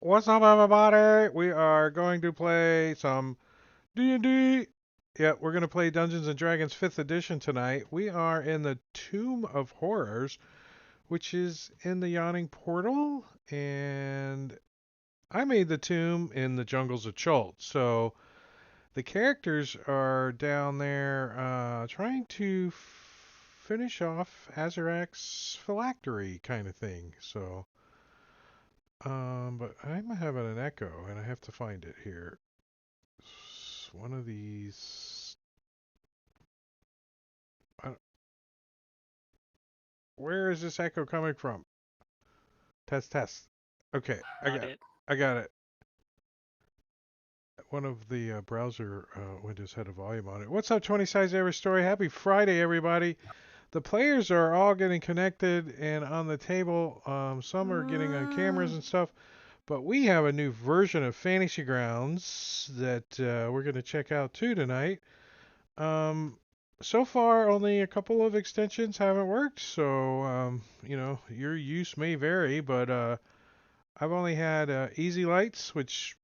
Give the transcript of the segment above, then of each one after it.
What's up, everybody? We are going to play some D&D. Yeah, we're going to play Dungeons and Dragons 5th edition tonight. We are in the Tomb of Horrors, which is in the Yawning Portal, and I made the tomb in the jungles of Chult. So the characters are down there trying to finish off Azarak's phylactery kind of thing. So, but I'm having an echo, and I have to find it here. One of these. Uh, where is this echo coming from? Test, test. Okay, I Not got it. it. I got it. One of the browser windows had a volume on it. What's up, 20 Size Every Story? Happy Friday, everybody. The players are all getting connected and on the table. Some are getting on cameras and stuff. But we have a new version of Fantasy Grounds that we're going to check out too tonight. Um, so far, only a couple of extensions haven't worked, so your use may vary. But I've only had Easy Lights, which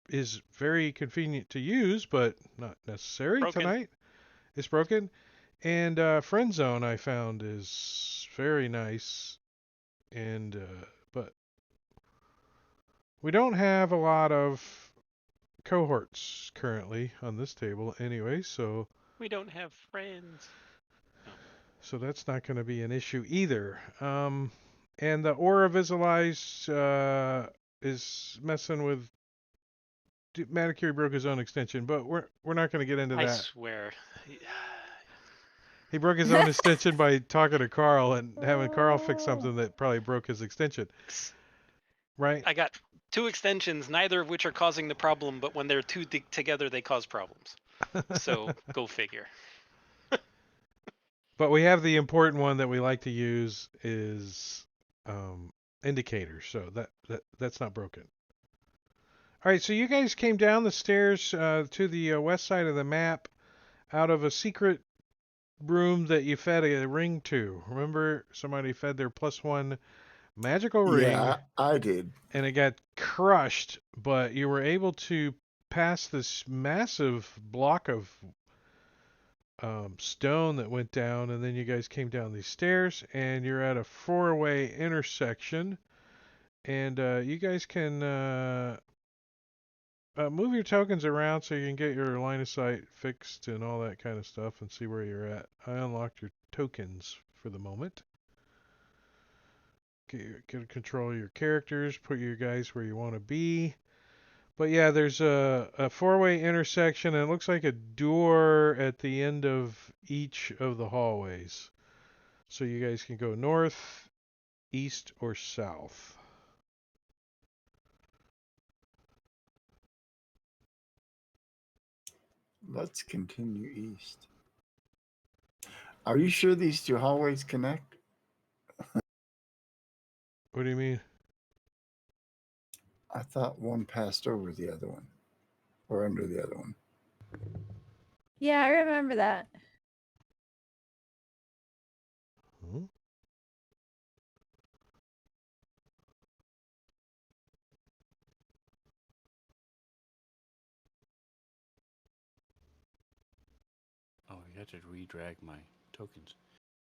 is very convenient to use, but not necessary Broken. tonight. It's broken, and Friend Zone I found is very nice, and but we don't have a lot of cohorts currently on this table anyway, so We don't have friends. Oh. so that's not going to be an issue either. And the Aura Visualize is messing with. Manicure broke his own extension, but we're not going to get into I that. swear. He broke his own extension by talking to Carl and having Carl fix something that probably broke his extension, right? I got two extensions, neither of which are causing the problem, but when they're two together, they cause problems. So go figure. But we have the important one that we like to use is indicators, so that's not broken. All right, so you guys came down the stairs to the west side of the map out of a secret room that you fed a ring to. Remember, somebody fed their +1 magical ring, Yeah, I did. and it got crushed, but you were able to pass this massive block of stone that went down, and then you guys came down these stairs, and you're at a four-way intersection, and you guys can move your tokens around so you can get your line of sight fixed and all that kind of stuff and see where you're at. I unlocked your tokens for the moment. Get control of your characters, put your guys where you want to be. But yeah, there's a four-way intersection, and it looks like a door at the end of each of the hallways. So you guys can go north, east, or south. Let's continue east. Are you sure these two hallways connect? What do you mean? I thought one passed over the other one or under the other one. Yeah, I remember that. Hmm? Oh, you have to redrag my tokens.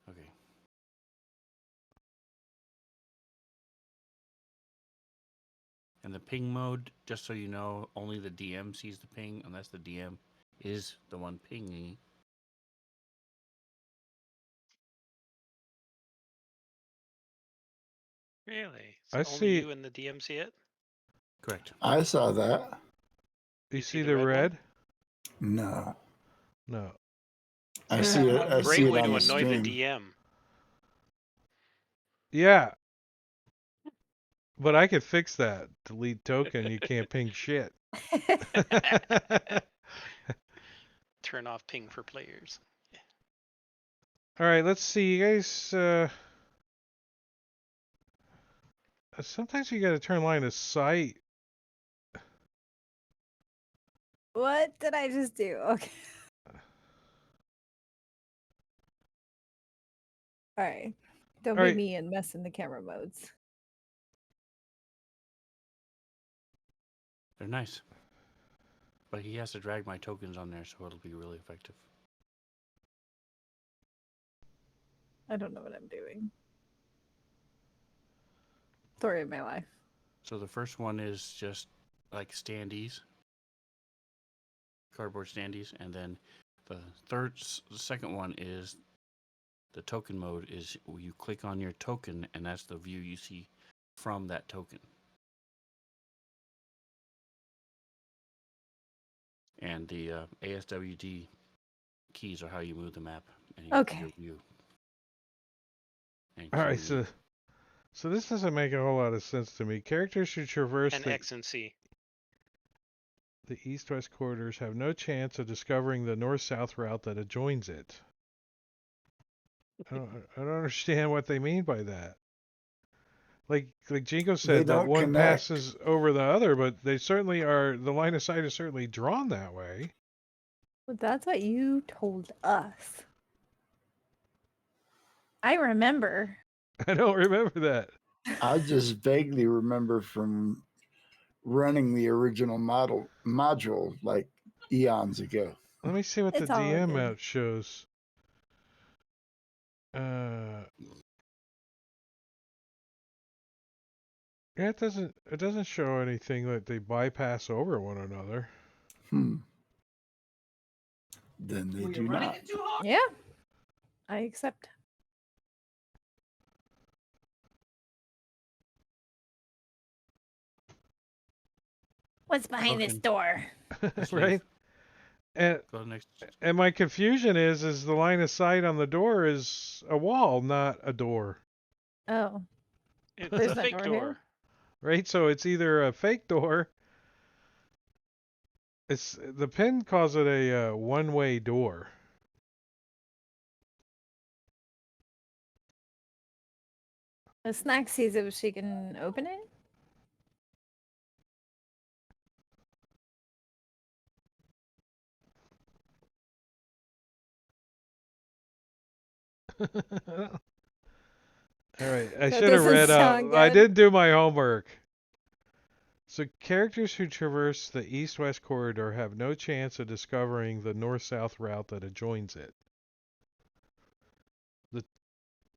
Okay. And the ping mode, just so you know, only the DM sees the ping unless the DM is the one pinging. Really? I So only see. you and the DM see it? Correct. I saw that. You You see see the the red one? red? No, No. I see it. I see Great it way on to the annoy the stream. DM. Yeah, but I could fix that. Delete token. You can't ping shit. Turn off ping for players. All right, let's see. You guys. Sometimes you got to turn line of sight. What did I just do? Okay. All right. Don't All be right. me and mess in the camera modes. They're nice. But he has to drag my tokens on there, so it'll be really effective. I don't know what I'm doing. Story of my life. So the first one is just like standees, cardboard standees, and then the second one is the token mode. Is you click on your token, and that's the view you see from that token. And the ASWD keys are how you move the map and your Okay. view. And All right, Q. so this doesn't make a whole lot of sense to me. Characters who traverse And X and C. the east-west corridors have no chance of discovering the north-south route that adjoins it. I don't understand what they mean by that. Like Jingo said, that don't one connect. passes over the other, but they certainly are. The line of sight is certainly drawn that way. Well, that's what you told us. I remember. I don't remember that. I just vaguely remember from running the original module like eons ago. Let me see what It's the all DM good. map shows. Yeah, it doesn't show anything that they bypass over one another. Then they do not. Yeah. I accept. What's behind this Okay. door? Let's Right? leave. And Go to the next. and my confusion is the line of sight on the door is a wall, not a door. Oh. It's There's a no fake door door. here? Right? So it's either a fake door. It's the pin calls it a one-way door. The snack sees if she can open it. All right, I That should have doesn't read sound I good. didn't do my homework. So characters who traverse the east-west corridor have no chance of discovering the north-south route that adjoins it.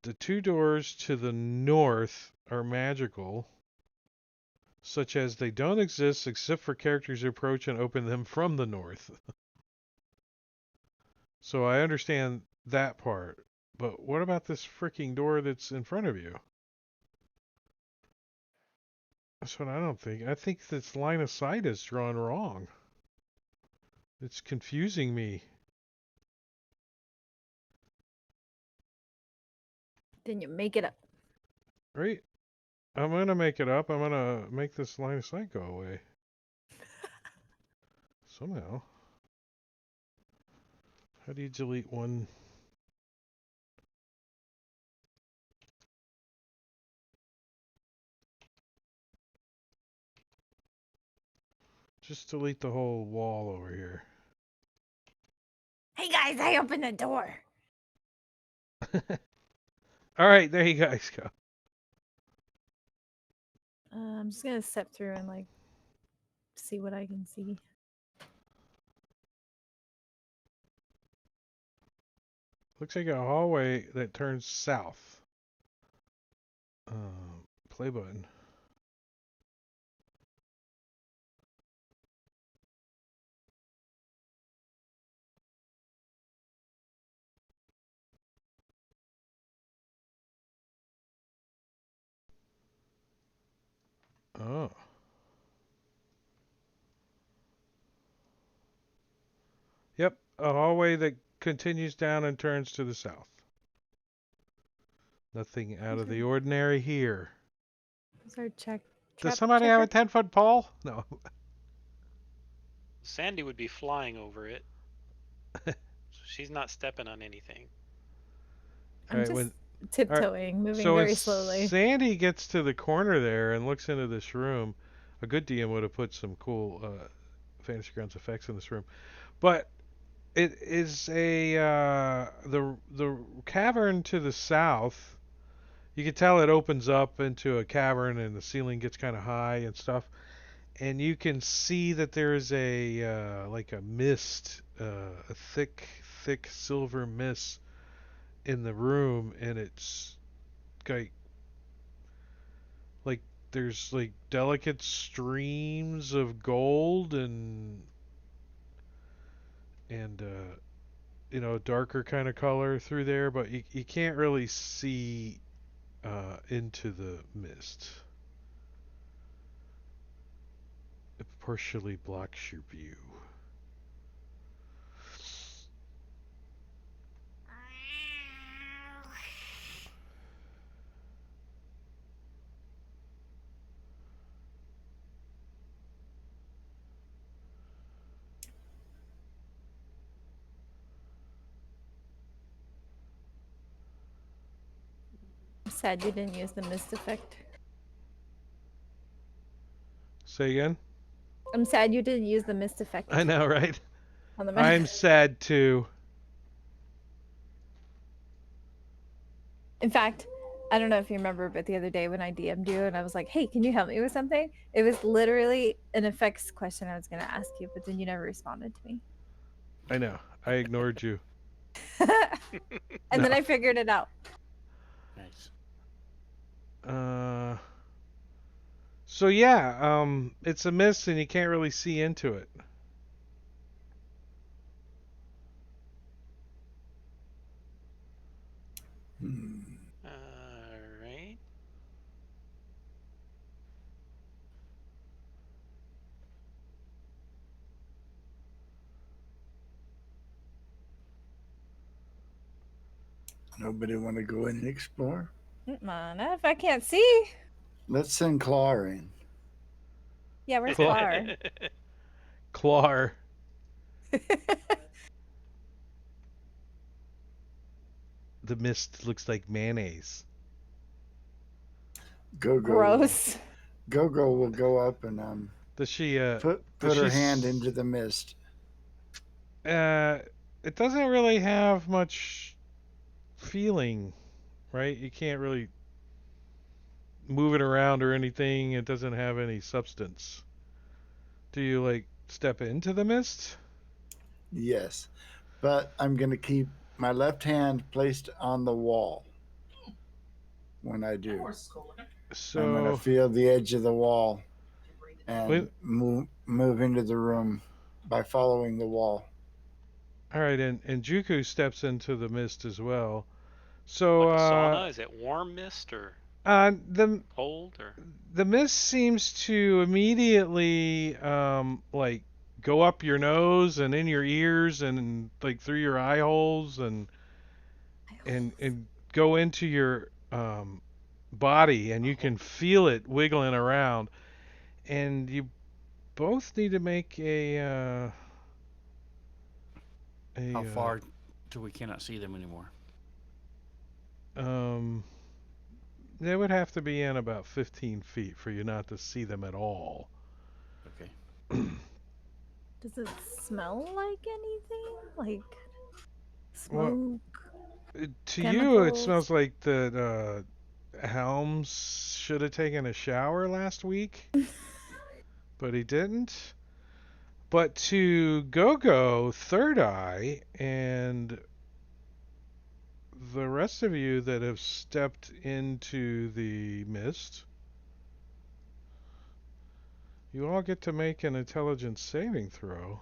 The two doors to the north are magical, such as they don't exist except for characters who approach and open them from the north. So I understand that part. But what about this freaking door that's in front of you? That's what I don't think. I think this line of sight is drawn wrong. It's confusing me. Then you make it up. Right? I'm gonna make it up. I'm gonna make this line of sight go away. Somehow. How do you delete one? Just delete the whole wall over here. Hey guys, I opened the door. Alright, there you guys go. I'm just gonna step through and like see what I can see. Looks like a hallway that turns south. Play button. Oh. Yep, a hallway that continues down and turns to the south. Nothing out of the ordinary here. Is our check? Does somebody have a 10-foot pole? No. Sandy would be flying over it. So she's not stepping on anything. I'm Alright, just tiptoeing, moving so very when slowly. Sandy gets to the corner there and looks into this room, a good DM would have put some cool Fantasy Grounds effects in this room. But it is a the cavern to the south. You can tell it opens up into a cavern and the ceiling gets kind of high and stuff. and you can see that there is a like a mist, a thick silver mist in the room, and it's like there's like delicate streams of gold and darker kind of color through there, but you can't really see into the mist. It partially blocks your view. I'm sad you didn't use the mist effect. Say again? I'm sad you didn't use the mist effect I know, right? on the map. I'm sad too. In fact, I don't know if you remember, but the other day when I DM'd you and I was like, hey, can you help me with something? It was literally an effects question I was going to ask you, but then you never responded to me. I know. I ignored you. And then No. I figured it out. Nice. So yeah, it's a mist and you can't really see into it. All right. Nobody want to go in and explore? Not if I can't see. Let's send Clar in. Yeah, where's Cool. Clar? Clar. The mist looks like mayonnaise. Go. Gross. Go will go up and Does she put does her she hand into the mist. it doesn't really have much feeling, right? You can't really move it around or anything. It doesn't have any substance. Do you like step into the mist? Yes, but I'm going to keep my left hand placed on the wall when I do. I'm going to So feel the edge of the wall Wait. and move into the room by following the wall. all right, and Juku steps into the mist as well. So Like a sauna? Is it warm mist or the cold or? the mist seems to immediately like go up your nose and in your ears and like through your eye holes and go into your body, and you can feel it wiggling around, and you both need to make How far till we cannot see them anymore? they would have to be in about 15 feet for you not to see them at all. Okay. Does it smell like anything? Like Well, smoke? to you, it Chemicals? smells like that Helms should have taken a shower last week, but he didn't. But to Gogo, Third Eye, and the rest of you that have stepped into the mist, you all get to make an intelligence saving throw.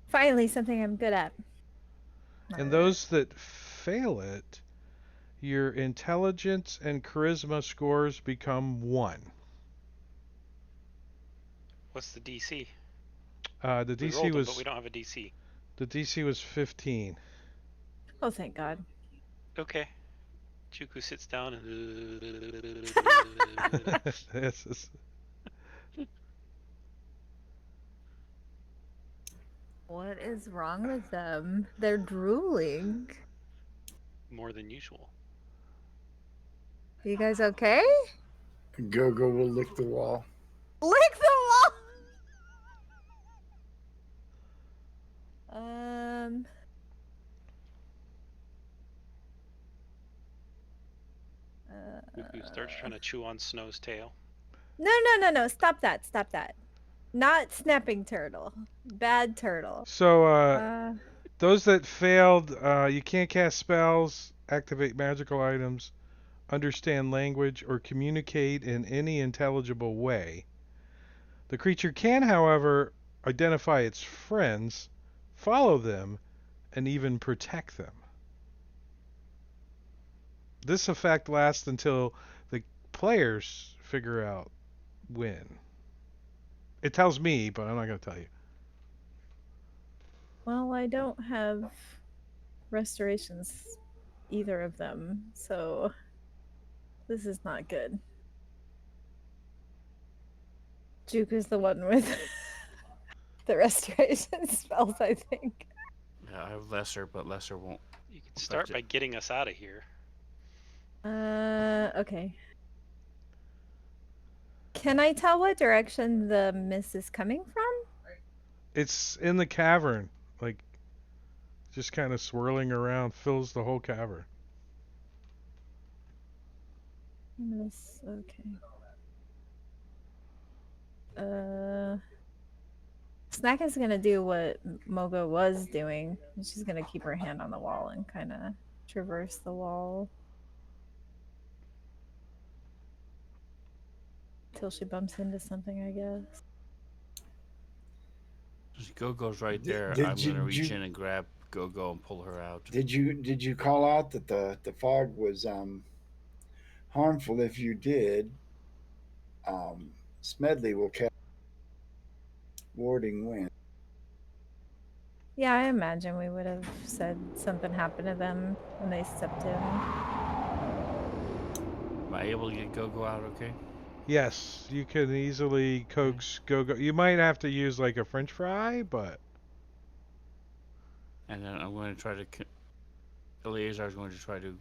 Finally, something I'm good at. And those that fail it, your intelligence and charisma scores become 1. What's the DC? The We DC rolled them, was but we don't have a DC. the DC was 15. Oh, thank God. Okay. Chuku sits down and. This is What is wrong with them? They're drooling. More than usual. Are you guys okay? Go will lick the wall. Lick the wall! Chuku starts trying to chew on Snow's tail. No. Stop that. Stop that. Not snapping turtle. Bad turtle. So Uh, those that failed, you can't cast spells, activate magical items, understand language, or communicate in any intelligible way. The creature can, however, identify its friends, follow them, and even protect them. This effect lasts until the players figure out when. It tells me, but I'm not going to tell you. well, I don't have restorations, either of them, so this is not good. Juke is the one with the restoration spells, I think. Yeah, I have lesser, but lesser won't. You can start by getting us out of here. Okay. Can I tell what direction the mist is coming from? It's in the cavern, like just kind of swirling around, fills the whole cavern. Mist, okay. Snack is gonna do what Mogo was doing. She's gonna keep her hand on the wall and kind of traverse the wall till she bumps into something, I guess. Go-Go's right there. Did I'm you- gonna did reach you- in and grab Go-Go and pull her out. Did you call out that the fog was harmful? If you did, Smedley will cast warding wind. Yeah, I imagine we would have said something happened to them when they stepped in. Am I able to get Go-Go out okay? Yes, you can easily coax Go-Go. You might have to use like a French fry, but And then I'm going to try to. Eleazar is going to try to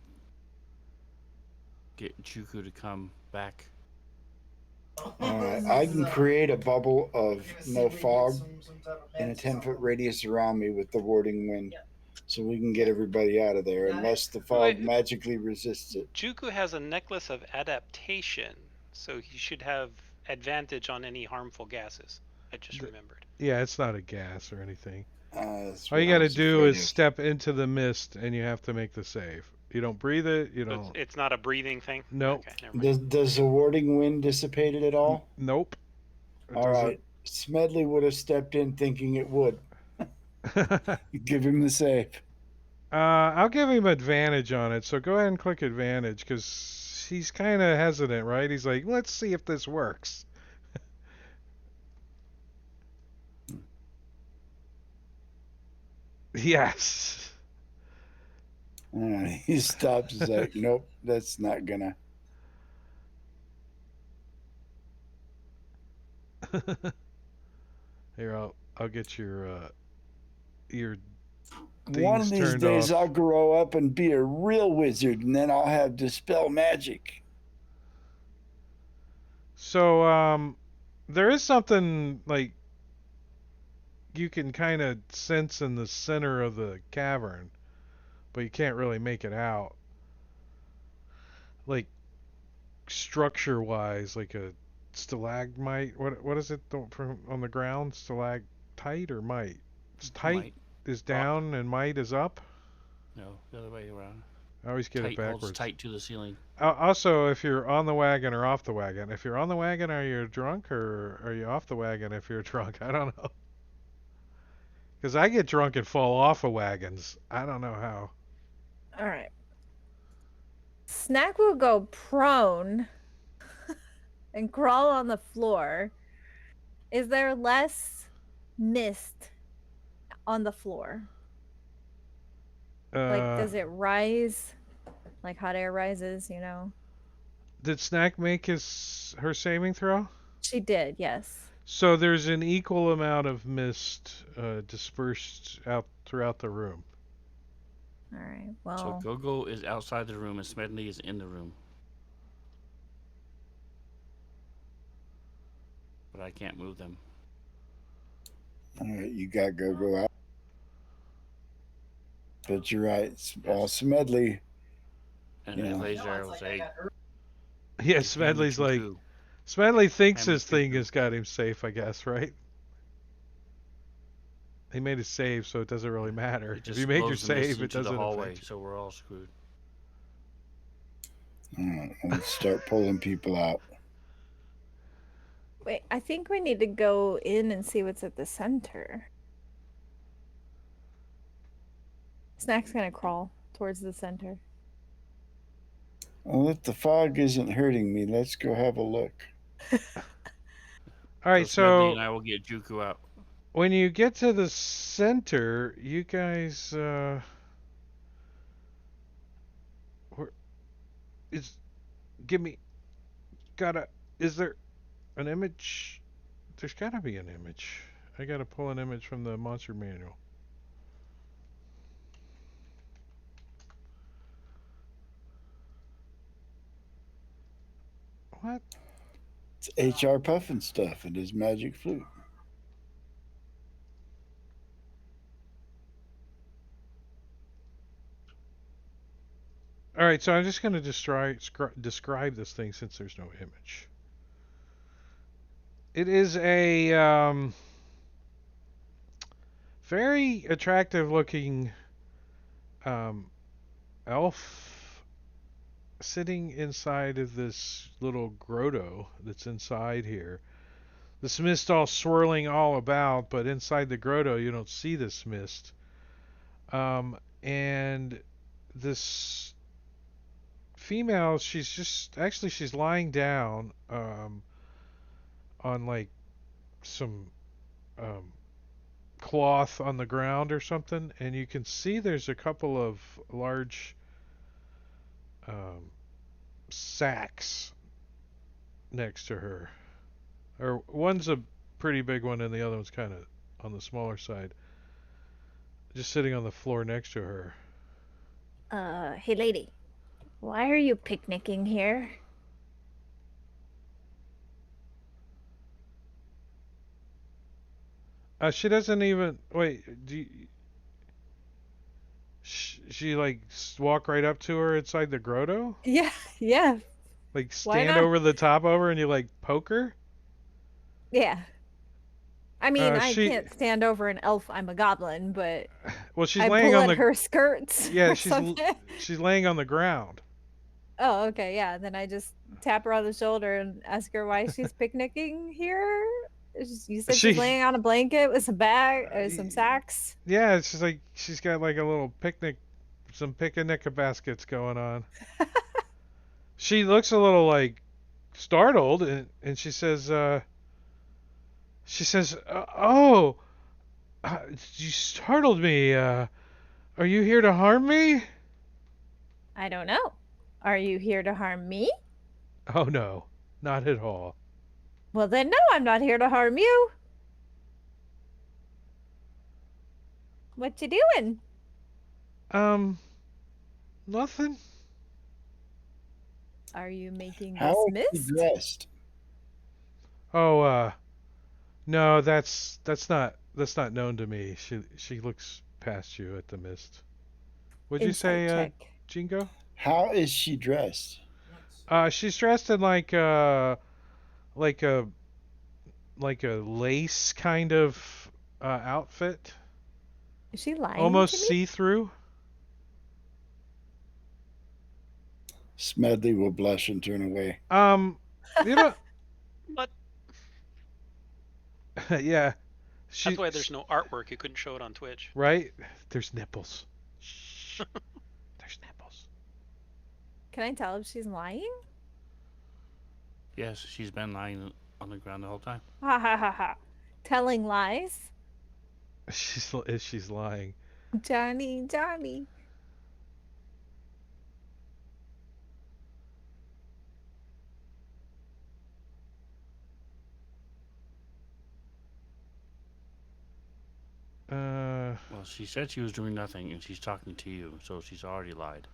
get Chuku to come back. All right, I can create a bubble of no fog in a 10-foot radius around me with the warding wind, so we can get everybody out of there unless the fog Wait. magically resists it. Juku has a necklace of adaptation, so he should have advantage on any harmful gases. I just remembered. yeah, it's not a gas or anything. That's All you what I got to was do afraid is of. step into the mist, and you have to make the save. You don't breathe it. You So don't. it's not a breathing thing? Nope. Okay, never mind. Does the warding wind dissipate it at all? Nope. It All right. Smedley would have stepped in thinking it would. doesn't. Give him the save. I'll give him advantage on it. So go ahead and click advantage because he's kind of hesitant, right? He's like, let's see if this works. Yes. He stops. He's like, nope, that's not gonna. Here, I'll get your One of things these turned days, off. I'll grow up and be a real wizard, and then I'll have dispel magic. So there is something like you can kind of sense in the center of the cavern, but you can't really make it out. Like structure-wise, like a stalagmite. What is it from on the ground? Stalactite or mite? It's tight Might. is down and mite is up. No, the other way around. I always get Tight it backwards. holds tight to the ceiling. Also, if you're on the wagon or off the wagon. If you're on the wagon, are you drunk, or are you off the wagon if you're drunk? I don't know. Because I get drunk and fall off of wagons. I don't know how. All right. Snack will go prone and crawl on the floor. Is there less mist on the floor? Like, does it rise like hot air rises, you know? Did Snack make her saving throw? She did, yes. So there's an equal amount of mist dispersed out throughout the room. All right, well. So Go-Go is outside the room and Smedley is in the room. But I can't move them. All right, you got go out. But you're right. All Smedley. And Yeah. then Eleazar will say, Yeah, "Get behind the Smedley's like, Chuku." Smedley thinks Hammy his thing Cuckoo. has got him safe, I guess, right? He made a save, so it doesn't really matter. It If just you made your blows the mist save, it into the doesn't hallway, affect you. so we're all screwed. Let's start pulling people out. Wait, I think we need to go in and see what's at the center. Snack's gonna crawl towards the center. Well, if the fog isn't hurting me, let's go have a look. All right, Smedley and so I will get Juku out. when you get to the center, you guys, where is? Give me, is there an image? There's gotta be an image. I gotta pull an image from the monster manual. What? It's H.R. Puffin stuff and his magic flute. All right, so I'm just gonna describe this thing since there's no image. It is a very attractive looking elf sitting inside of this little grotto that's inside here. This mist all swirling all about, but inside the grotto you don't see this mist. And this female, she's lying down on like some um, cloth on the ground or something, and you can see there's a couple of large um, sacks next to her. Or one's a pretty big one, and the other one's kind of on the smaller side. Just sitting on the floor next to her. Hey lady, why are you picnicking here? She doesn't even wait. She like walk right up to her inside the grotto? Yeah, yeah, Like why stand not? over the top of her and you like poke her? Yeah. I mean, I She can't stand over an elf. I'm a goblin, but well, she's I laying pull on at the her skirts yeah, or something. she's laying on the ground. Oh, okay, yeah. Then I just tap her on the shoulder and ask her why she's picnicking here. You said she's She laying on a blanket with some some sacks. yeah, it's just like she's got like a little some picnic baskets going on. She looks a little like startled, and oh, you startled me. Are you here to harm me? I don't know. Are you here to harm me? Oh no, not at all. Well, then no, I'm not here to harm you. What you doing? Nothing. Are you making How this is she mist? dressed? Oh, no, that's not known to me. She looks past you at the mist. Would you Insight say, check. Jingo? How is she dressed? She's dressed in like a like a lace kind of outfit, Is she lying almost to me? see-through. Smedley will blush and turn away. You know, But yeah, that's why there's no artwork. You couldn't show it on Twitch. right. There's nipples. Shh. There's nipples. Can I tell if she's lying? Yes, she's been lying on the ground the whole time. Ha ha ha ha. Telling lies? She's lying. Johnny, Johnny. Well, she said she was doing nothing, and she's talking to you, so she's already lied.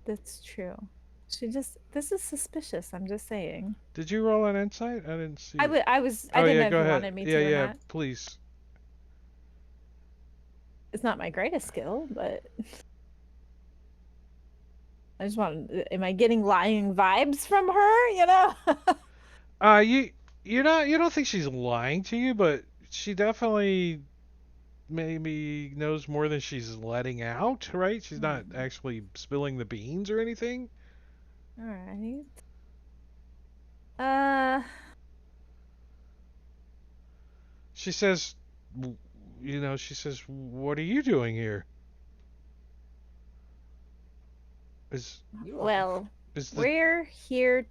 That's true. This is suspicious. I'm just saying. Did you roll an insight? I didn't see. I it. I Oh didn't yeah, know go if you ahead. wanted me Yeah, to or yeah, not. please. It's not my greatest skill, but I just want. Am I getting lying vibes from her? You know. You don't think she's lying to you, but she definitely maybe knows more than she's letting out, right? She's not actually spilling the beans or anything. All right. Uh, She says, she says, "What are you doing here?" Is well, is the we're here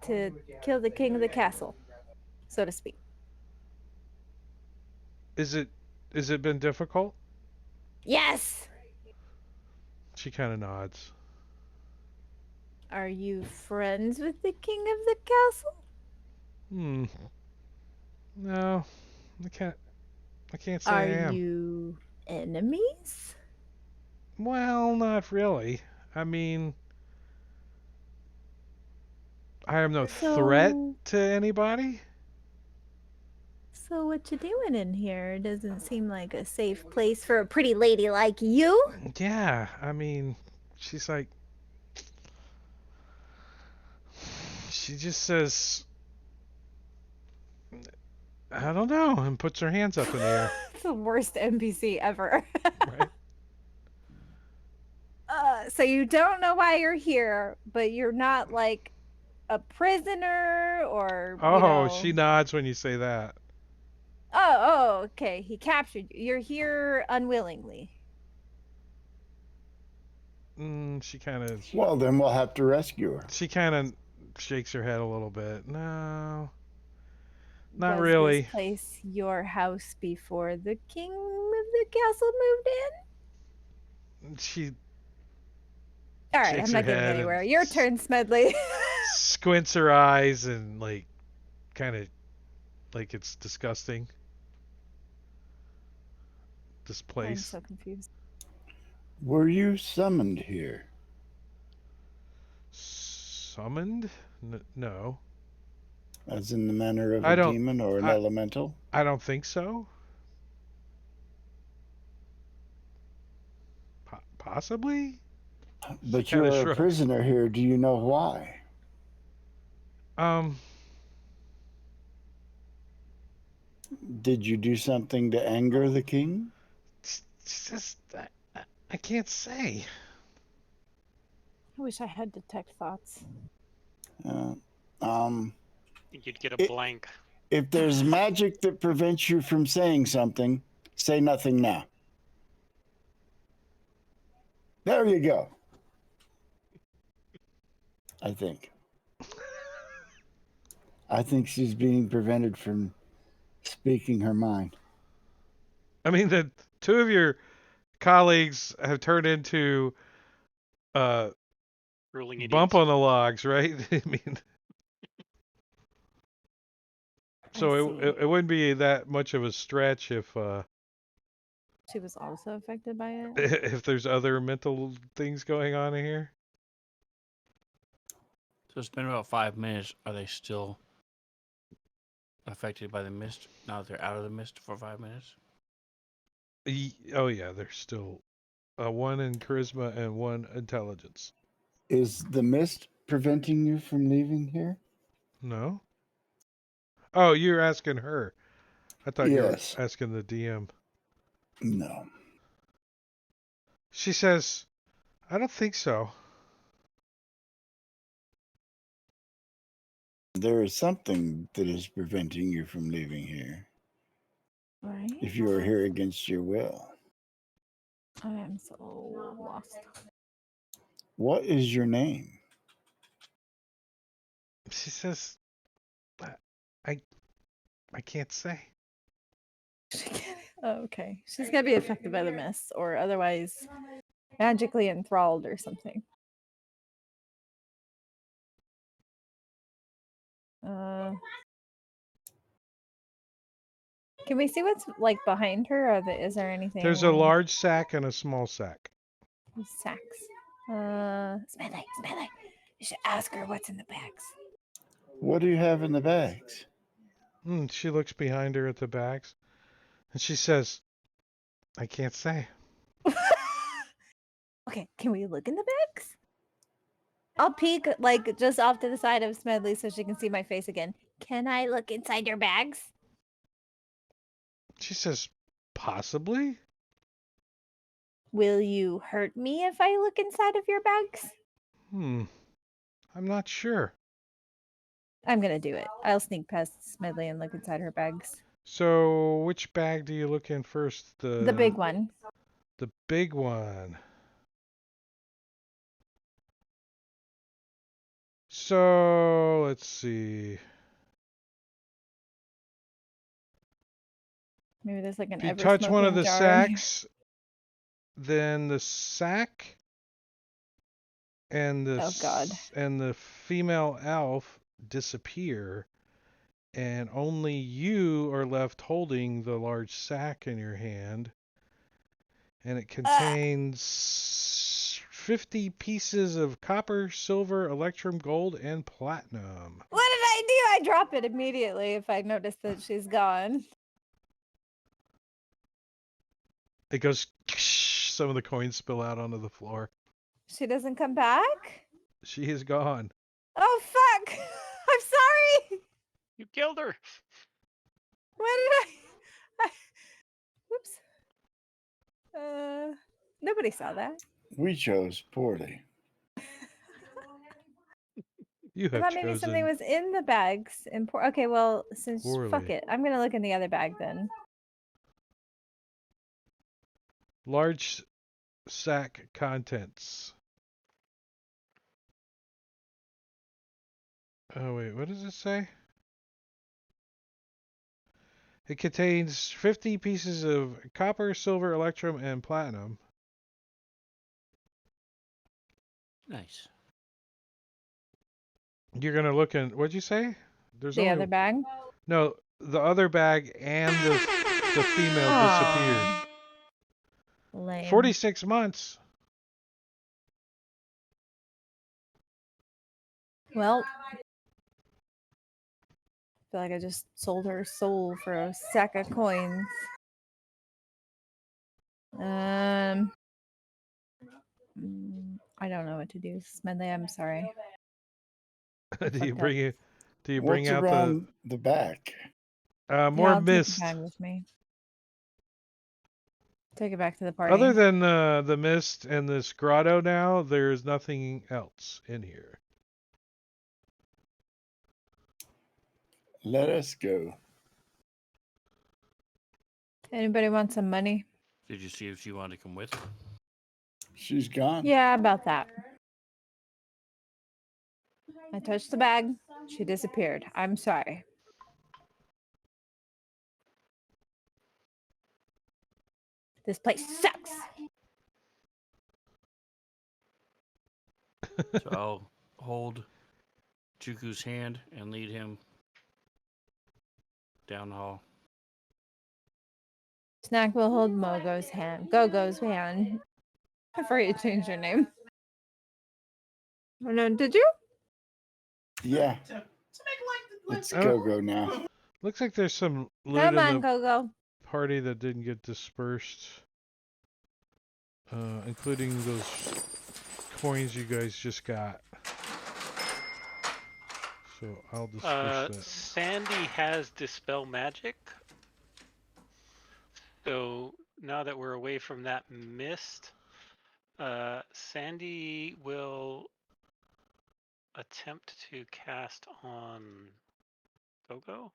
to kill the king of the castle, so to speak. is it is it been difficult? Yes. She kind of nods. Are you friends with the king of the castle? Hmm. No, I can't. I can't say Are I am. you enemies? Well, not really. I mean, I am no threat So, to anybody. so what you doing in here? It doesn't seem like a safe place for a pretty lady like you. Yeah, I mean, she's like, she just says, I don't know, and puts her hands up in the air. It's the worst NPC ever. Right? So you don't know why you're here, but you're not like a prisoner or, Oh, she nods when you say that. Oh, okay. He captured you. You're here unwillingly. She kind of, Well, then we'll have to rescue her. she kind of shakes her head a little bit. No, not Was really. this place your house before the king of the castle moved in? She All right, shakes I'm her not getting head and anywhere. Your turn, Smedley. squints her eyes and like kind of like it's disgusting. This I'm place. so confused. Were you summoned here? Summoned? No. As in the manner of I a don't. demon or an I elemental? I don't think so. Possibly. She But kind of you're a shrugs. prisoner here. Do you know why? Um. Did you do something to anger the king? It's just I can't say. I wish I had detect thoughts. Uh, um, You'd get a It- blank. if there's magic that prevents you from saying something, say nothing now. There you go. I think. I think she's being prevented from speaking her mind. I mean, the two of your colleagues have turned into Ruling bump idiots. on the logs, right? I mean, so I see. it wouldn't be that much of a stretch if She was also affected by it. if there's other mental things going on in here. So it's been about 5 minutes. Are they still affected by the mist? Now that they're out of the mist for 5 minutes? Oh yeah, there's still one in charisma and one intelligence. Is the mist preventing you from leaving here? No. Oh, you're asking her. I thought you were Yes. asking the DM. No. She says, I don't think so. There is something that is preventing you from leaving here. Right? If you are here against your will. I am so lost. What is your name? She says, I can't say. Oh, okay. She's gonna be affected by the mist, or otherwise magically enthralled or something. Can we see what's like behind her? Or is there anything? There's a large sack and a small sack. Sacks. Smedley, you should ask her what's in the bags. What do you have in the bags? She looks behind her at the bags, and she says, I can't say. Okay, can we look in the bags? I'll peek like just off to the side of Smedley so she can see my face again. Can I look inside your bags? She says, possibly? Will you hurt me if I look inside of your bags? I'm not sure. I'm gonna do it. I'll sneak past Smedley and look inside her bags. So, which bag do you look in first? The big one. The big one. So, let's see. Maybe there's like an If you ever touch one of smoking the jar in here. sacks, then the sack and Oh God. and the female elf disappear, and only you are left holding the large sack in your hand, and it contains 50 pieces of copper, silver, electrum, gold, and platinum. What did I do? I drop it immediately if I notice that she's gone. It goes. Some of the coins spill out onto the floor. She doesn't come back? She is gone. Oh fuck! I'm sorry! You killed her. What did I Whoops. Nobody saw that. We chose poorly. You I have thought maybe something chosen was in the bags. Okay, well, since fuck poorly. it, I'm gonna look in the other bag then. Large sack contents. Oh wait, what does it say? It contains 50 pieces of copper, silver, electrum, and platinum. Nice. You're gonna look in. What'd you say? There's The only other bag. no. The other bag and the female disappeared. Aw. Lame. 46 months. Well, I feel like I just sold her soul for a sack of coins. I don't know what to do, Smedley. I'm sorry. Do you fucked bring it? Do you bring What's out around the back? Yeah, more I'll take mist? the bag with me. Take it back to the party. Other than the mist and this grotto, now there's nothing else in here. Let us go. Anybody want some money? Did you see if she wanted to come with? She's gone. Yeah, about that. I touched the bag. She disappeared. I'm sorry. This place sucks. So I'll hold Juku's hand and lead him down the hall. Snack will hold Mogo's hand. Go-Go's hand. I forgot you changed your name. Oh, no, did you? Yeah. It's go now. Looks like there's some loot Come in on, the Go-Go. party that didn't get dispersed, including those coins you guys just got. So I'll disperse that. Sandy has Dispel Magic. So now that we're away from that mist, Sandy will attempt to cast on Gogo.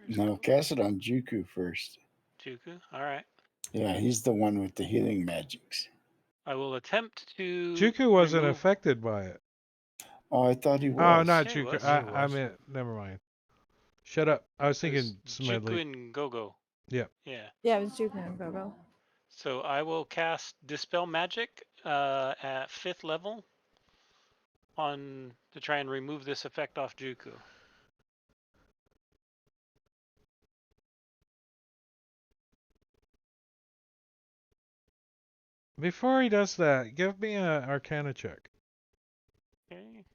No, cast it on Juku first. Juku. All right. Yeah, he's the one with the healing magics. I will attempt to. Juku wasn't remove... affected by it. Oh, I thought he was. Oh, not Yeah, he Juku. was. Yeah, he I was. meant, never mind. Shut up. I was It was thinking Juku Smedley. and Gogo. Yep. Yeah. Yeah, it was Juku and Go-Go. So I will cast Dispel Magic at 5th level on to try and remove this effect off Juku. Before he does that, give me an Arcana check. Okay.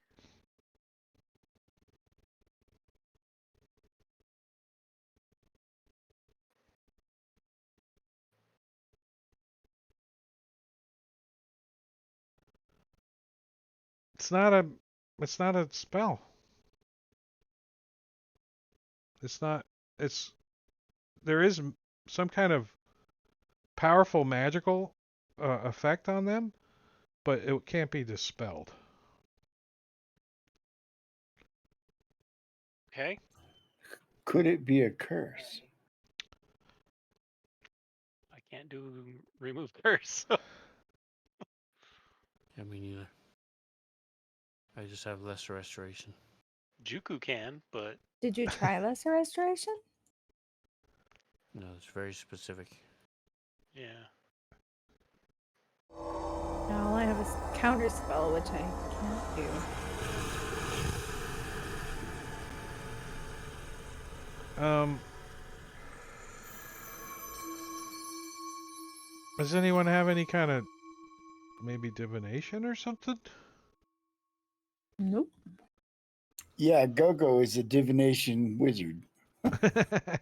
It's not a It's not a spell. It's not. It's there is some kind of powerful magical effect on them, but it can't be dispelled. Okay. Could it be a curse? I can't do remove curse. Yeah, me neither. I just have less restoration. Juku can, but Did you try lesser restoration? No, it's very specific. yeah. No, all I have is counter spell, which I can't do. Does anyone have any kind of maybe divination or something? Nope. Yeah, Gogo is a divination wizard.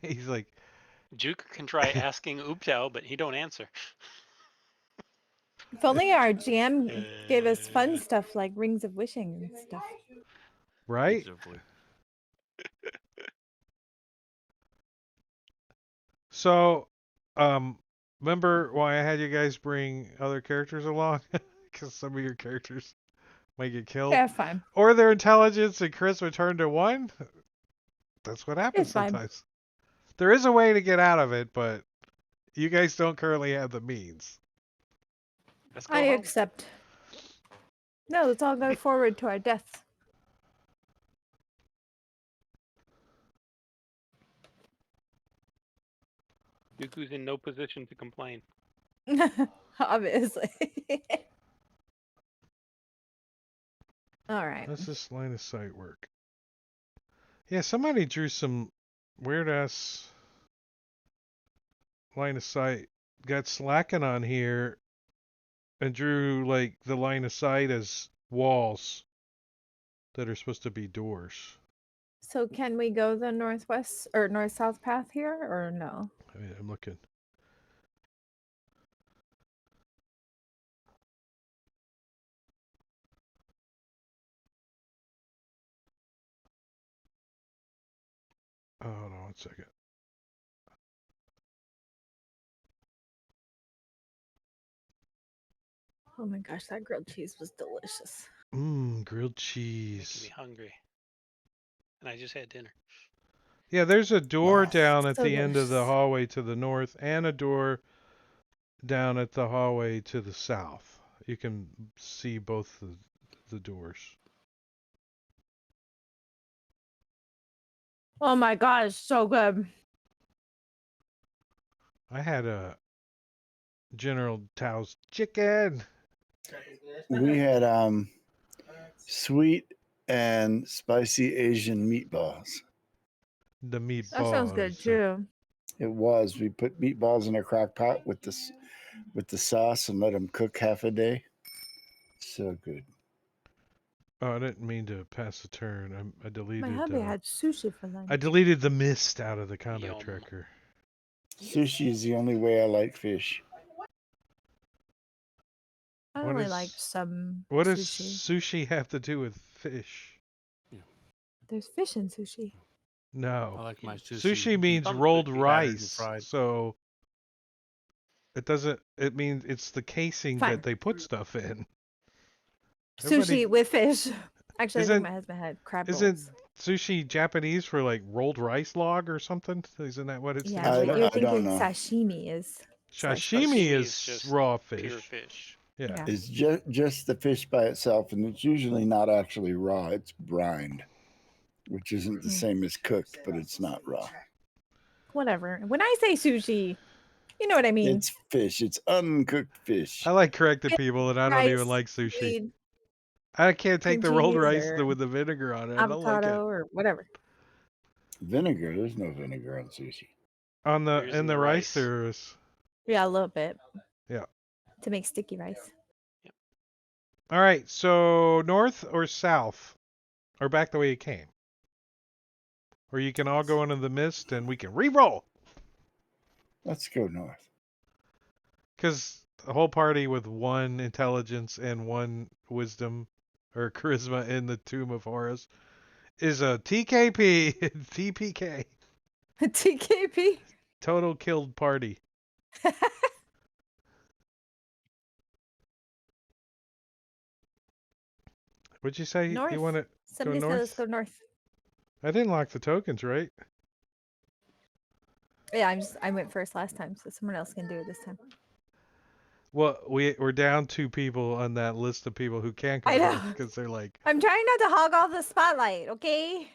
He's like, Juku can try asking Ooptao, but he don't answer. If only our GM gave us fun Uh, stuff like rings of wishing and stuff. right? Exactly. So, remember why I had you guys bring other characters along? Because some of your characters might get killed, Yeah, fine. or their intelligence and charisma turn to 1. That's what happens It's fine. sometimes. There is a way to get out of it, but you guys don't currently have the means. let's go I home. accept. No, let's all go forward to our deaths. Juku's in no position to complain. Obviously. All right. How's this line of sight work? Yeah, somebody drew some weird ass line of sight. Got slacking on here and drew like the line of sight as walls that are supposed to be doors. So can we go the northwest or north-south path here or no? I mean, I'm looking. Oh, hold on 1 second. Oh my gosh, that grilled cheese was delicious. Grilled Making cheese. me hungry. And I just had dinner. Yeah, there's a door Wow. down at So the end of the delicious. hallway to the north and a door down at the hallway to the south. You can see both the doors. Oh my gosh, so good. I had a General Tao's chicken. We had sweet and spicy Asian meatballs. The meatballs. That sounds good too. It was. We put meatballs in a crock pot with the sauce and let them cook half a day. So good. Oh, I didn't mean to pass the turn. I My deleted. hubby had sushi for lunch. I deleted the mist out of the combat Yum. tracker. Sushi is the only way I like fish. I What only is- like some What does sushi. sushi have to do with fish? There's fish in sushi. I No. like my sushi. Sushi means Some rolled sushi. Battered and rice. fried. So it doesn't. It means it's the casing Fine. that they put stuff in. Sushi Everybody- with fish. Actually, I Isn't- think my husband had crab Isn't rolls. sushi Japanese for like rolled rice log or something? Isn't that what it's? Yeah, I but don't- you're I don't thinking know. sashimi is. sliced fish. Sashimi Sashimi is is just raw Pure fish. fish. Yeah. Yeah. It's just the fish by itself, and it's usually not actually raw. It's brined, which isn't the Hmm. same as cooked, but it's not raw. Whatever. When I say sushi, you know what I mean. It's fish. It's uncooked fish. I like correcting Yeah, people that I don't rice, even like sushi. seaweed, I can't take cream the rolled cheese, rice or with the vinegar on it. I don't like avocado it. or whatever. Vinegar. There's no vinegar on sushi. On the There's in in the the rice rice. there is. Yeah, a little bit. Yeah. To make sticky rice. All right. So north or south, or back the way you came, or you can all go into the mist and we can re-roll. Let's go north. Because the whole party with 1 intelligence and 1 wisdom or charisma in the Tomb of Horus is a TKP, TPK, TKP. total killed party. What'd you say? North. You want to go Somebody said let's north? go north. I didn't lock the tokens, right? Yeah, I went first last time, so someone else can do it this time. Well, we're down 2 people on that list of people who can't go I know. north because they're like, I'm trying not to hog all the spotlight, okay?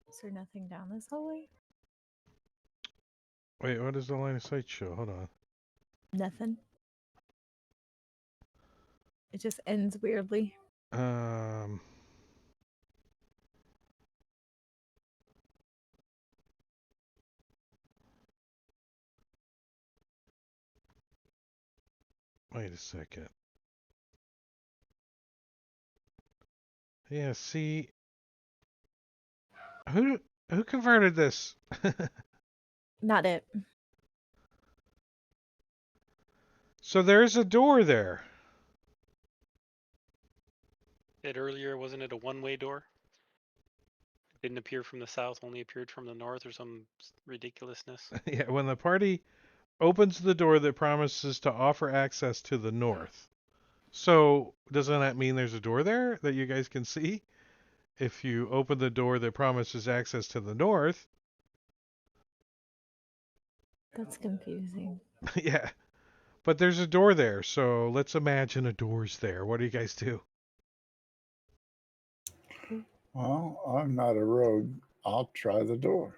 Is there nothing down this hallway? wait, what does the line of sight show? Hold on. Nothing. It just ends weirdly. Um, wait a second. Yeah, see, who converted this? Not it. So there's a door there. It earlier, wasn't it a one-way door? Didn't appear from the south, only appeared from the north, or some ridiculousness. Yeah, when the party opens the door that promises to offer access to the north. So doesn't that mean there's a door there that you guys can see? If you open the door that promises access to the north, That's confusing. yeah. But there's a door there, so let's imagine a door's there. What do you guys do? Well, I'm not a rogue. I'll try the door.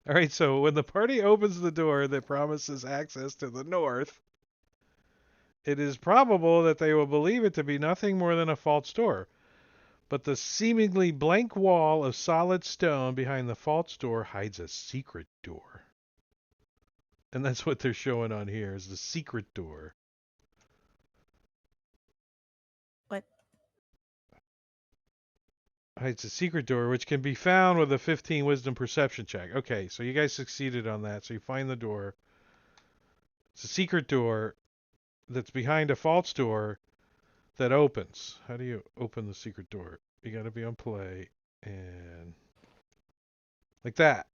All right, so when the party opens the door that promises access to the north, it is probable that they will believe it to be nothing more than a false door. But the seemingly blank wall of solid stone behind the false door hides a secret door. And that's what they're showing on here is the secret door. What? Hides a secret door which can be found with a 15 wisdom perception check. Okay, so you guys succeeded on that. So you find the door. It's a secret door that's behind a false door that opens. How do you open the secret door? You got to be on play and like that.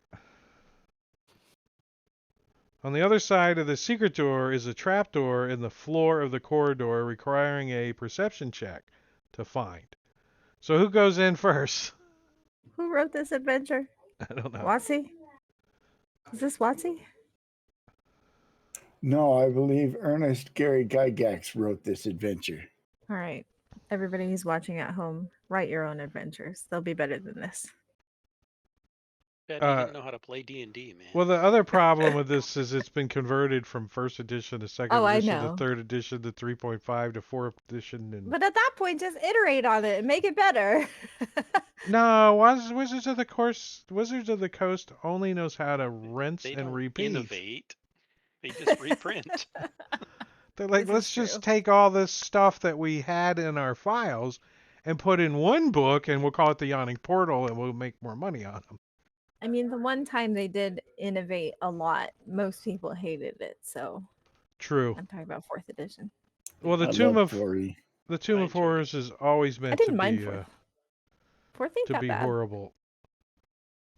On the other side of the secret door is a trapdoor in the floor of the corridor requiring a perception check to find. So who goes in first? Who wrote this adventure? I don't know. Watsy? Is this Watsy? No, I believe Ernest Gary Gygax wrote this adventure. All right. Everybody who's watching at home, write your own adventures. They'll be better than this. Bet he didn't know how to play D&D, man. Well, the other problem with this is it's been converted from first edition to second Oh, I edition to know. third edition to 3.5 to fourth edition. And But at that point, just iterate on it and make it better. no, Wizards of the Coast only knows how to rinse They and don't repeat. innovate. They just reprint. They're like, This let's is just true. take all this stuff that we had in our files and put in one book, and we'll call it the Yawning Portal, and we'll make more money on them. I mean, the one time they did innovate a lot, most people hated it. So True. I'm talking about fourth edition. Well, the I Tomb love of 4E. the Tomb I of enjoyed Horrors is always I meant to didn't mind be fourth. Fourth ain't to that be bad. horrible.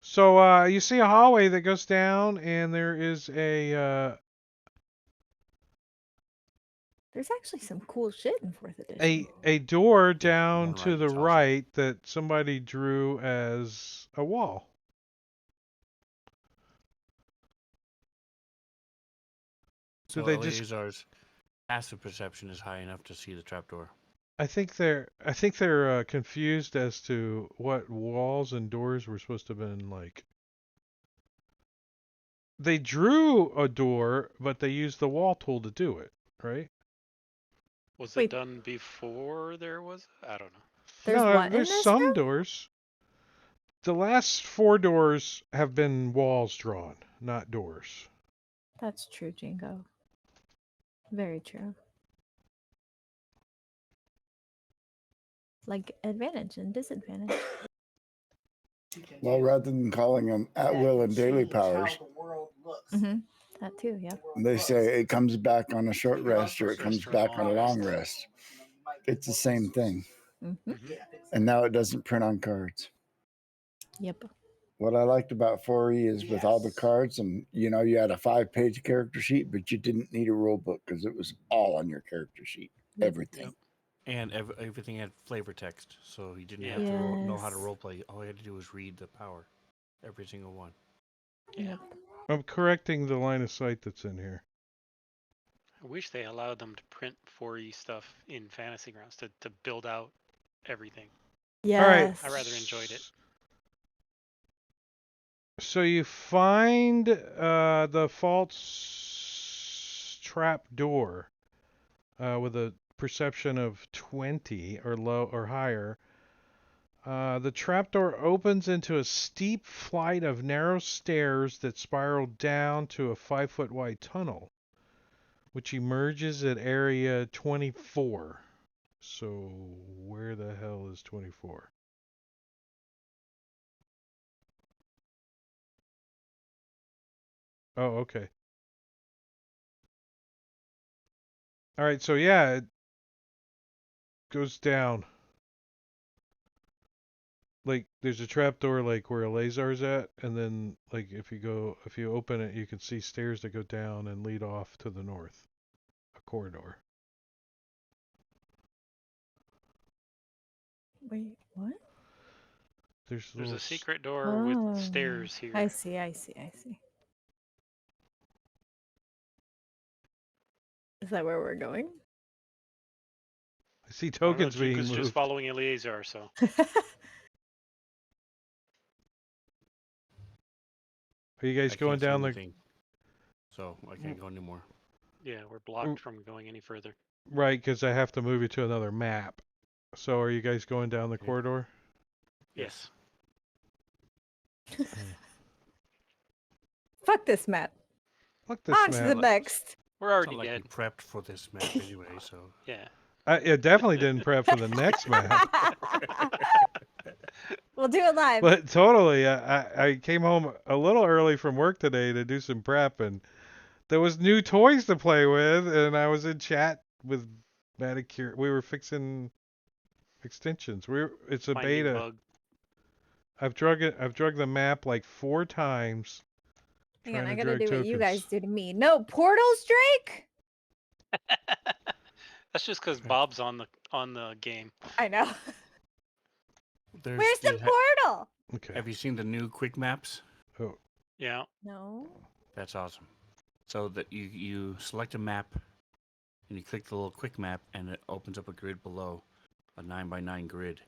So you see a hallway that goes down, and there is There's actually some cool shit in fourth edition. a door down One to right the is awesome. right that somebody drew as a wall. So they just- Eleazar's passive perception is high enough to see the trapdoor. I think they're confused as to what walls and doors were supposed to have been like. They drew a door, but they used the wall tool to do it, right? Was Wait. it done before there was? I don't know. There's no, what in there's this some room? doors. The last 4 doors have been walls drawn, not doors. That's true, Jingo. Very true. Like advantage and disadvantage. Well, rather than calling them at will and daily powers, That too, yeah. they say it comes back on a short rest or it comes Rest or back on a long rest. rest. It's the same thing. Mm-hmm. And now it doesn't print on cards. Yep. What I liked about 4E is with all the cards, and you had a 5-page character sheet, but you didn't need a rule book because it was all on your character sheet. Yep. Everything. And everything had flavor text, so you didn't Yeah. have to know how to Yes. roleplay. All you had to do was read the power, every single one. Yeah. Yep. I'm correcting the line of sight that's in here. I wish they allowed them to print 4E stuff in Fantasy Grounds to build out everything. All right. Yes. I rather enjoyed it. So you find the false trap door with a perception of 20 or low or higher. The trapdoor opens into a steep flight of narrow stairs that spiral down to a 5-foot wide tunnel, which emerges at area 24. So where the hell is 24? Oh, okay. All right, so yeah, it goes down. Like there's a trapdoor like where Lazar's at, and then like if you open it, you can see stairs that go down and lead off to the north. A corridor. Wait, what? There's There's little a secret door with stairs here. I see, I see, I see. Is that where we're going? I see I don't know, tokens being Juku's moved. just following Eleazar, so Are you guys I going can't see down the anything, so I can't go anymore. yeah, we're blocked from going any further. right? Because I have to move you to another map. So are you guys going down the Okay. corridor? Yes. Fuck this map. Look this On to the map. next. We're It's already not like dead. we prepped for this map anyway, so. Yeah. I definitely didn't prep for the next map. We'll do it live. But totally, I came home a little early from work today to do some prep, and there was new toys to play with, and I was in chat with Manicure. We were fixing extensions. It's a Finding beta. bug. I've drug the map like 4 times. Hang on, trying I to gotta drag do what you guys tokens. do to me. No portals, Drake. That's just because Bob's on the game. I know. There's Where's the portal? Okay. Have you seen the new quick maps? Oh, Yeah. No. That's awesome. So that you select a map, and you click the little quick map, and it opens up a grid below, a 9x9 grid,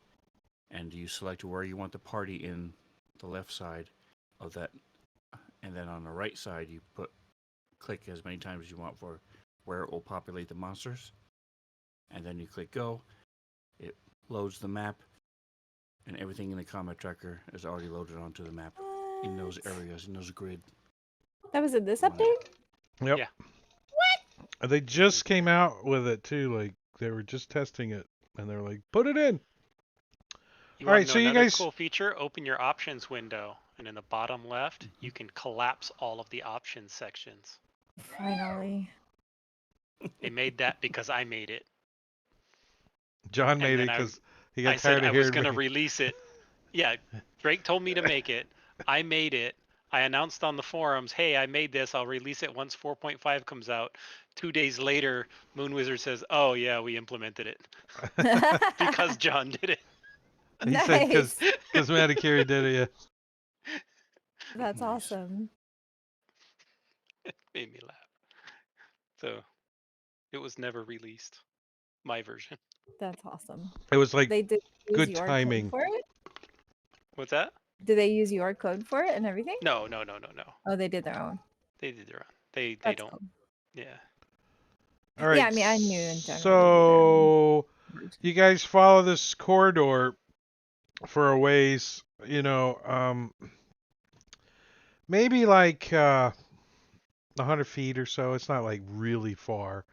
and you select where you want the party in the left side of that, and then on the right side you click as many times as you want for where it will populate the monsters, and then you click go. It loads the map, and everything in the combat tracker is already loaded onto the map in those What? areas, in those grid. That was in this Wow. update? yep. Yeah. They just came out with it too. Like they were just testing it, and they're like, "Put it in." You All want right, to know so you another guys- cool feature? Open your options window, and in the bottom left, you can collapse all of the options sections. Finally. They made that because I made it. John And made it then because he I got said tired I of was hearing going to me. release it. Yeah, Drake told me to make it. I made it. I announced on the forums, hey, I made this. I'll release it once 4.5 comes out. 2 days later, Moon Wizard says, oh, yeah, we implemented it. Because John did it. He said Nice. because Manicure did it. Yeah. That's Nice. awesome. Made me laugh. So it was never released. My version. That's awesome. It was like They did use good your timing. code for it? What's that? Did they use your code for it and everything? No. Oh, they did their own. They did their own. They That's don't. cool. Yeah. All right. Yeah, I mean, I knew in general they did their own. So you guys follow this corridor for a ways, maybe like 100 feet or so. It's not like really far.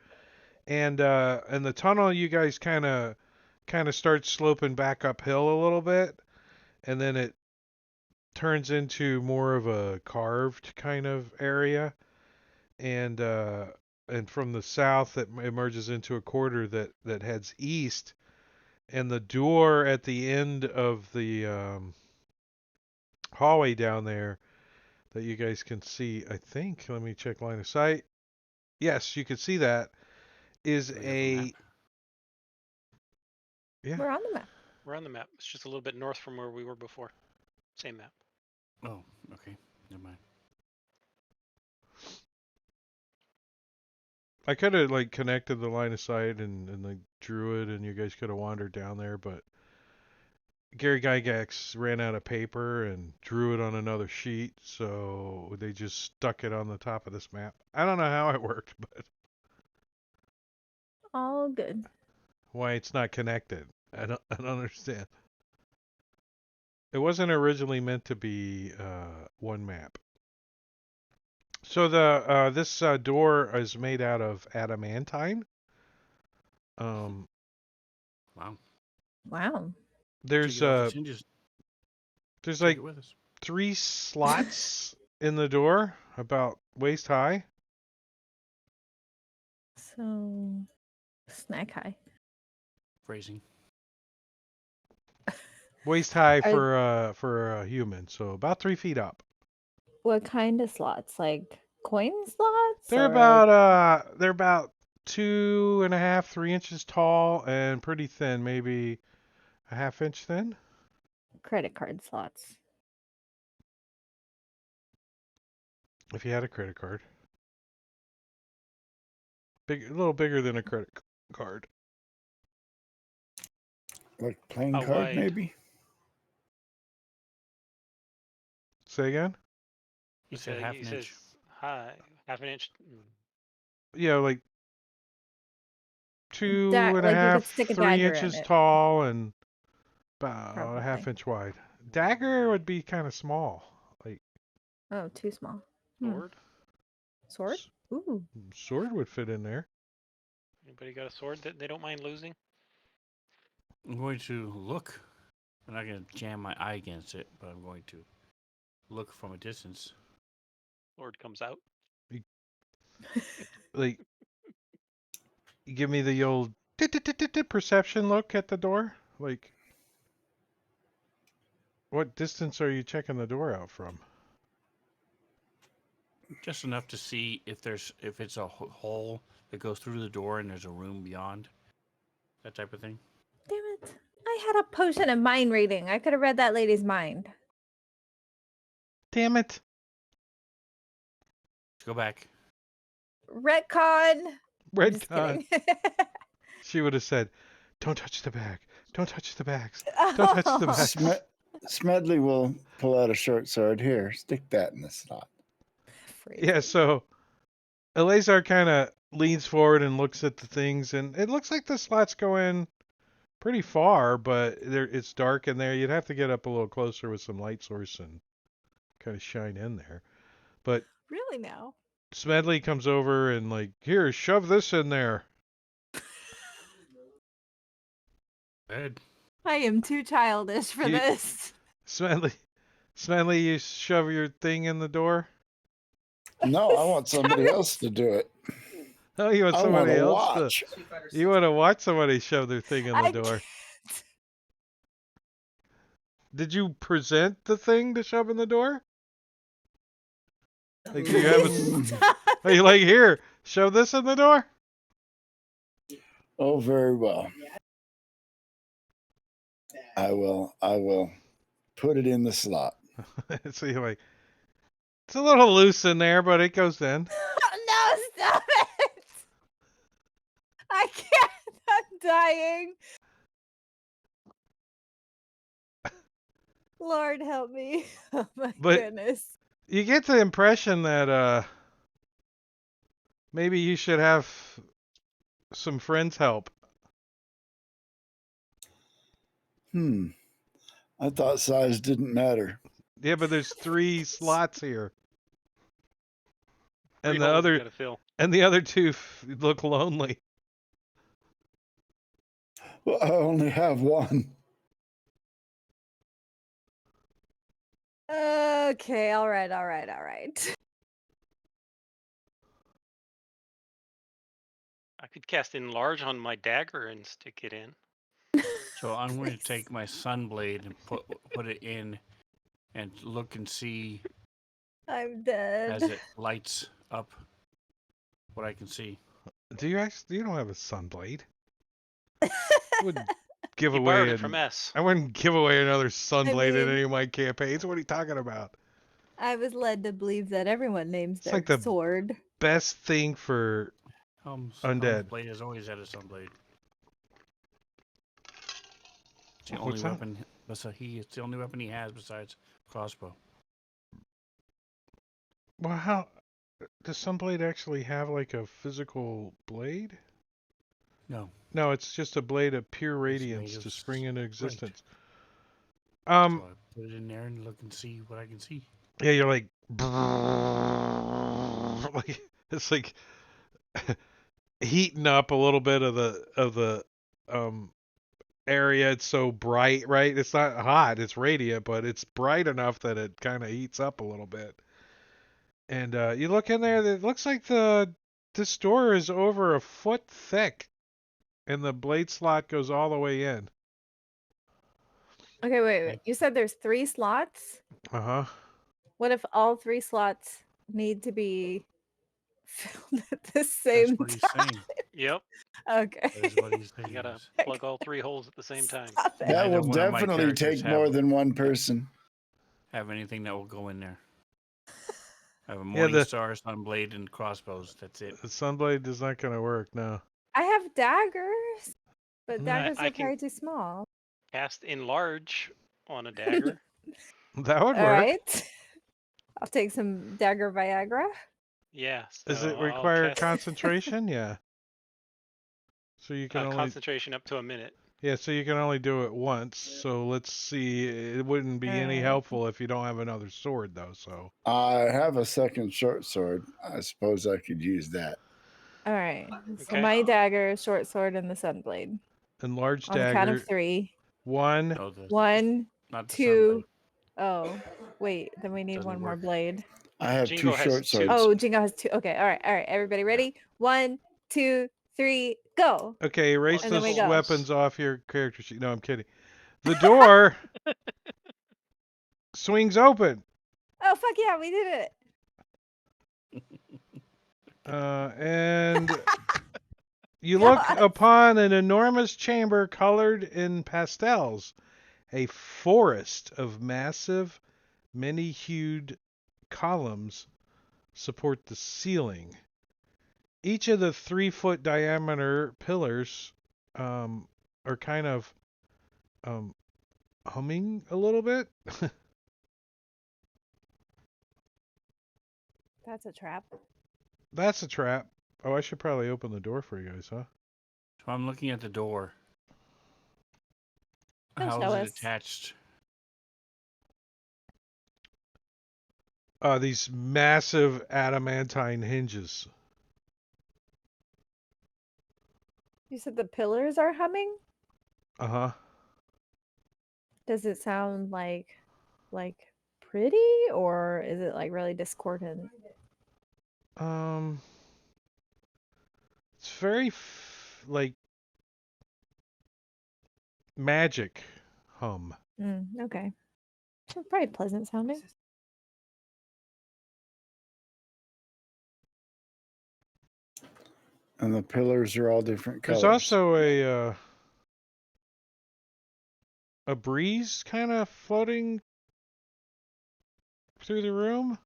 And the tunnel, you guys kind of starts sloping back uphill a little bit, and then it turns into more of a carved kind of area, and from the south it emerges into a corridor that heads east, and the door at the end of the hallway down there that you guys can see, I think. Let me check line of sight. Yes, you can see that. Is Do we have a map? yeah. We're on the map. We're on the map. It's just a little bit north from where we were before. Same map. Oh, okay. Never mind. I could have like connected the line of sight and like drew it, and you guys could have wandered down there, but Gary Gygax ran out of paper and drew it on another sheet, so they just stuck it on the top of this map. I don't know how it worked, but All good. why it's not connected. I don't understand. It wasn't originally meant to be one map. So the this door is made out of adamantine. Um, Wow. Wow. there's Take it off its hinges. there's Take like it with us. 3 slots in the door, about waist high. So, snack high. Phrasing. Waist high Are- for a human, so about 3 feet up. What kind of slots? Like coin slots? They're Or like about 2.5, 3 inches tall and pretty thin, maybe a half inch thin. credit card slots? If you had a credit card, a little bigger than a credit card. Like playing How card, wide? maybe? Say again? He said half he an says inch. high, half an inch. Yeah, like two and a Like you half, could stick a 3 inches dagger in it. tall and about a Probably. half inch wide. Dagger would be kind of small. Like Oh, too small. Hmm. Sword? Sword? Ooh. sword would fit in there. Anybody got a sword that they don't mind losing? I'm going to look. I'm not going to jam my eye against it, but I'm going to look from a distance. Sword comes out. Like, you give me the old perception look at the door. Like, what distance are you checking the door out from? Just enough to see if it's a hole that goes through the door and there's a room beyond. That type of thing. Damn it. I had a potion of mind reading. I could have read that lady's mind. Damn it. Let's go back. Retcon. Red Just con. kidding. She would have said, don't touch the bag. Don't touch the bags. Don't touch the Oh. bags. Smedley will pull out a short sword. Here, stick that in the slot. Yeah, so Eleazar kind of leans forward and looks at the things, and it looks like the slots go in pretty far, but it's dark in there. You'd have to get up a little closer with some light source and kind of shine in there. But Really now? Smedley comes over and like, here, shove this in there. Ed. I am too childish for You- this. Smedley, you shove your thing in the door. No, I want somebody else to do it. Oh, you want I want somebody to else watch. to? You want to watch somebody shove their thing in the I door? can't. Did you present the thing to shove in the door? Like, do you have a? Are you like, here, shove this in the door? Oh, very well. I will put it in the slot. So you're like, it's a little loose in there, but it goes in. No, stop it! I can't. I'm dying. Lord help me. Oh my But- goodness. You get the impression that maybe you should have some friends help. I thought size didn't matter. Yeah, but there's 3 slots here, Three and the holes you other gotta fill. and the other 2 look lonely. Well, I only have one. Okay, all right, all right, all right. I could cast enlarge on my dagger and stick it in. So I'm going to take my sunblade and put it in, and look and see I'm as dead. it lights up what I can see. Do you actually? You don't have a sunblade. I wouldn't give He borrowed away it from S. I wouldn't give away another sunblade in mean- any of my campaigns. What are you talking about? I was led to believe that everyone names It's their like the sword. best thing for Undead. Blade has always had a sunblade. It's the What's only that? weapon. It's the only weapon he has besides crossbow. Well, how does sunblade actually have like a physical blade? No, No, it's just a blade of pure It's made radiance of to spring into existence. so I put it in there and look and see what I can see. Yeah, you're like, like it's like heating up a little bit of the um area. It's so bright, right? It's not hot, it's radiant, but it's bright enough that it kind of heats up a little bit. And you look in there, it looks like this door is over a foot thick, and the blade slot goes all the way in. Okay, wait. You said there's 3 slots? Uh-huh. What if all 3 slots need to be filled at the That's same what he's time? saying. Yep. Okay. That is what he's saying. You gotta is plug all 3 holes at the same time. Stop it. That Neither will one of my definitely characters take more have- than one person. Have anything that will go in there. I have a Yeah, morning star, sunblade, and crossbows. That's it. The sunblade is not going to work, no. I have daggers, but Mm. daggers I are can- probably too small. Cast enlarge on a dagger. That would All work. right. I'll take some dagger Viagra. Yeah. Does so it I'll require cast concentration? Yeah. So you can only concentration up to a minute. Yeah, so you can only do it once. So let's see. It wouldn't be any Alright. helpful if you don't have another sword, though. So I have a second short sword. I suppose I could use that. All right. So Okay. my dagger, short sword, and the sunblade. enlarged On the count dagger. of 3. 1. No, 1, not the 2. sunblade. Oh, wait. Then we need Doesn't one more work. blade. I have Jingo two has short 2. swords. Oh, Jingo has 2. Okay. All right. All right. Everybody ready? 1, 2, 3, go. Okay, erase And then we those go. weapons off your character sheet. No, I'm kidding. The door swings open. Oh, fuck yeah. We did it. And you look Yes. upon an enormous chamber colored in pastels. A forest of massive, many-hued columns support the ceiling. Each of the 3-foot diameter pillars are kind of humming a little bit. That's a trap. That's a trap. Oh, I should probably open the door for you guys, huh? So I'm looking at the door. Don't How show is it us. attached? These massive adamantine hinges. You said the pillars are humming? Uh-huh. Does it sound like pretty, or is it like really discordant? It's very like magic hum. Okay. So probably pleasant sounding. And the pillars are all different colors. There's also a breeze kind of floating through the room.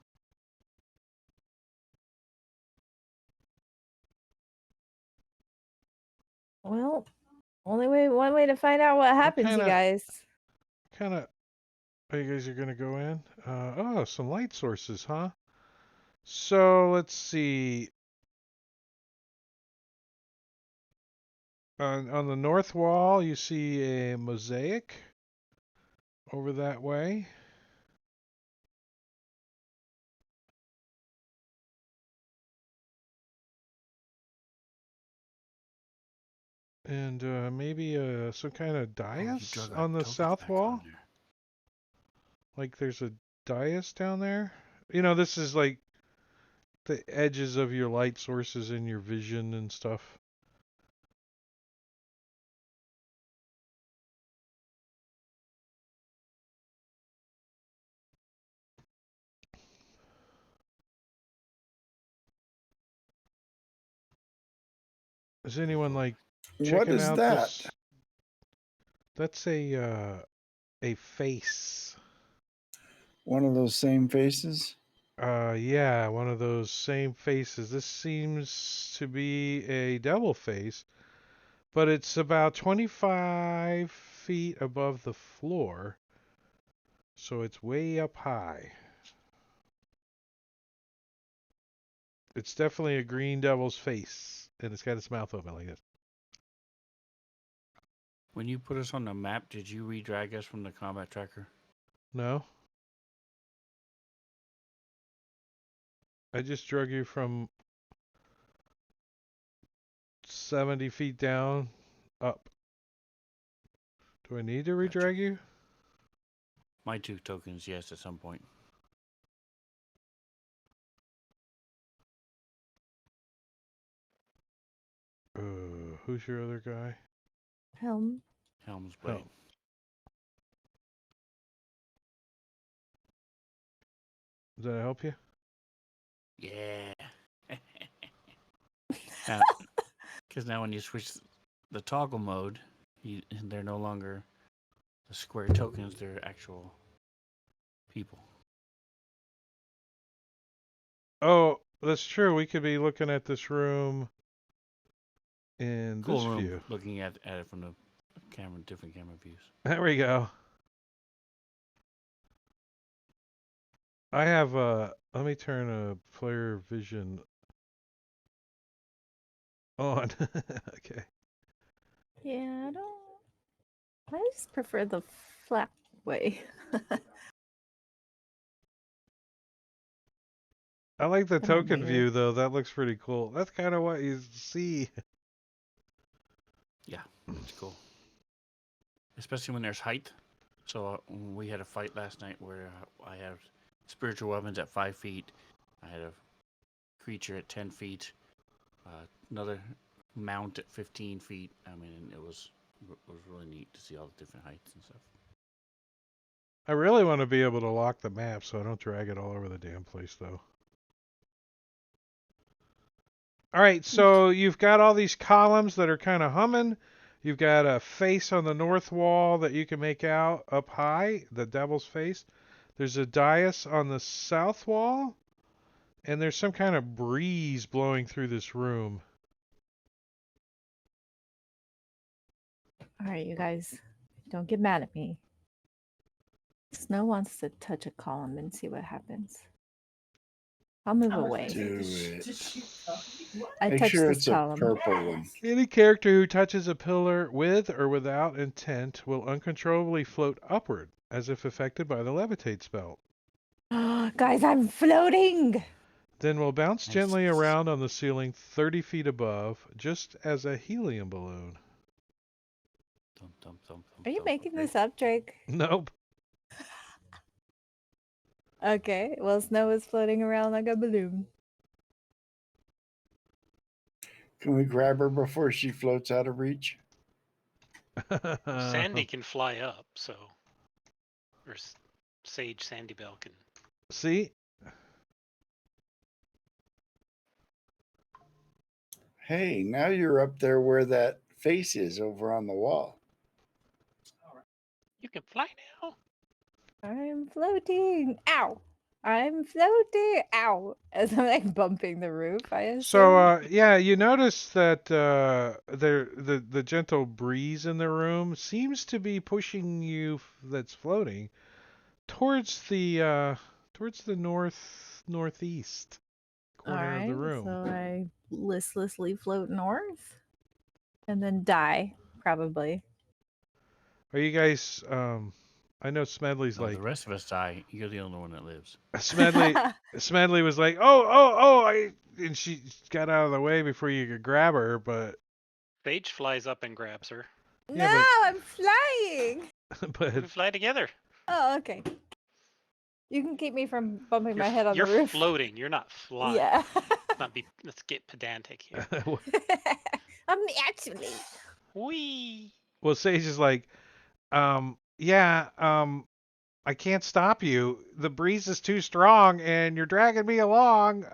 Well, one way to find out what happens, you kinda- guys. Kind of. Oh, you guys are gonna go in. Oh, some light sources, huh? So let's see. On the north wall, you see a mosaic over that way. And maybe some kind of Oh, you dais drug our on the tokens south back wall. on there. Like there's a dais down there. You know, this is like the edges of your light sources in your vision and stuff. Is anyone like What checking is out that? this? That's a face. One of those same faces? Yeah, one of those same faces. This seems to be a devil face, but it's about 25 feet above the floor, so it's way up high. It's definitely a green devil's face, and it's got its mouth open like this. When you put us on the map, did you re-drag us from the combat tracker? No? I just drug you from 70 feet down up. Do I need to Gotcha. redrag you? My 2 tokens, yes, at some point. Who's your other guy? Helm. Helm's Blade. Oh. Does that help you? Yeah. Because now when you switch the toggle mode, they're no longer the square tokens, they're actual people. Oh, that's true. We could be looking at this room in Cool this room view. looking at it from the camera, different camera views. There we go. I have let me turn a player vision on. Okay. Yeah, I don't. I just prefer the flat way. I like the Kinda token weird. view though. That looks pretty cool. That's kind of what you see. Yeah, it's cool. Especially when there's height. So we had a fight last night where I have spiritual weapons at 5 feet. I had a creature at 10 feet. Another mount at 15 feet. I mean, it was really neat to see all the different heights and stuff. I really want to be able to lock the map so I don't drag it all over the damn place though. All right, so you've got all these columns that are kind of humming. You've got a face on the north wall that you can make out up high, the devil's face. There's a dais on the south wall, and there's some kind of breeze blowing through this room. All right, you guys, don't get mad at me. Snow wants to touch a column and see what happens. I'll move away. Do it. I Make touched sure this it's a column. purple one. Any character who touches a pillar with or without intent will uncontrollably float upward, as if affected by the levitate spell. Guys, I'm floating. Then will bounce Nice. gently around on the ceiling 30 feet above, just as a helium balloon. Thump, thump, thump, thump, Are you thump, making okay. this up, Drake? Nope. Okay, well, Snow is floating around like a balloon. Can we grab her before she floats out of reach? Sandy can fly up, so or Sage Sandy Bell can. See? Hey, now you're up there where that face is over on the wall. You can fly now. I'm floating. Ow. I'm floating. Ow. As I'm like bumping the roof, I assume. So yeah, you notice that the gentle breeze in the room seems to be pushing you that's floating towards the northeast All corner of the right, room. so I listlessly float north and then die, probably. Are you guys I know Smedley's No, like the rest of us die. You're the only one that lives. Smedley was like, oh, and she got out of the way before you could grab her, but Paige flies up and grabs her. No, Yeah, but- I'm flying. We but can fly together. Oh, okay. You can keep me from bumping You're, my head on you're the roof. floating. You're not flying. Yeah. Let's get pedantic here. I'm actually. Whee! well, Sage is like, yeah, I can't stop you. The breeze is too strong, and you're dragging me along.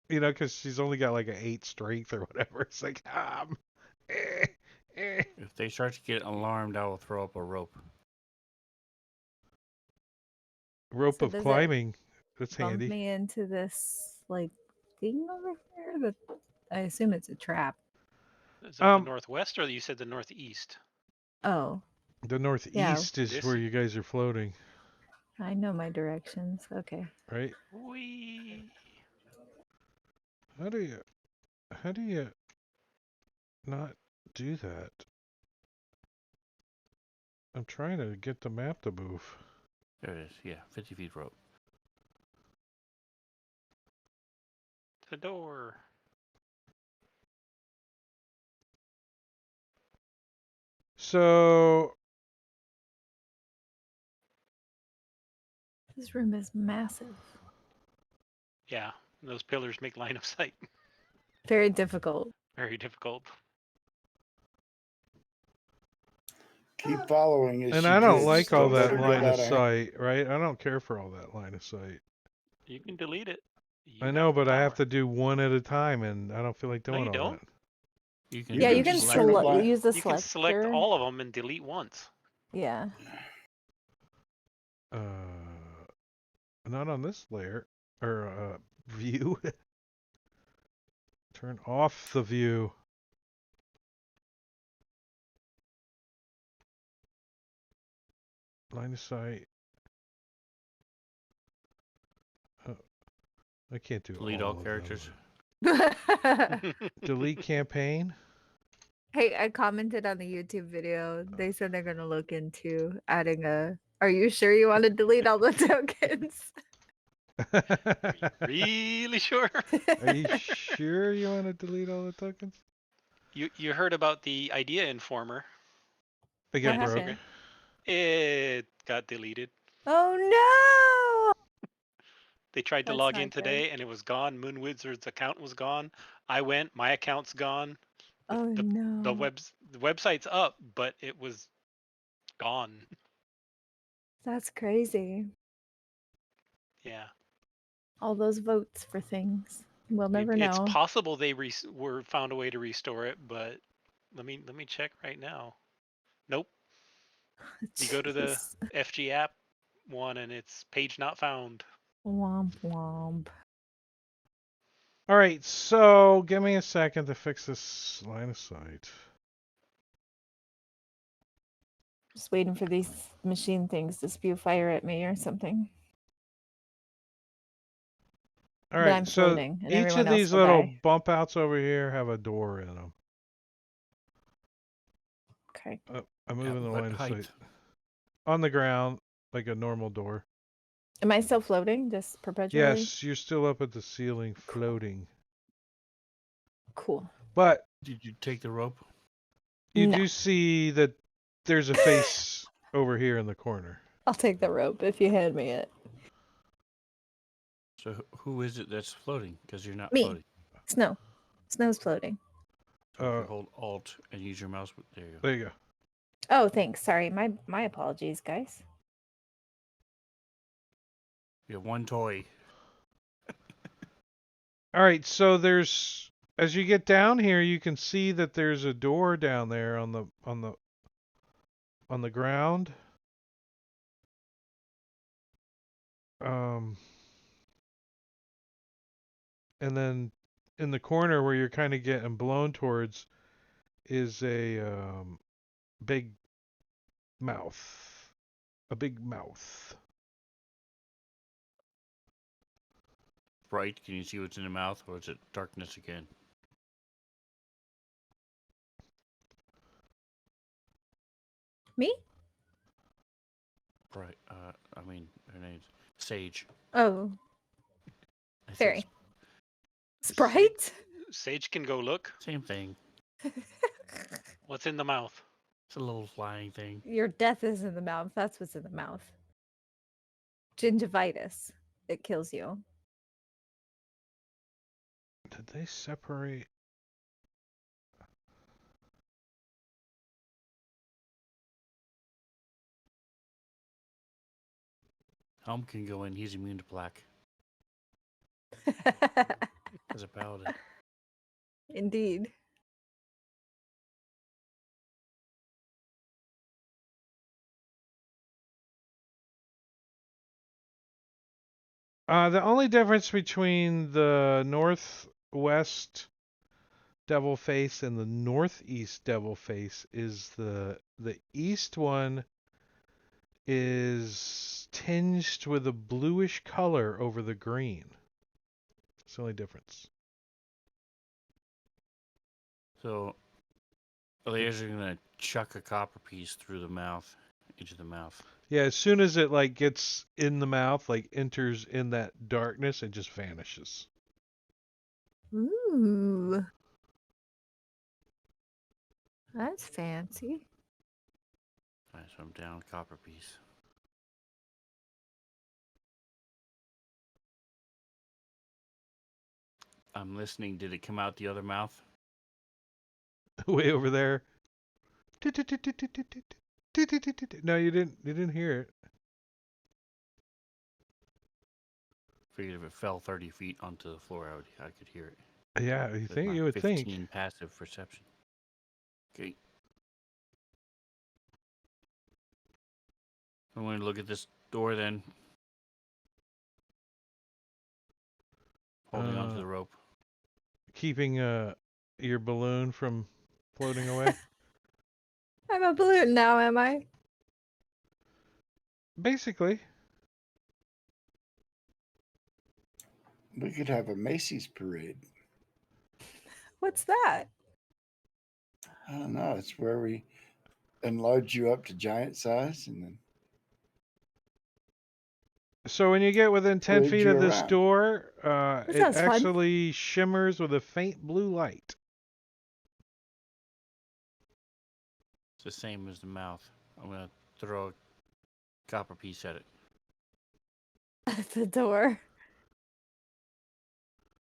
Because she's only got like an 8 strength or whatever. It's like, eh, eh. If they start to get alarmed, I will throw up a rope. Rope So of does it climbing. That's Bump handy. me into this like thing over here. That I assume it's a trap. Is it the northwest or you said the northeast? Oh, The northeast is This- where you guys are floating, I know my directions. Okay. right? Whee! How do you not do that? I'm trying to get the map to move. There it is. Yeah, 50 feet rope. The door. So This room is massive. Yeah, those pillars make line of sight Very difficult. very difficult. Keep following as And she I don't digs. like all Don't let that her line get of out hand. sight, right? I don't care for all that line of sight. You can delete it. You I got know, the but I have power. to do one at a time, and I don't feel like No, doing you all don't. that. You can, You Yeah, can you can just turn a blind- use the You can select selector. all of them and delete once. Yeah. Not on this layer or view. Turn off the view. Line of sight. Oh, I can't do delete all all of characters. them. Delete campaign. Hey, I commented on the YouTube video. They said they're gonna look into adding a. Are you sure you want to delete all the tokens? Really sure? Are you sure you want to delete all the tokens? You heard about the idea informer? They What get broke. happened? It got deleted. Oh They tried to That's log not in good. today and it was gone. Moon Wizard's account was gone. I went, my account's gone. no! Oh The no! the website's up, but it was gone. That's crazy. Yeah. All those votes for things. We'll never It's know. possible they were found a way to restore it, but let me check right now. Nope. You go to the Jeez. FG app one and it's page not found. Womp womp. All right, so give me a second to fix this line of sight. Just waiting for these machine things to spew fire at me or something. All But right, I'm so floating, and each everyone of else these will little die. bump outs over here have a door in them. Okay. I'm At moving the what line of height? sight on the ground like a normal door. Am I still floating? Just perpetually? Yes, you're still up at the ceiling floating. Cool. But Did you take the rope? you No. do see that there's a face over here in the corner. I'll take the rope if you hand me it. So who is it that's floating? Because you're not Me. floating. Snow. Snow's floating. So if Uh, you hold Alt and use your mouse, there you go. There you go. Oh, thanks. Sorry. My apologies, guys. You have one toy. All right, so there's as you get down here, you can see that there's a door down there on the ground. And then in the corner where you're kind of getting blown towards is a big mouth. A big mouth. Bright. Can you see what's in the mouth, or is it darkness again? Me? Right. I mean, her name's Sage. Oh, I said fairy. Sprite? Sage can go look. same thing. What's in the mouth? It's a little flying thing. Your death is in the mouth. That's what's in the mouth. Gingivitis. It kills you. Did they separate? Helm can go in. He's immune to plaque as a paladin. Indeed. The only difference between the northwest devil face and the northeast devil face is the east one is tinged with a bluish color over the green. It's the only difference. So, Elias are gonna chuck a copper piece through the mouth, into the mouth. Yeah, as soon as it like gets in the mouth, like enters in that darkness, it just vanishes. Ooh. That's fancy. Alright, so I'm down copper piece. I'm listening. Did it come out the other mouth? Way over there. No, you didn't. You didn't hear it. Figured if it fell 30 feet onto the floor, I could hear it. Yeah, you With think my you would 15 think. passive perception. Okay. I'm going to look at this door then. Holding onto the rope. Keeping your balloon from floating away. I'm a balloon now, am I? Basically. We could have a Macy's parade. What's that? I don't know. It's where we enlarge you up to giant size and then So when you get within 10 parade feet you of this around. door, That it sounds fun. actually shimmers with a faint blue light. It's the same as the mouth. I'm going to throw a copper piece at it. At the door.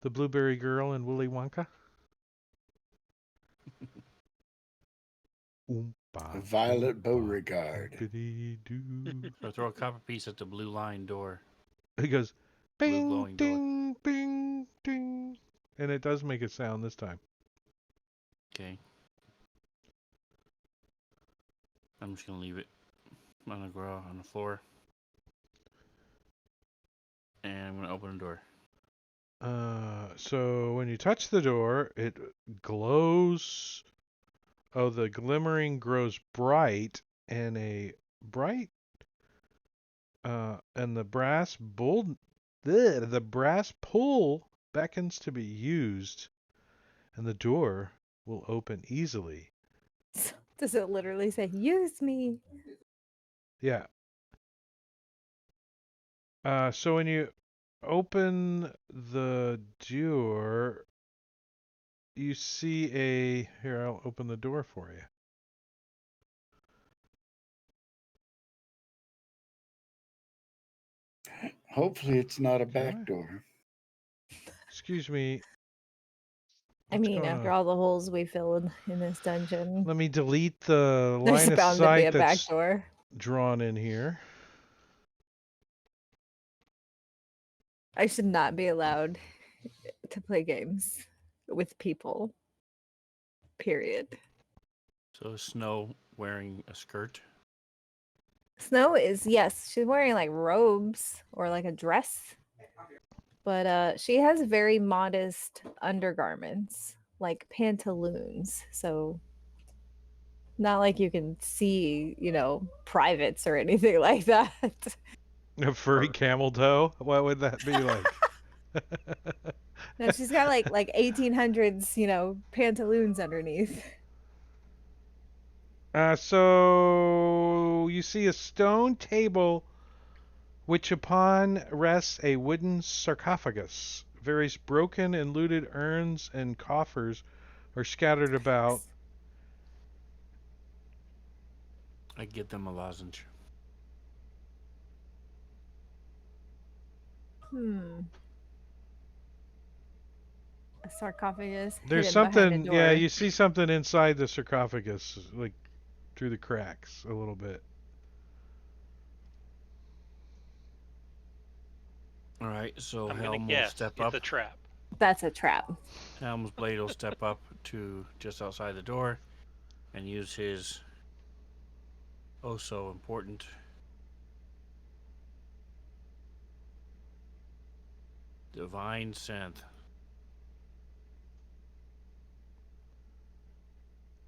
The Blueberry Girl and Willy Wonka. Oompa, Violet oompa, Beauregard. oompa-dee-doo. So I throw a copper piece at the blue line door. It goes Blue bing, glowing door. ding, bing, ding. And it does make a sound this time. Okay. I'm just going to leave it on the ground, on the floor. And I'm going to open the door. So when you touch the door, it glows. Oh, the glimmering grows bright, and and the the brass pull beckons to be used, and the door will open easily. Does it literally say, use me? Yeah. So when you open the door, you see here, I'll open the door for you. Hopefully, it's not a Can back I? door. Excuse me. I What's mean, going after on? all the holes we filled in this dungeon, Let me delete the there's line of bound to be sight a back that's door. drawn in here. I should not be allowed to play games with people. Period. So Snow wearing a skirt. Snow is, yes, she's wearing like robes or like a dress. But she has very modest undergarments, like pantaloons. So not like you can see, privates or anything like that. A furry camel toe? What would that be like? No, she's got like 1800s, pantaloons underneath. So you see a stone table which upon rests a wooden sarcophagus. Various broken and looted urns and coffers are scattered about. I give them a lozenge. A sarcophagus There's hidden behind a something, yeah, door. you see something inside the sarcophagus, like through the cracks a little bit. All right, so I'm gonna Helm will guess step it's up. a trap. That's a trap. Helm's blade will step up to just outside the door and use his oh so important divine scent.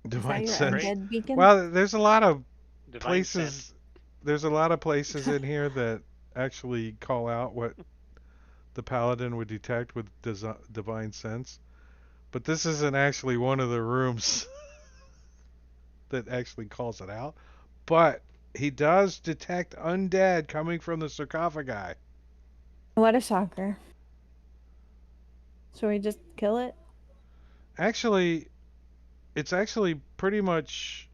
Is that Divine your sense. Great. undead beacon? Well, there's a lot of Divine scent. places. There's a lot of places in here that actually call out what the paladin would detect with divine sense. But this isn't actually one of the rooms that actually calls it out. But he does detect undead coming from the sarcophagi. What a shocker. Should we just kill it? Actually, it's actually pretty much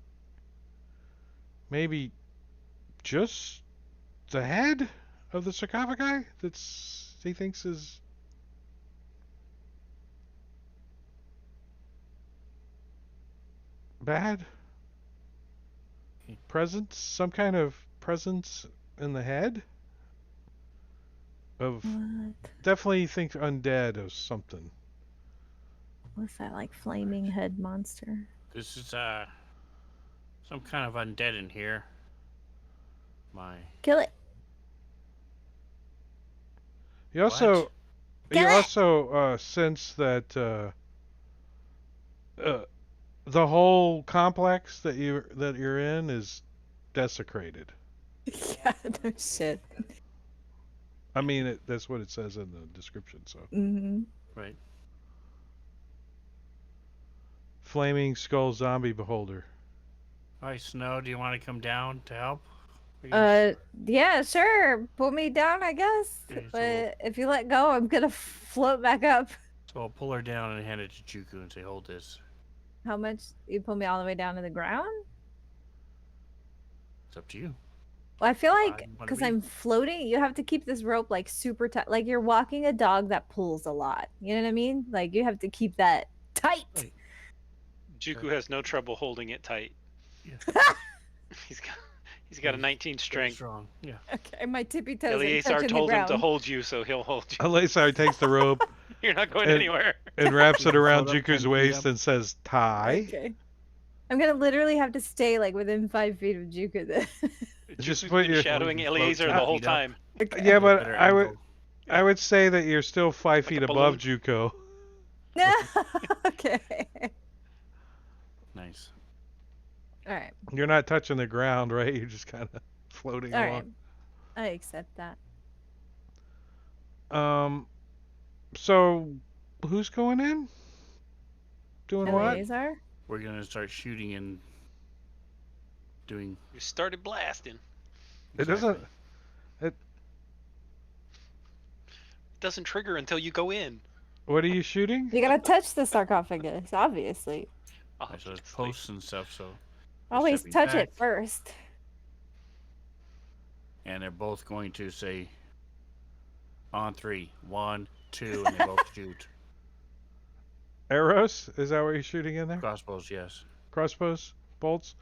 maybe just the head of the sarcophagi that's he thinks is bad. Presence, some kind of presence in the head of What? definitely think undead of something. What's that, like flaming head monster? This is some kind of undead in here. My Kill it. You also what? you Kill it! also sense that the whole complex that you're in is desecrated. Yeah, no shit. I mean, that's what it says in the description. So, Mm-hmm. Right. flaming skull zombie beholder. All right, Snow, do you want to come down to help? Please? Yeah, sure. Put me down, I guess. Okay, so But if you let go, I'm gonna float back up. So I'll pull her down and hand it to Juku and say, "Hold this." How much? You pull me all the way down to the ground? It's up to you. Well, I feel How like high you wanna because be. I'm floating, you have to keep this rope like super tight. Like you're walking a dog that pulls a lot. You know what I mean? Like you have to keep that tight. Right. Juku has no trouble holding it tight. Yeah. He's got a 19 Very strength. strong. Yeah. Okay, my tippy toes are Eleazar touching the told him to ground. hold you, so he'll hold you. Eleazar takes the rope You're not going And- anywhere. and wraps You it can around float up 10 Juku's feet waist up. and says, "Tie." Okay. I'm gonna literally have to stay like within 5 feet of Juku then. Just Juku's put been your- shadowing You can float Eleazar 10 the whole feet up. time. Okay. Yeah, Get a but better I would angle. I would say that you're still 5 Like feet a above balloon. Juko. Okay. Nice. All right. You're not touching the ground, right? You're just kind of floating All along. right. I accept that. So who's going in? Doing what? Eleazar? We're gonna start shooting and doing. You started blasting. It doesn't. exactly. Doesn't trigger until you go in. What are you shooting? You gotta touch the sarcophagus, obviously. Right, so there's Obviously. posts and stuff. So we're Always stepping touch back, it first. and they're both going to say, "On 3, 1, 2," and they both shoot. Arrows? Is that what you're shooting in there? Crossbows, yes. Crossbows? Bolts?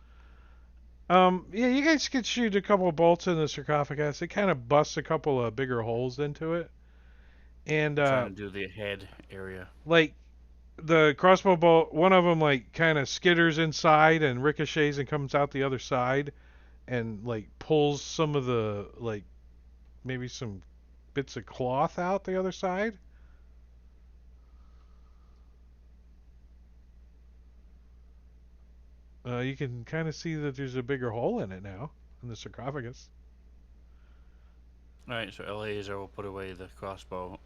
Yeah, you guys could shoot a couple of bolts in the sarcophagus. It kind of busts a couple of bigger holes into it. And, Trying to do the head area. like, the crossbow bolt, one of them, like, kind of skitters inside and ricochets and comes out the other side and, like, pulls some of the, like, maybe some bits of cloth out the other side. You can kind of see that there's a bigger hole in it now, in the sarcophagus. All right, so Eleazar will put away the crossbow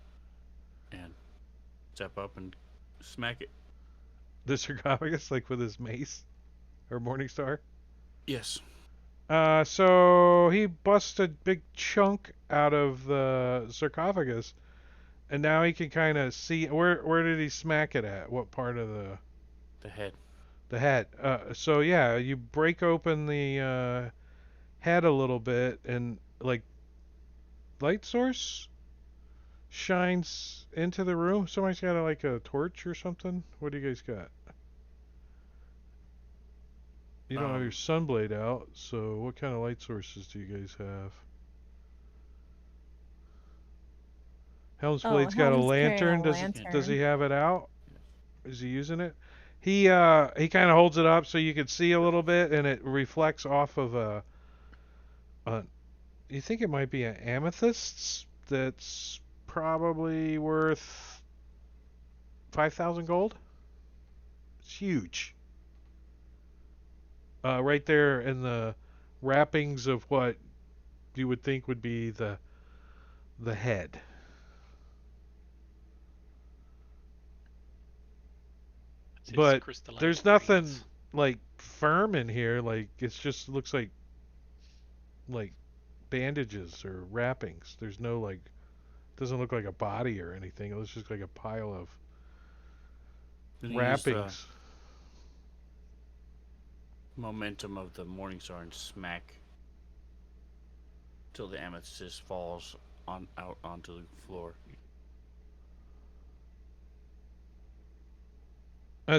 and step up and smack it. The sarcophagus, like with his mace or Morningstar. Yes. So he busts a big chunk out of the sarcophagus, and now he can kind of see where did he smack it at? What part of The head. the head? So yeah, you break open the head a little bit, and like light source shines into the room. Somebody's got like a torch or something. What do you guys got? You don't have your sunblade out, so what kind of light sources do you guys have? Helm's Oh, Blade's got a Helm's carrying lantern. a Does he lantern. have it out? Is he using it? He kind of holds it up so you can see a little bit, and it reflects off of a. You think it might be an amethyst that's probably worth 5,000 gold. It's huge. Right there in the wrappings of what you would think would be the head. It's his But crystalline there's rings. nothing like firm in here. Like it just looks like bandages or wrappings. There's no like doesn't look like a body or anything. It looks just like a pile of Then you use the wrappings. momentum of the morning star and smack till the amethyst falls out onto the floor.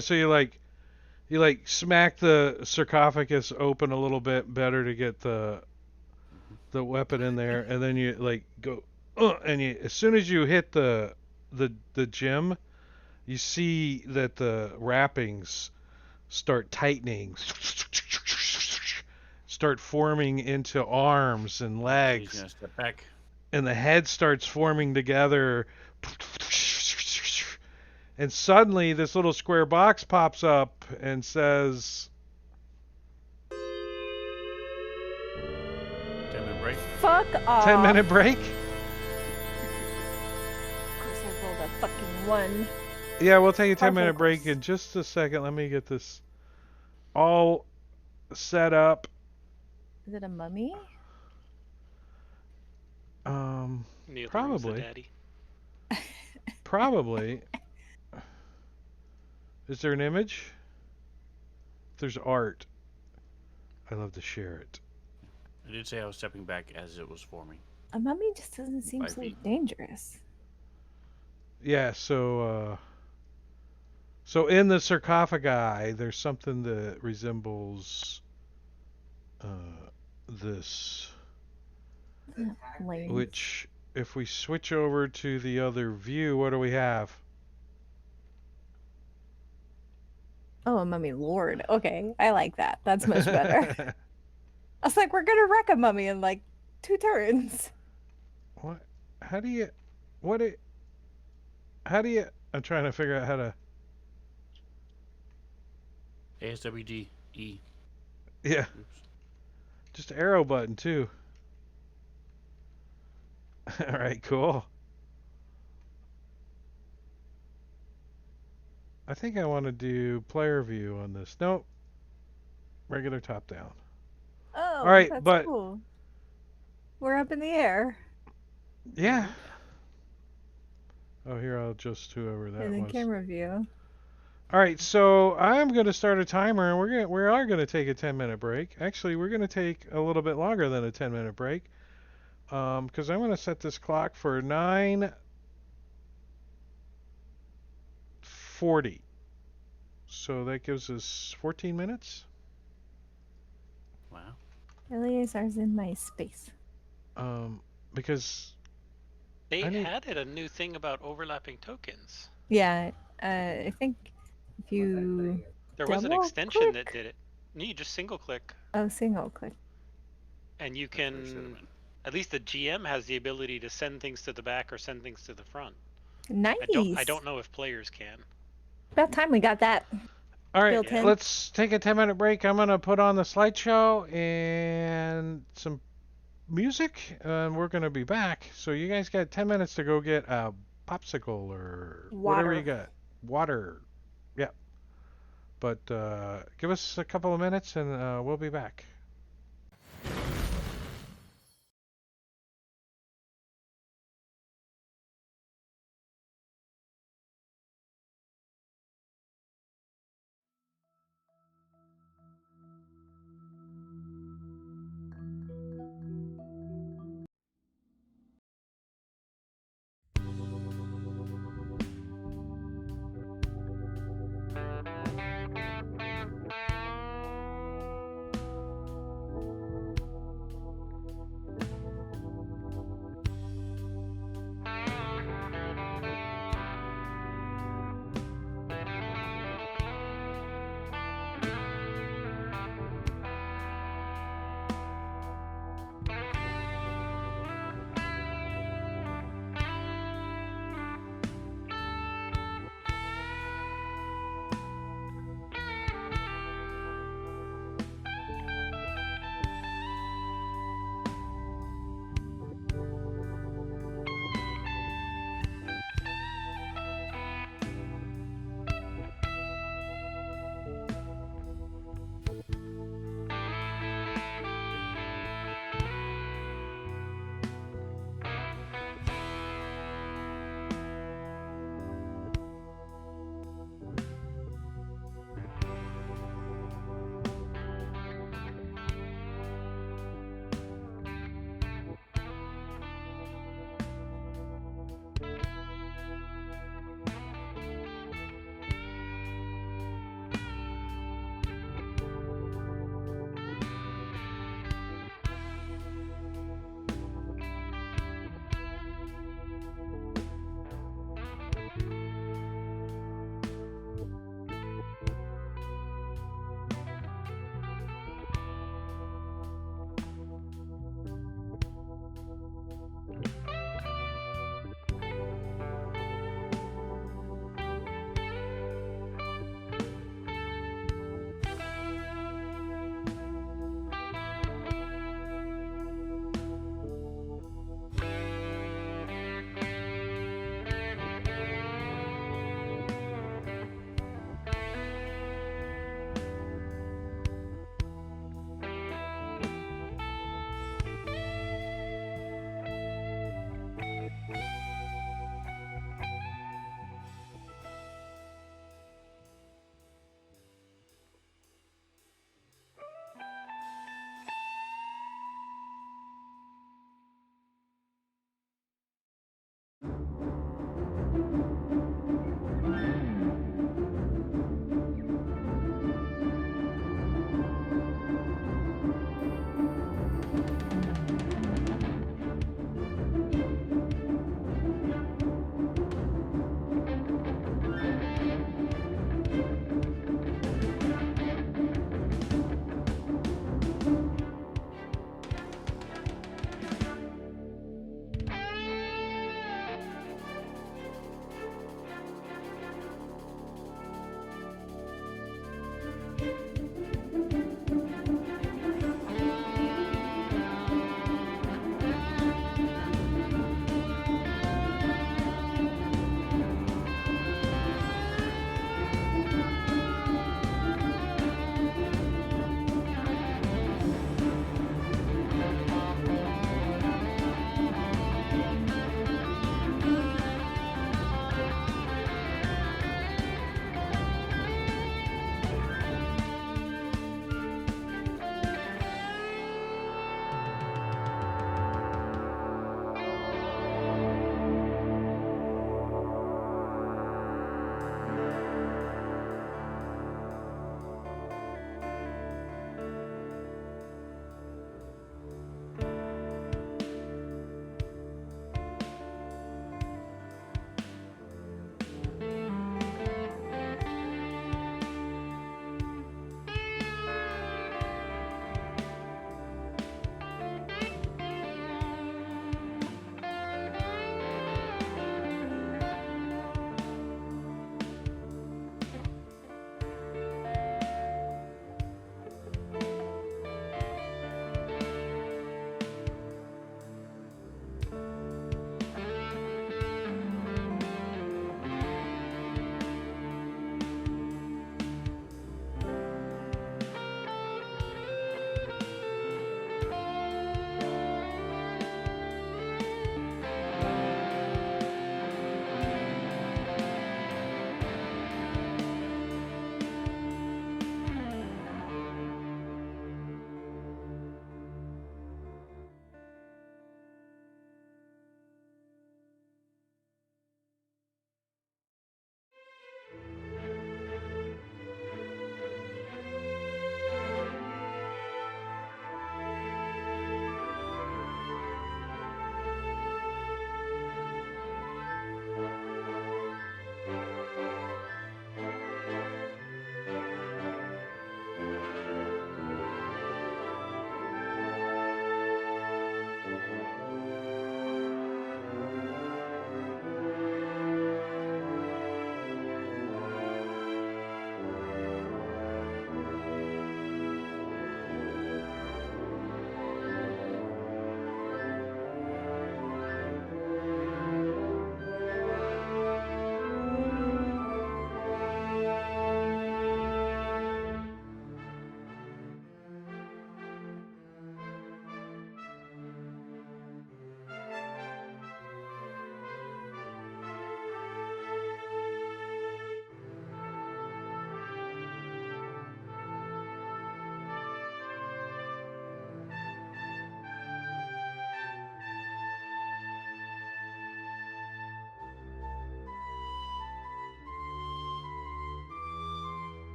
So you like smack the sarcophagus open a little bit better to get the weapon in there, and then you like go and you as soon as you hit the gem, you see that the wrappings start tightening, start forming into arms and So he's legs, gonna step back. and the head starts forming together. And suddenly, this little square box pops up and says, 10-minute break. Fuck off. 10-minute break? Of course, I rolled a fucking 1. Yeah, we'll take a 10-minute Perfect. break in just a second. Let me get this all set up. Is it a mummy? Neil Probably. Daddy. Probably. Is there an image? If there's art, I love to share it. I did say I was stepping back as it was forming. A mummy just doesn't seem 5 so feet. dangerous. Yeah, so in the sarcophagi, there's something that resembles this, Lame. which if we switch over to the other view, what do we have? Oh, a mummy lord. Okay, I like that. That's much better. I was like, we're gonna wreck a mummy in like 2 turns. What? How do you? What? How do you? I'm trying to figure out how to. ASWD E. Yeah, Oops. just arrow button too. All right, cool. I think I want to do player view on this. Nope. Regular top down. Oh, All right, that's but cool. We're up in the air. yeah. Oh, here I'll adjust whoever that In the was. camera view. All right, so I'm going to start a timer, and we are going to take a 10-minute break. Actually, we're going to take a little bit longer than a 10-minute break, because I'm going to set this clock for 9:40. So that gives us 14 minutes. Wow. Eleazar's in my space. Because They I need- added a new thing about overlapping tokens. Yeah, I think if you There was an double extension that click? did it. You just single click, single click. and you That's where it should've can. been. At least the GM has the ability to send things to the back or send things to the front. Nice. I don't know if players can. About time we got that. all right, built in. let's take a 10-minute break. I'm going to put on the slideshow and some music, and we're going to be back. So you guys got 10 minutes to go get a popsicle or whatever you Water. got. Water. Yeah. But give us a couple of minutes, and we'll be back.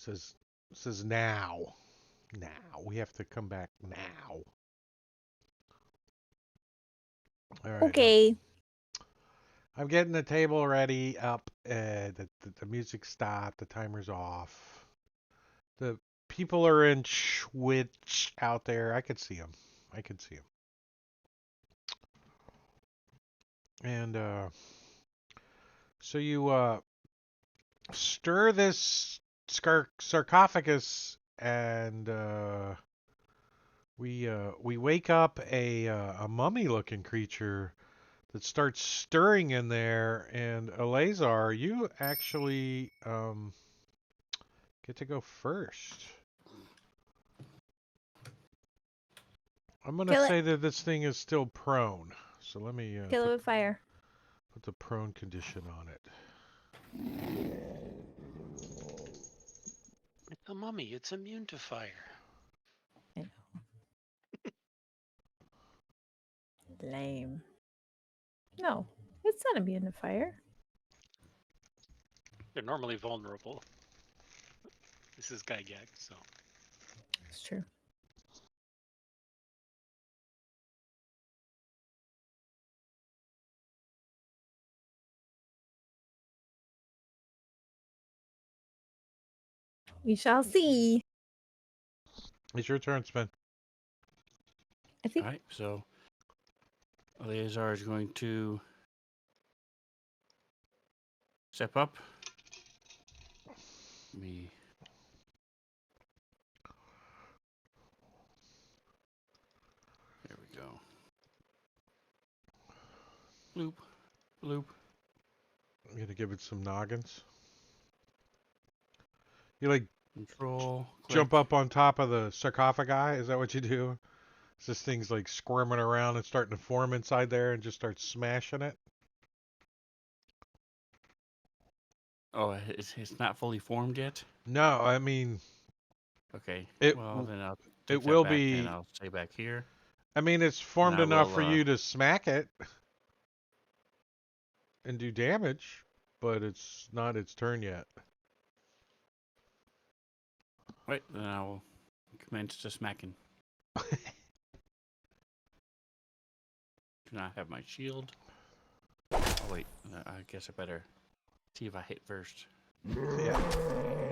Says says now. Now. We have to come back now. All right. Okay. I'm getting the table ready up. The music stopped. The timer's off. The people are in Switch out there. I could see them. I could see them. And so you stir this sarcophagus, and we wake up a mummy-looking creature that starts stirring in there. And Eleazar, you actually get to go first. I'm gonna Kill it. say that this thing is still prone. So let me Kill it with fire. put the prone condition on it. It's a mummy. It's immune to fire. Lame. No, it's not immune to fire. They're normally vulnerable. This is Gygax, so. It's true. We shall see. It's your turn, Sven. I think All right, so Eleazar is going to step up. Me. There we go. Bloop, bloop. I'm gonna give it some noggins. You like Control. jump click. up on top of the sarcophagi? Is that what you do? This thing's like squirming around and starting to form inside there, and just start smashing it. Oh, it's not fully formed yet? No, I mean Okay. It well, then I'll it take that will back be. and I'll stay back here. I mean, it's formed I enough will, for you to smack it and do damage, but it's not its turn yet. Right, then I will commence to smacking. Do not have my shield. Oh, wait. I guess I better see if I hit first. Yeah,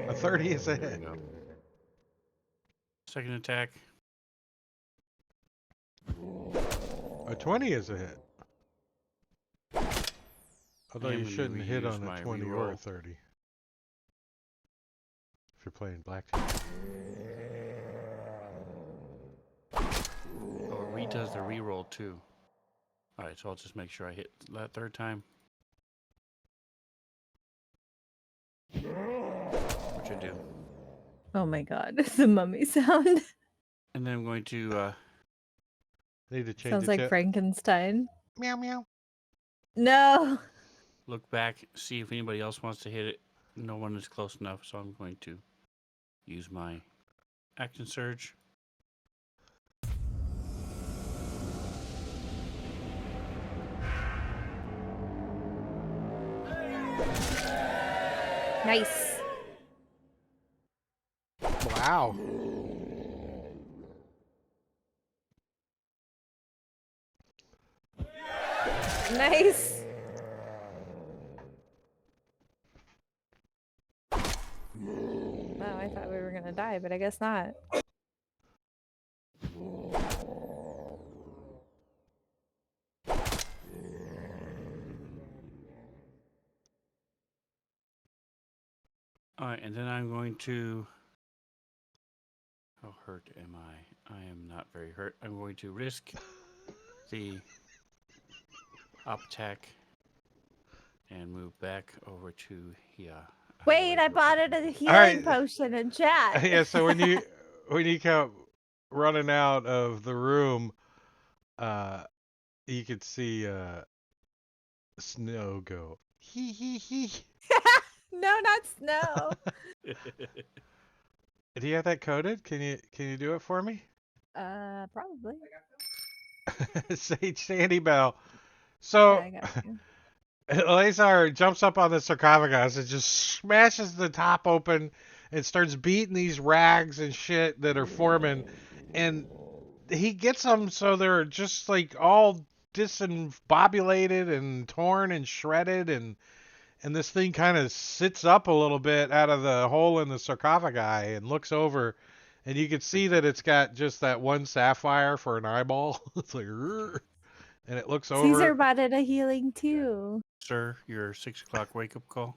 a 30 is a There hit. we go. Second attack. A 20 is a hit. Although And you I'm gonna shouldn't hit reuse on a my 20 or a reroll. 30 if you're playing black team. Oh, it redoes the reroll too. Alright, so I'll just make sure I hit that third time. Which I do. Oh my god, the mummy sound. And then I'm going to Need to change Sounds it like to Frankenstein. meow meow. No. look back, see if anybody else wants to hit it. No one is close enough, so I'm going to use my action surge. Nice. Wow. Nice. Wow, I thought we were gonna die, but I guess not. Alright, and then I'm going to... How hurt am I? I am not very hurt. I'm going to risk the up attack and move back over to here. Wait, I bought it a healing potion in chat. Yeah, so when you come running out of the room, you could see Snow go hee hee hee. No, not Snow. Do you have that coded? Can you do it for me? Probably. Sage Sandy Bell. Yeah, So I got you. Eleazar jumps up on the sarcophagus and just smashes the top open, and starts beating these rags and shit that are forming, and he gets them so they're just like all discombobulated and torn and shredded, and this thing kind of sits up a little bit out of the hole in the sarcophagi and looks over, and you can see that it's got just that one sapphire for an eyeball. It's like, "Rrr," and it looks Caesar over. bought it a healing too. Sir, your 6 o'clock wake up call.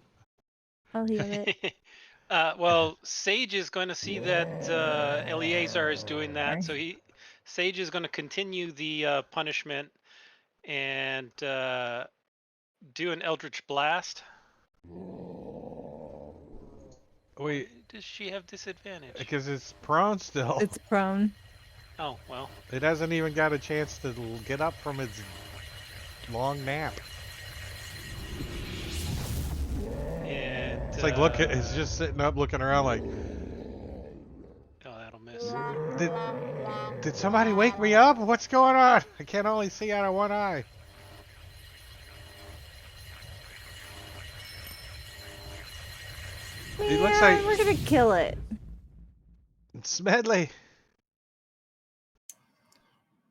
I'll heal it. Well, Sage is going to see that Eleazar is doing that, so Sorry. Sage is going to continue the punishment and do an Eldritch Blast. Wait, Why does she have disadvantage? because it's prone still. It's prone. Oh well. It hasn't even got a chance to get up from its long nap. And It's like it's just sitting up, looking around, like, oh, that'll miss. did somebody wake me up? What's going on? I can only see out of one eye. It looks Yeah, like we're gonna kill it. Smedley.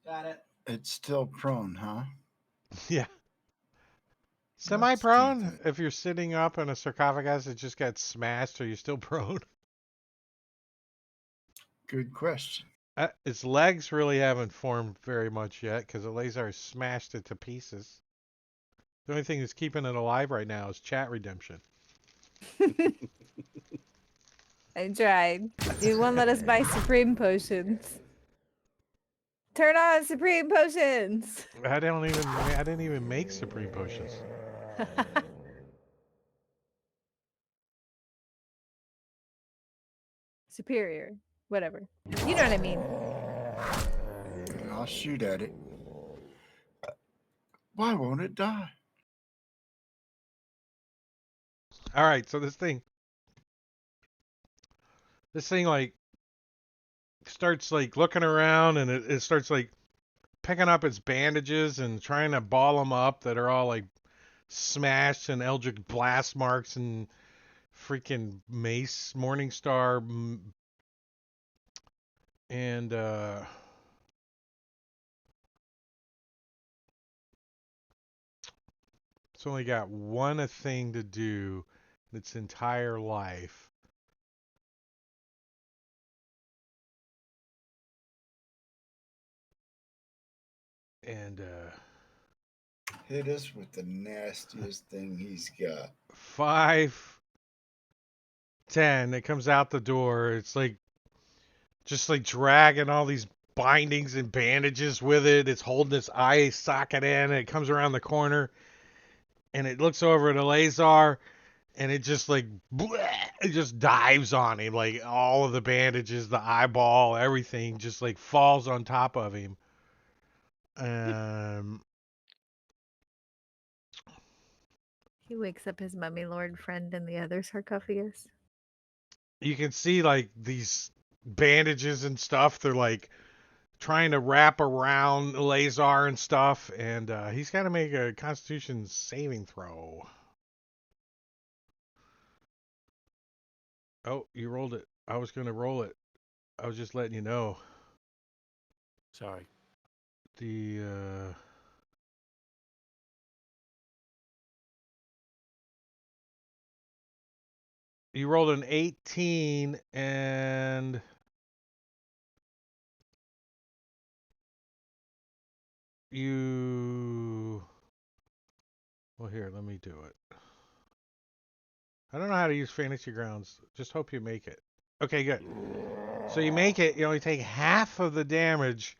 Got it. It's still prone, huh? Yeah. Let's Semi-prone? do that. If you're sitting up in a sarcophagus that just got smashed, are you still prone? Good question. Its legs really haven't formed very much yet because the laser smashed it to pieces. The only thing that's keeping it alive right now is chat redemption. I tried. You won't let us buy supreme potions. Turn on supreme potions. I didn't even make supreme potions. Superior. Whatever. You know what I mean. I'll shoot at it. Why won't it die? All right, so this thing like starts like looking around, and it starts like picking up its bandages and trying to ball them up that are all like smashed and eldritch blast marks and freaking mace morning star and it's only got one thing to do its entire life. And Hit us with the nastiest thing he's got. 5, 10, it comes out the door. It's like just like dragging all these bindings and bandages with it. It's holding its eye socket in, and it comes around the corner, and it looks over at Eleazar, and it just like it just dives on him, like all of the bandages, the eyeball, everything just like falls on top of him. He wakes up his mummy lord friend in the other sarcophagus. You can see like these bandages and stuff. They're like trying to wrap around Lazar and stuff, and he's got to make a Constitution saving throw. Oh, you rolled it. I was going to roll it. I was just letting you know. Sorry. The you rolled an 18, and you. Well, here, let me do it. I don't know how to use Fantasy Grounds. Just hope you make it. Okay, good. So you make it. You only take half of the damage,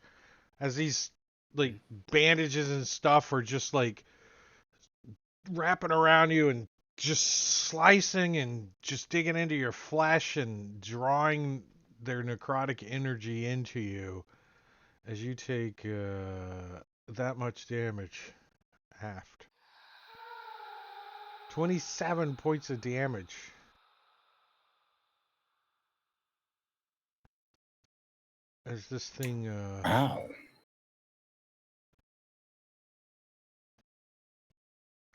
as these like bandages and stuff are just like wrapping around you and just slicing and just digging into your flesh and drawing their necrotic energy into you as you take that much damage, halved. 27 points of damage. As this thing Ow.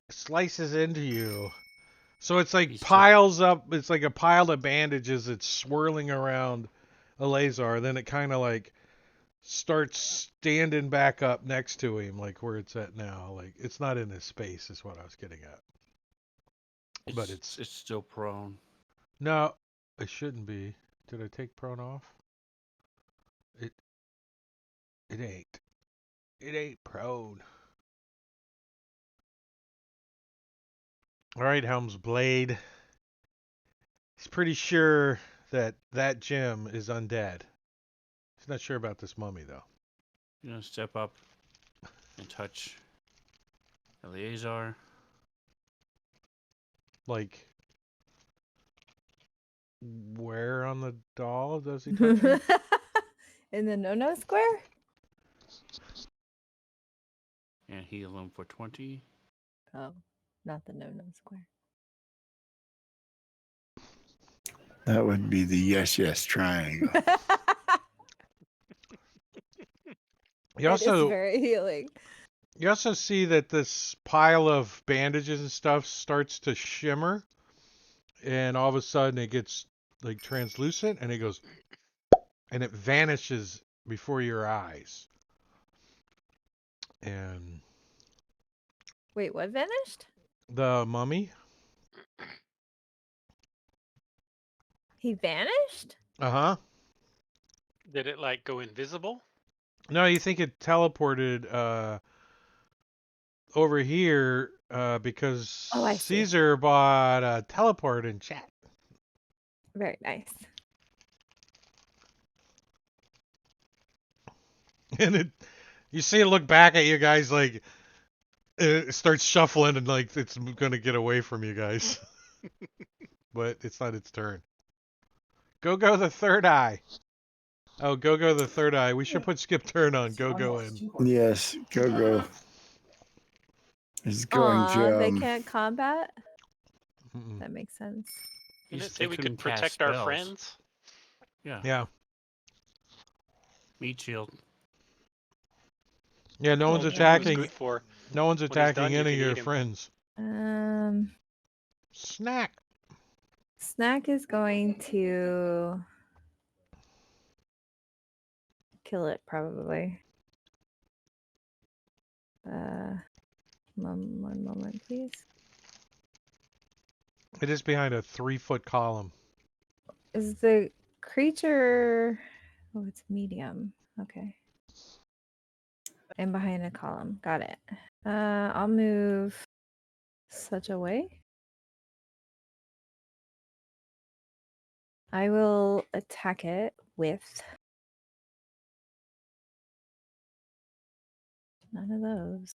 slices into you. So it's like He's still- piles up. It's like a pile of bandages that's swirling around Eleazar. Then it kind of like starts standing back up next to him, like where it's at now. Like it's not in his space, is what I was getting at. But it's still prone. no, it shouldn't be. Did I take prone off? It ain't. It ain't prone. All right, Helm's Blade. He's pretty sure that that gem is undead. He's not sure about this mummy though. You know, step up and touch Eleazar. Like, where on the doll does he touch him? In the no square? And heal him for 20. Oh, not the no square. That would be the yes triangle. You It is also very healing. you also see that this pile of bandages and stuff starts to shimmer, and all of a sudden it gets like translucent, and it goes, and it vanishes before your eyes. And Wait, what vanished? the mummy, He vanished? uh-huh. Did it like go invisible? No, you think it teleported over here because Oh, I see. Caesar bought a teleport in chat. Very nice. And you see it look back at you guys like it starts shuffling and like it's gonna get away from you guys. But it's not its turn. Go the third eye. Oh, go the third eye. We should put skip turn on. Go in. Yes, go. It's going Aw, to they can't combat? Mm-mm. That makes sense. Didn't He's- it say they we couldn't could cast protect our spells. friends? Yeah. Yeah. Meat shield. Yeah, no one's Well, Chult was attacking. good for. No one's he's attacking done, you any of can your eat him. friends. Snack. Snack is going to kill it probably. One moment, please. It is behind a 3-foot column. Is the creature? Oh, it's medium. Okay. And behind a column. Got it. I'll move such a way. I will attack it with none of those.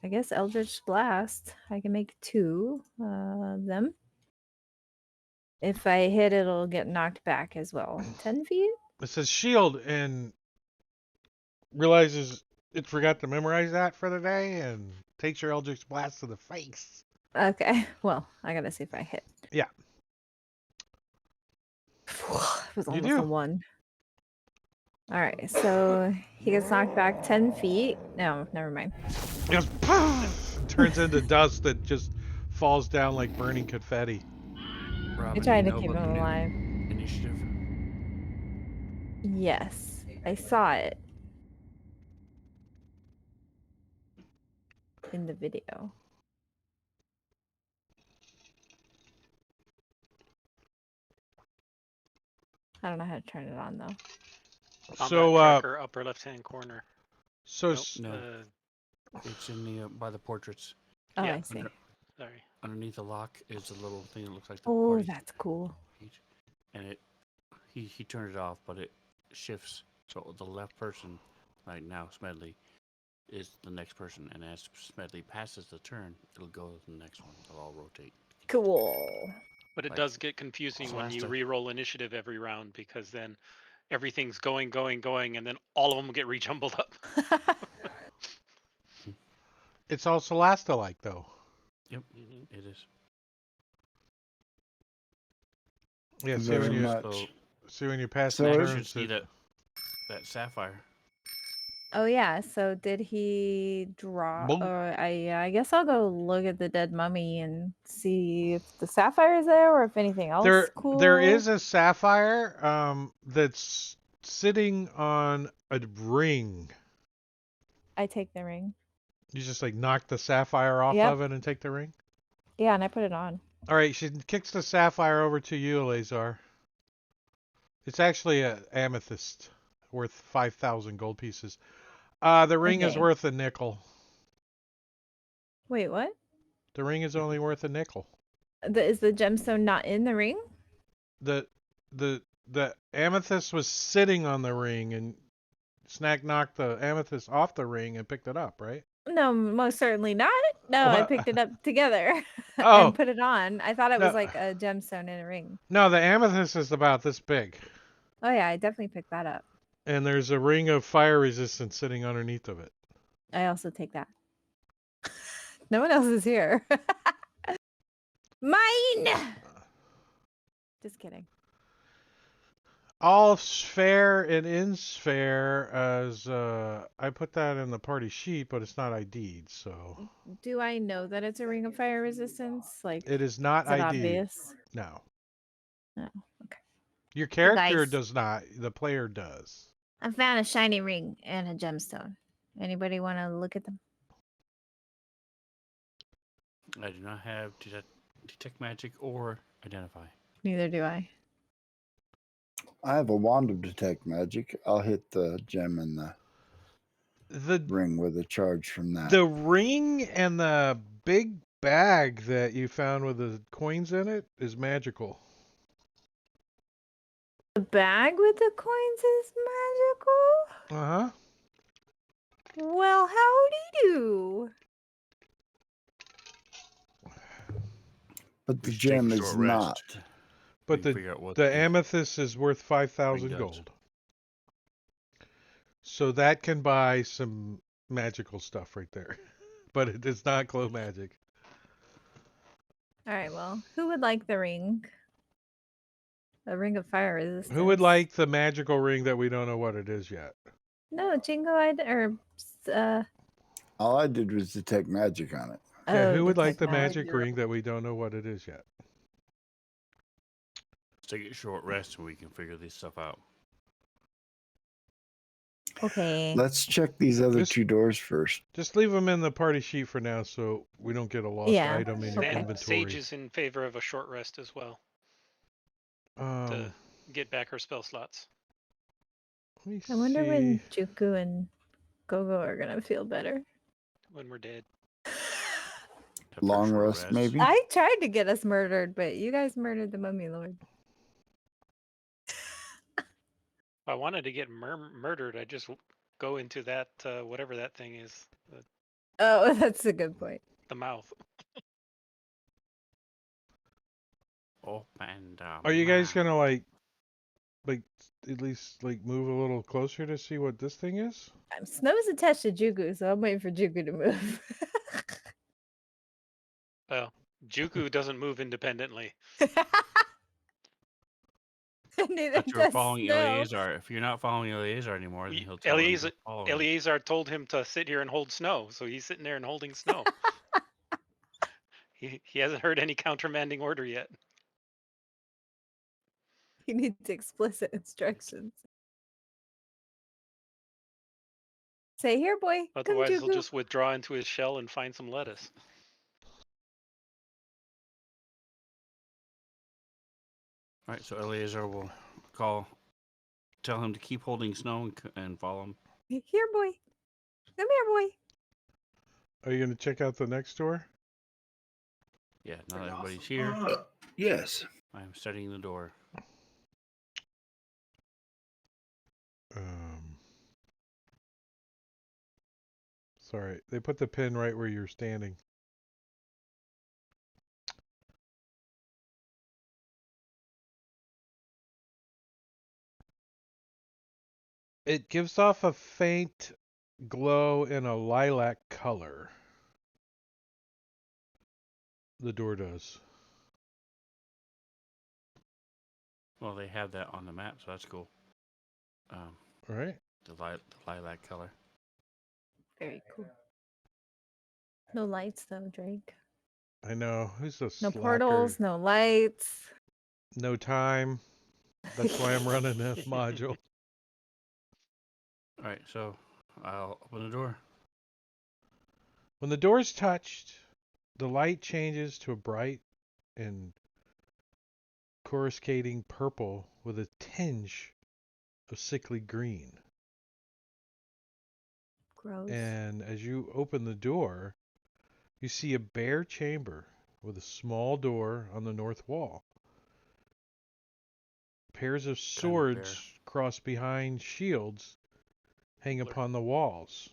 I guess Eldritch Blast. I can make 2 of them. If I hit, it'll get knocked back as well. 10 feet? It says shield and realizes it forgot to memorize that for the day and takes your Eldritch Blast to the face. Okay. Well, I gotta see if I hit. Yeah. It was You almost a do. 1. All right, so he gets knocked back 10 feet. No, never mind. It goes, poof, and turns into dust that just falls down like burning confetti. Robin, I tried you to know keep about him the new alive. initiative? Yes, I saw it in the video. I don't know how to turn it on though. Combat So, tracker, upper left-hand corner. so Nope, s- No. It's in the by the portraits. Oh, Yeah, I see. sorry. Underneath the lock is a little thing that looks like the Oh, party that's cool. page. And he turned it off, but it shifts. So the left person, like now Smedley, is the next person, and as Smedley passes the turn, it'll go to the next one. They'll all rotate. Cool. But it Like, does get confusing when you Celeste. re-roll initiative every round because then everything's going, and then all of them get rejumbled up. it's all Celasta-like, though. Yep, Mhm. it is. Yeah, Very much. So see when you pass So the now you it- should turns. see that sapphire. Oh yeah. So did he draw? Boom. Or I guess I'll go look at the dead mummy and see if the sapphire is there or if anything else There cool. is a sapphire that's sitting on a ring. I take the ring. You just like knock the sapphire off Yep. of it and take the ring. Yeah, and I put it on. All right, she kicks the sapphire over to you, Eleazar. It's actually an amethyst worth 5,000 gold pieces. The ring is Okay. worth a nickel. Wait, what? The ring is only worth a nickel. Is the gemstone not in the ring? The the amethyst was sitting on the ring, and Snack knocked the amethyst off the ring and picked it up, right? No, most certainly not. No, I What? picked it up together and Oh put it on. I thought it was no, like a gemstone in a ring. no, the amethyst is about this big, Oh yeah, I definitely picked that up. and there's a ring of fire resistance sitting underneath of it. I also take that. No one else is here. Mine. Just kidding. All's fair and in's fair as I put that in the party sheet, but it's not ID'd, so Do I know that it's a ring of fire resistance? Like, it is not is it ID'd. obvious? No, Oh, okay. your Well, character guys, does not. The player does. I found a shiny ring and a gemstone. Anybody want to look at them? I do not have detect magic or identify. Neither do I. I have a wand of detect magic. I'll hit the gem in the The ring with a charge from that. the ring and the big bag that you found with the coins in it is magical. The bag with the coins is magical? Uh huh. Well, howdy do. But the We should take a gem short is rest. not. But We can figure out what the amethyst is worth 5,000 does. gold. So that can buy some magical stuff right there. But it does not glow magic. All right, well, who would like the ring? A ring of fire resistance. Who would like the magical ring that we don't know what it is yet? No, Jingo, All I did was detect magic on it. Yeah, oh, who would like detect the magic. magic ring that we don't know what it is yet? Let's take a short rest so we can figure this stuff out. Okay. Let's check these other Just- two doors first. Just leave them in the party sheet for now so we don't get a lost Yeah, item in your okay. inventory. Sage is in favor of a short rest as well to get back her spell slots. Let me I wonder see. when Juku and Gogo are gonna feel better. When we're dead. After a Long short rest, maybe? I tried to get us murdered, but you guys murdered the mummy lord. If I wanted to get murdered, I'd just go into that, whatever that thing is, Oh, that's a good point. the mouth. Oh, and Are you guys gonna like at least like move a little closer to see what this thing is? Snow's attached to Juku, so I'm waiting for Juku to move. Well, Juku doesn't move independently. Neither But you're does following Snow. Eleazar. If you're not following Eleazar anymore, then he'll tell Eleazar, him to follow him. Eleazar told him to sit here and hold Snow, so he's sitting there and holding Snow. He hasn't heard any countermanding order yet. He needs explicit instructions. Say, here, boy. Otherwise, Come, he'll Juku. just withdraw into his shell and find some lettuce. All right, so Eleazar will tell him to keep holding Snow and follow him. Here, boy. Come here, boy. Are you gonna check out the next door? Yeah, now that everybody's here, Yes. I'm studying the door. Sorry, they put the pin right where you're standing. It gives off a faint glow in a lilac color. The door does. Well, they have that on the map, so that's cool. Right? The lilac color. Very cool. No lights though, Drake. I know. Who's a No slacker? portals, no lights. No time. That's why I'm running a module. All right, so I'll open the door. When the door is touched, the light changes to a bright and coruscating purple with a tinge of sickly green. Gross. And as you open the door, you see a bare chamber with a small door on the north wall. Pairs of swords crossed behind shields hang upon the walls.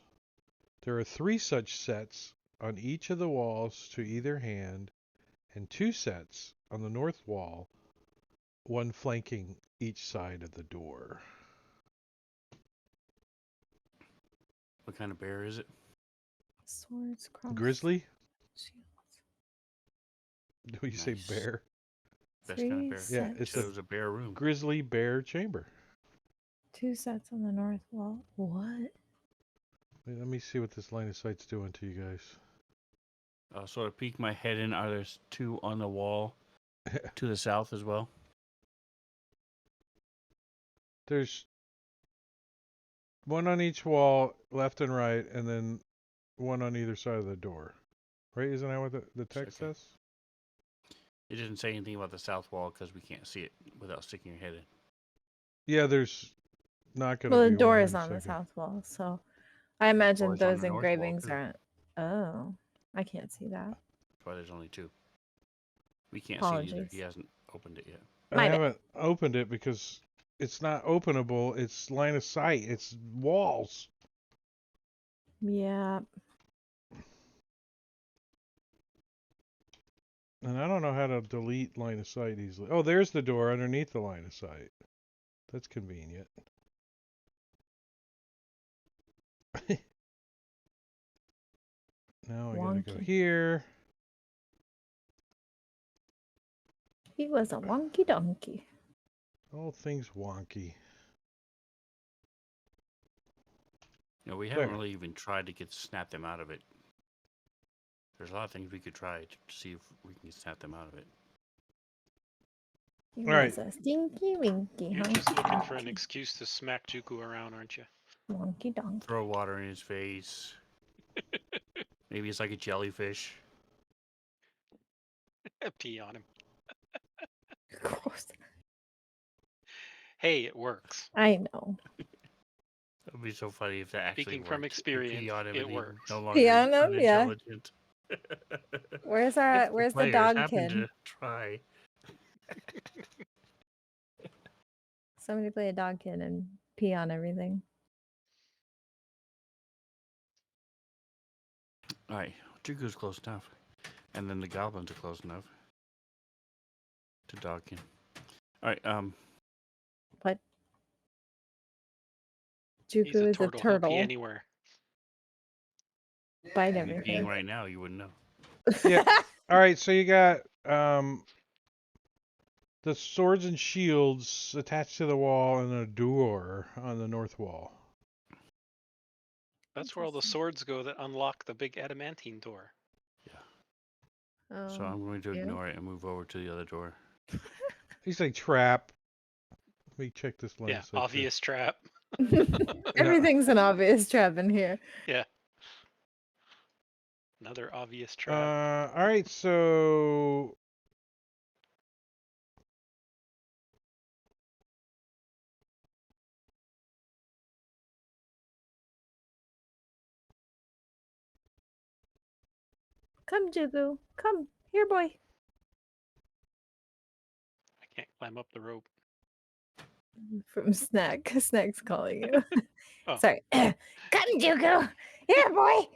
There are 3 such sets on each of the walls to either hand, and 2 sets on the north wall, one flanking each side of the door. What kind of bear is it? Swords cross. Grizzly? Shields. Do you say Nice. bear? Best kind of 3 bear. Yeah, sets. it's Chose a bear room. Grizzly bear chamber. 2 sets on the north wall. What? Wait, let me see what this line of sight's doing to you guys. I'll sort of peek my head in. Are there 2 on the wall to the south as well? There's one on each wall, left and right, and then one on either side of the door. Right? Isn't that what the text Okay. says? It didn't say anything about the south wall because we can't see it without sticking your head in. Yeah, there's not going to Well, be the door one is in a on the second. south wall, so I imagine door's on those the north wall, engravings too. aren't. Oh, I can't see that. That's why there's only 2. We can't see it either. Apologies. He hasn't opened it yet. I My bad. haven't opened it because it's not openable. It's line of sight. It's walls. Yeah. And I don't know how to delete line of sight easily. Oh, there's the door underneath the line of sight. That's convenient. Now I gotta go Wonky. here. He was a wonky donkey. All things wonky. You know, we haven't There. really even tried to snap them out of it. There's a lot of things we could try to see if we can snap them out of it. He All was a stinky winky You're hunky just looking for an donkey. excuse to smack Juku around, aren't you? Wonky donkey. Throw water in his face. Maybe it's like a jellyfish. Pee on him. Gross. Hey, it works. I know. It would be so funny if that actually Speaking from worked. You pee experience, on him it and he works. No longer Pee is on him, yeah. unintelligent. Where's If the players dog happen kid? to try. Somebody play a dog kid and pee on everything. Alright, Juku's close enough. And then the goblins are close enough to Dogkin. Alright, What? He's Juku is a He'll pee turtle. anywhere. Bite if you're peeing everything. right now, you wouldn't know. Yeah. All right, so you got the swords and shields attached to the wall and a door on the north wall. That's where all the swords go that unlock the big adamantine door. So I'm going to yeah. ignore it and move over to the other door. He's like trap. Let me check this line. Yeah, obvious trap. Everything's an obvious trap in here. Yeah. Another obvious trap. All right, so Come, Juku. Come. Here, boy. I can't climb up the rope. From Snack. Snack's calling you. Oh. Sorry. Come, Juku. Here, boy.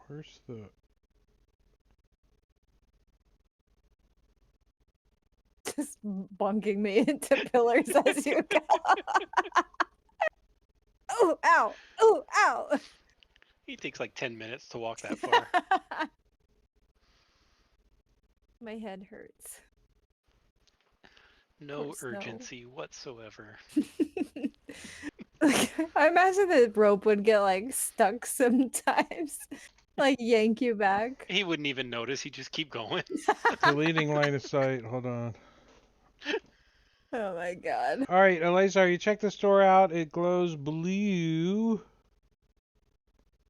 where's the Just bonking me into pillars as you go. Oh, ow. Oh, ow. He takes like 10 minutes to walk that far. My head hurts. No Snow. urgency whatsoever. I imagine the rope would get like stuck sometimes, like yank you back. He wouldn't even notice. He'd just keep going. Deleting line of sight. Hold on. Oh my god. All right, Eleazar, you check the store out. It glows blue.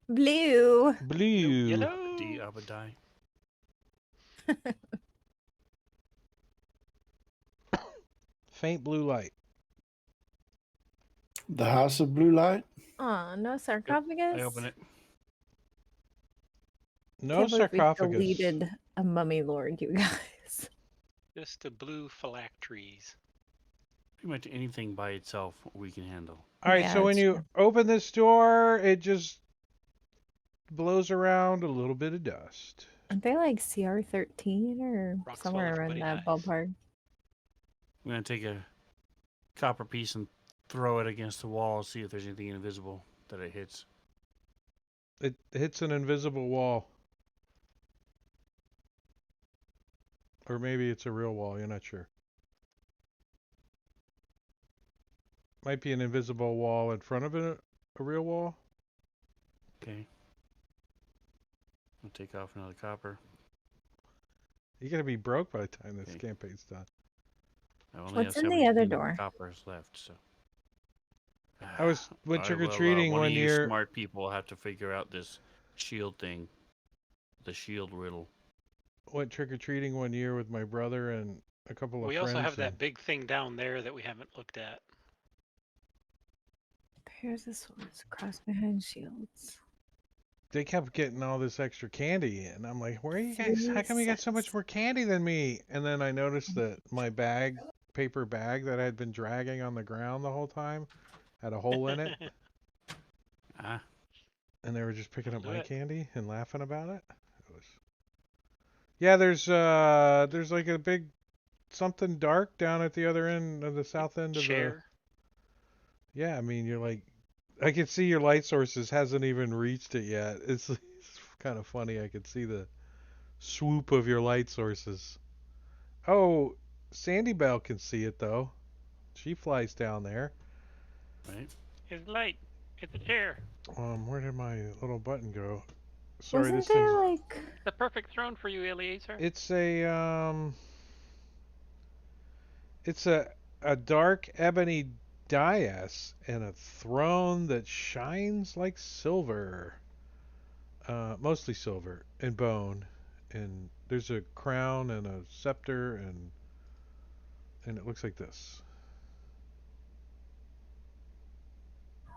Blue. Blue. Yellow. D Abadai. Faint blue light. The House of Blue Light. Oh, no Yep, sarcophagus. I open it. No Can't believe we sarcophagus. deleted a mummy lord, you guys. Just a blue phylacteries. Pretty much anything by itself we can handle. All right, Yeah, so when that's you true. open this door, it just blows around a little bit of dust. Aren't they like CR13 or Rocks fall, somewhere around everybody that dies. ballpark? I'm gonna take a copper piece and throw it against the wall, see if there's anything invisible that it hits. It hits an invisible wall. Or maybe it's a real wall, you're not sure. Might be an invisible wall in front of a real wall. Okay. I'll take off another copper. You're gonna be broke by the time this Okay. campaign's done. I only What's have in the other 17 door? coppers left, so. I went Alright, trick-or-treating one one of you year. smart people have to figure out this shield thing. The shield riddle. Went trick-or-treating one year with my brother and a couple of We friends. also have and that big thing down there that we haven't looked at. Here's the swords, cross behind shields. They kept getting all this extra candy in. I'm like, where are you guys? 3 How come you got so much sets. more candy than me? And then I noticed that my bag, paper bag that I had been dragging on the ground the whole time, had a hole in it. Ah, And they were just picking up Do my it. candy and laughing about it. It was... Yeah, there's like a big something dark down at the other end of the south end of the. Chair. Yeah, I mean you're like, I can see your light sources hasn't even reached it yet. It's kind of funny. I could see the swoop of your light sources. Oh, Sandy Bell can see it though. She flies down there. right. It's light. It's a chair. Where did my little button go? Sorry, Wasn't this there thing's. like The perfect throne for you, Eliezer. It's a It's a dark ebony dais and a throne that shines like silver. Mostly silver and bone. And there's a crown and a scepter and it looks like this.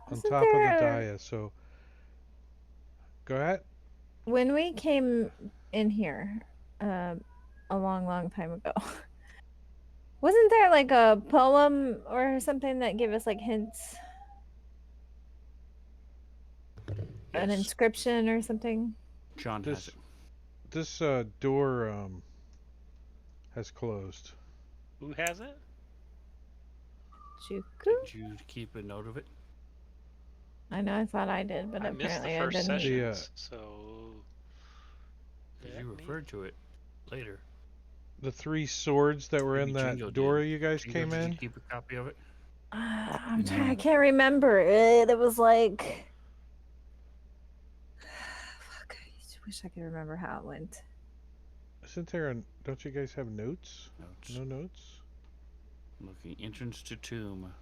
On wasn't top of the there dais. So go ahead. when we came in here a long time ago? Wasn't there like a poem or something that gave us like hints? An Yes, inscription or something? John has This it. this door has closed. Who has it? Juku? Did you keep a note of it? I know I thought I did, but I missed the apparently I first didn't. sessions, so. Because Let you me- referred to it later. The three swords that were in Maybe that Jingo door did. you guys Jingo, came did in. you keep a copy of it? I'm trying. I No. can't remember. It was like. Fuck! I just wish I could remember how it went. Isn't there don't you guys have notes? Notes. No notes? Looking entrance to tomb.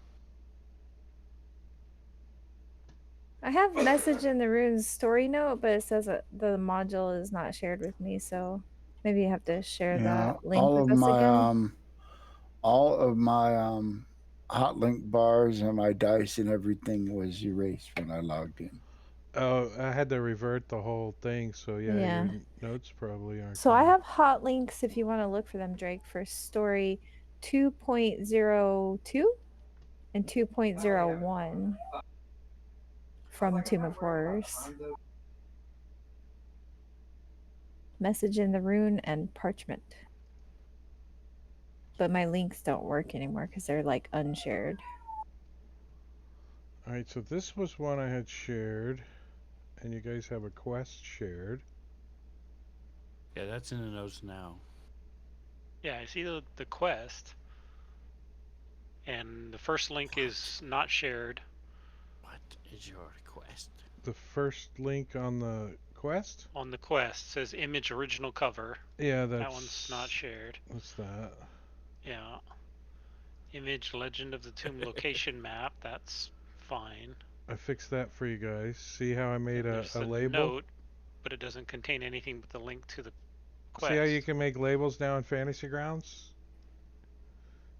I have message in the runes story note, but it says that the module is not shared with me, so maybe you have to share Yeah, that link with us again. all of my hot link bars and my dice and everything was erased when I logged in. Oh, I had to revert the whole thing, so yeah, Yeah. your notes probably aren't. So I gonna- have hot links if you want to look for them, Drake, for story 2.02 and 2.01 from Tomb of Horrors. Message in the rune and parchment. But my links don't work anymore because they're like unshared. All right, so this was one I had shared, and you guys have a quest shared. Yeah, that's in the notes now. Yeah, I see the quest. And the first link is not shared. What is your request? The first link on the quest? On the quest says image original cover. Yeah, That one's not shared. What's that? Yeah. Image Legend of the Tomb location map. That's fine. I fixed that for you guys. See how I made Then a there's the label? note, but it doesn't contain anything but the link to the quest. See how you can make labels now in Fantasy Grounds?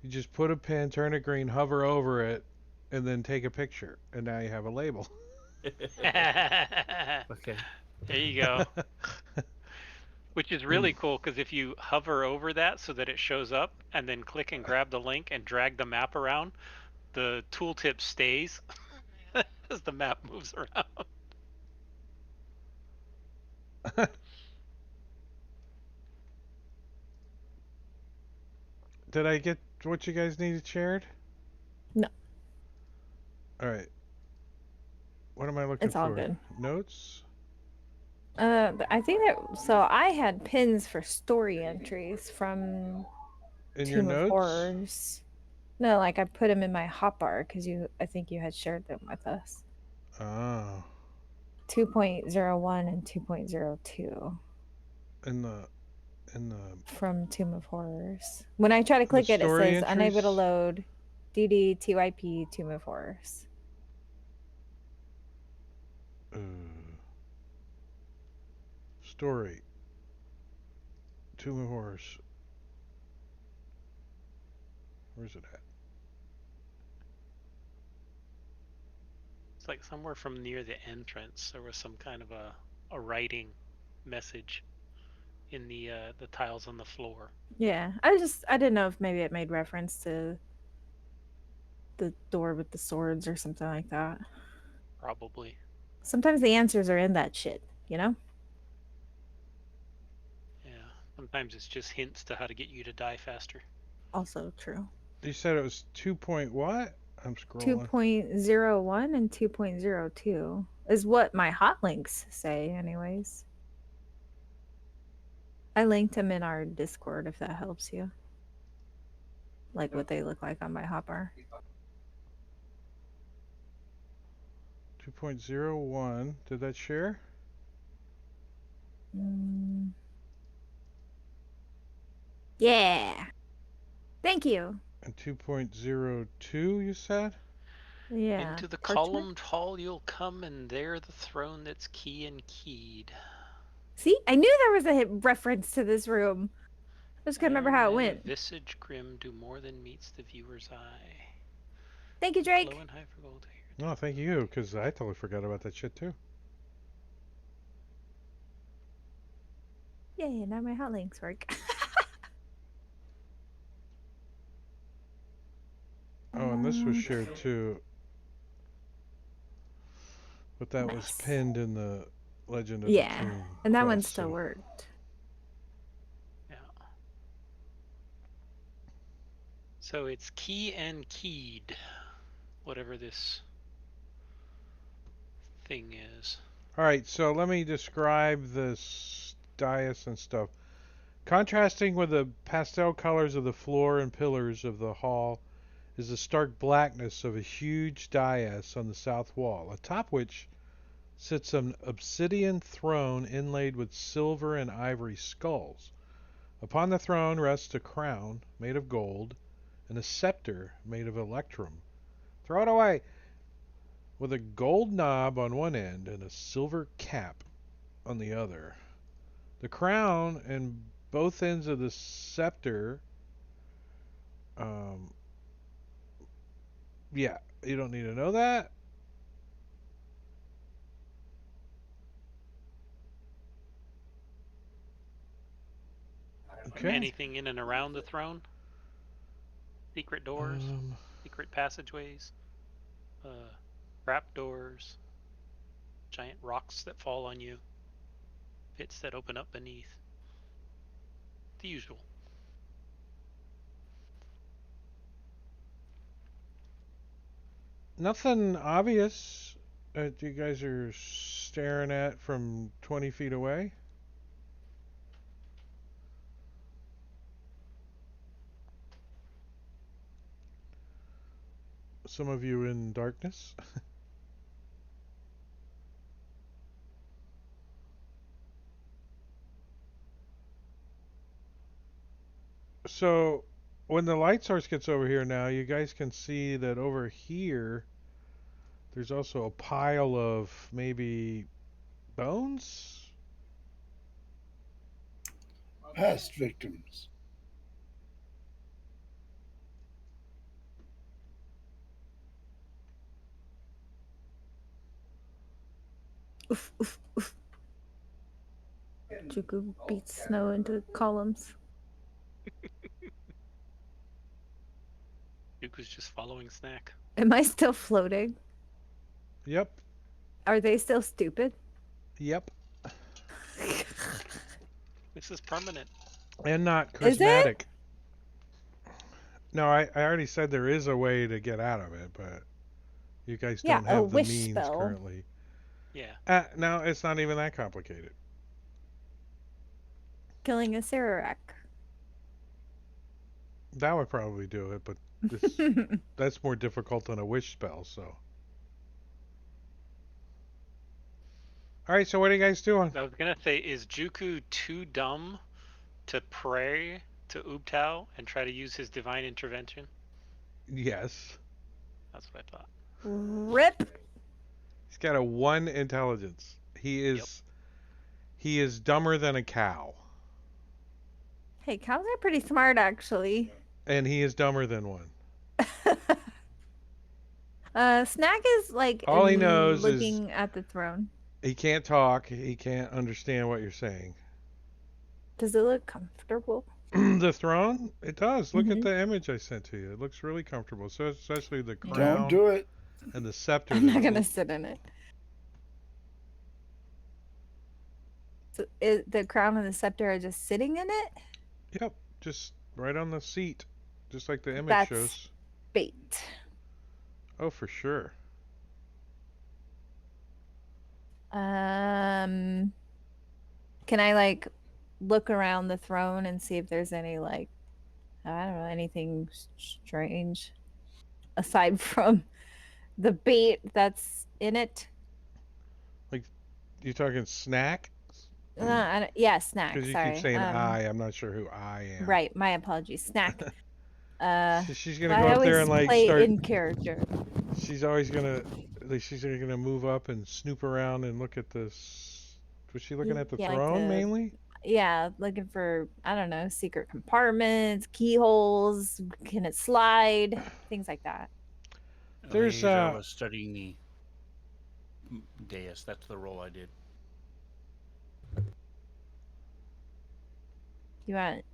You just put a pin, turn it green, hover over it, and then take a picture, and now you have a label. Okay. There you go. Which is really cool because if you hover over that so that it shows up and then click and grab the link and drag the map around, the tooltip stays as the map moves around. Did I get what you guys needed shared? No. All right. What am I looking It's all for? good. Notes? But I think that so I had pins for story entries from In your Tomb of notes? Horrors. No, like I put them in my hotbar because I think you had shared them with us. Oh. 2.01 and 2.02 In the from Tomb of Horrors. When I try to click it, it story says unable to entries? load DD TYP Tomb of Horrors. Story. Tomb of Horrors. Where's it at? It's like somewhere from near the entrance there was some kind of a writing message in the tiles on the floor. Yeah, I didn't know if maybe it made reference to the door with the swords or something like that. Probably. Sometimes the answers are in that shit, you know? Yeah. Sometimes it's just hints to how to get you to die faster. Also true. You said it was 2 point what? I'm scrolling. 2.01 and 2.02 is what my hot links say, anyways. I linked them in our Discord if that helps you. Like what they look like on my hotbar. 2.01. Did that share? Yeah. Thank you. And 2.02, you said? Yeah. Into the Parchment? columned hall you'll come, and there the throne that's key and keyed. See, I knew there was a reference to this room. I just couldn't remember how it And went. a visage grim do more than meets the viewer's eye. Thank you, Drake. Low and high for gold here. No, thank you, because I totally forgot about that shit too. Yay, now my hot links work. Oh, and this was shared too. But that was Nice. pinned in the Legend of Yeah, the Tomb. and that quest, one still so- worked. Yeah. So it's key and keyed, whatever this thing is. Alright, so let me describe this dais and stuff. Contrasting with the pastel colors of the floor and pillars of the hall is the stark blackness of a huge dais on the south wall, atop which sits an obsidian throne inlaid with silver and ivory skulls. Upon the throne rests a crown made of gold and a scepter made of electrum. Throw it away! With a gold knob on one end and a silver cap on the other. The crown and both ends of the scepter, yeah, you don't need to know that. Okay. Anything in and around the throne? Secret doors? Secret passageways? Trap doors? Giant rocks that fall on you? Pits that open up beneath? The usual. Nothing obvious that you guys are staring at from 20 feet away. Some of you in darkness. So when the light source gets over here now, you guys can see that over here there's also a pile of maybe bones. Past victims. Oof, oof, oof. Juku beats Snow into columns. Yuku's just following Snack. Am I still floating? Yep. Are they still stupid? Yep. This is permanent. And not Is it? charismatic. No, I already said there is a way to get out of it, but you guys Yeah, don't a have the wish means spell. currently. Yeah. No, it's not even that complicated. Killing a Sararak. That would probably do it, but that's more difficult than a wish spell, so. Alright, so what are you guys doing? I was gonna say, is Juku too dumb to pray to Ubtao and try to use his divine intervention? Yes. That's what I thought. Rip. He's got a 1 intelligence. He is dumber than a cow. Hey, cows are pretty smart, actually. And he is dumber than one. Snack is like All he knows is looking at the throne. he can't talk, he can't understand what you're saying. Does it look comfortable? The throne? It does. Look at Mhm. the image I sent to you. It looks really comfortable. So especially the Don't crown do it. and the scepter. I'm not that- gonna sit in it. So the crown and the scepter are just sitting in it? Yep, just right on the seat, just like the image That's- shows. Bait. Oh, for sure. Can I like look around the throne and see if there's any like I don't know anything strange aside from the bait that's in it? You talking snack? Yeah, snack. Because you Sorry. keep saying I. I'm not sure who I am. Right. My apologies. Snack. She's gonna I go up there always and like play start. in character. She's always gonna. She's gonna move up and snoop around and look at this. Was she looking at the Yeah, like throne the- mainly? Yeah, looking for I don't know secret compartments, keyholes. Can it slide? Things like that. There's, I was studying the dais. That's the role I did. You want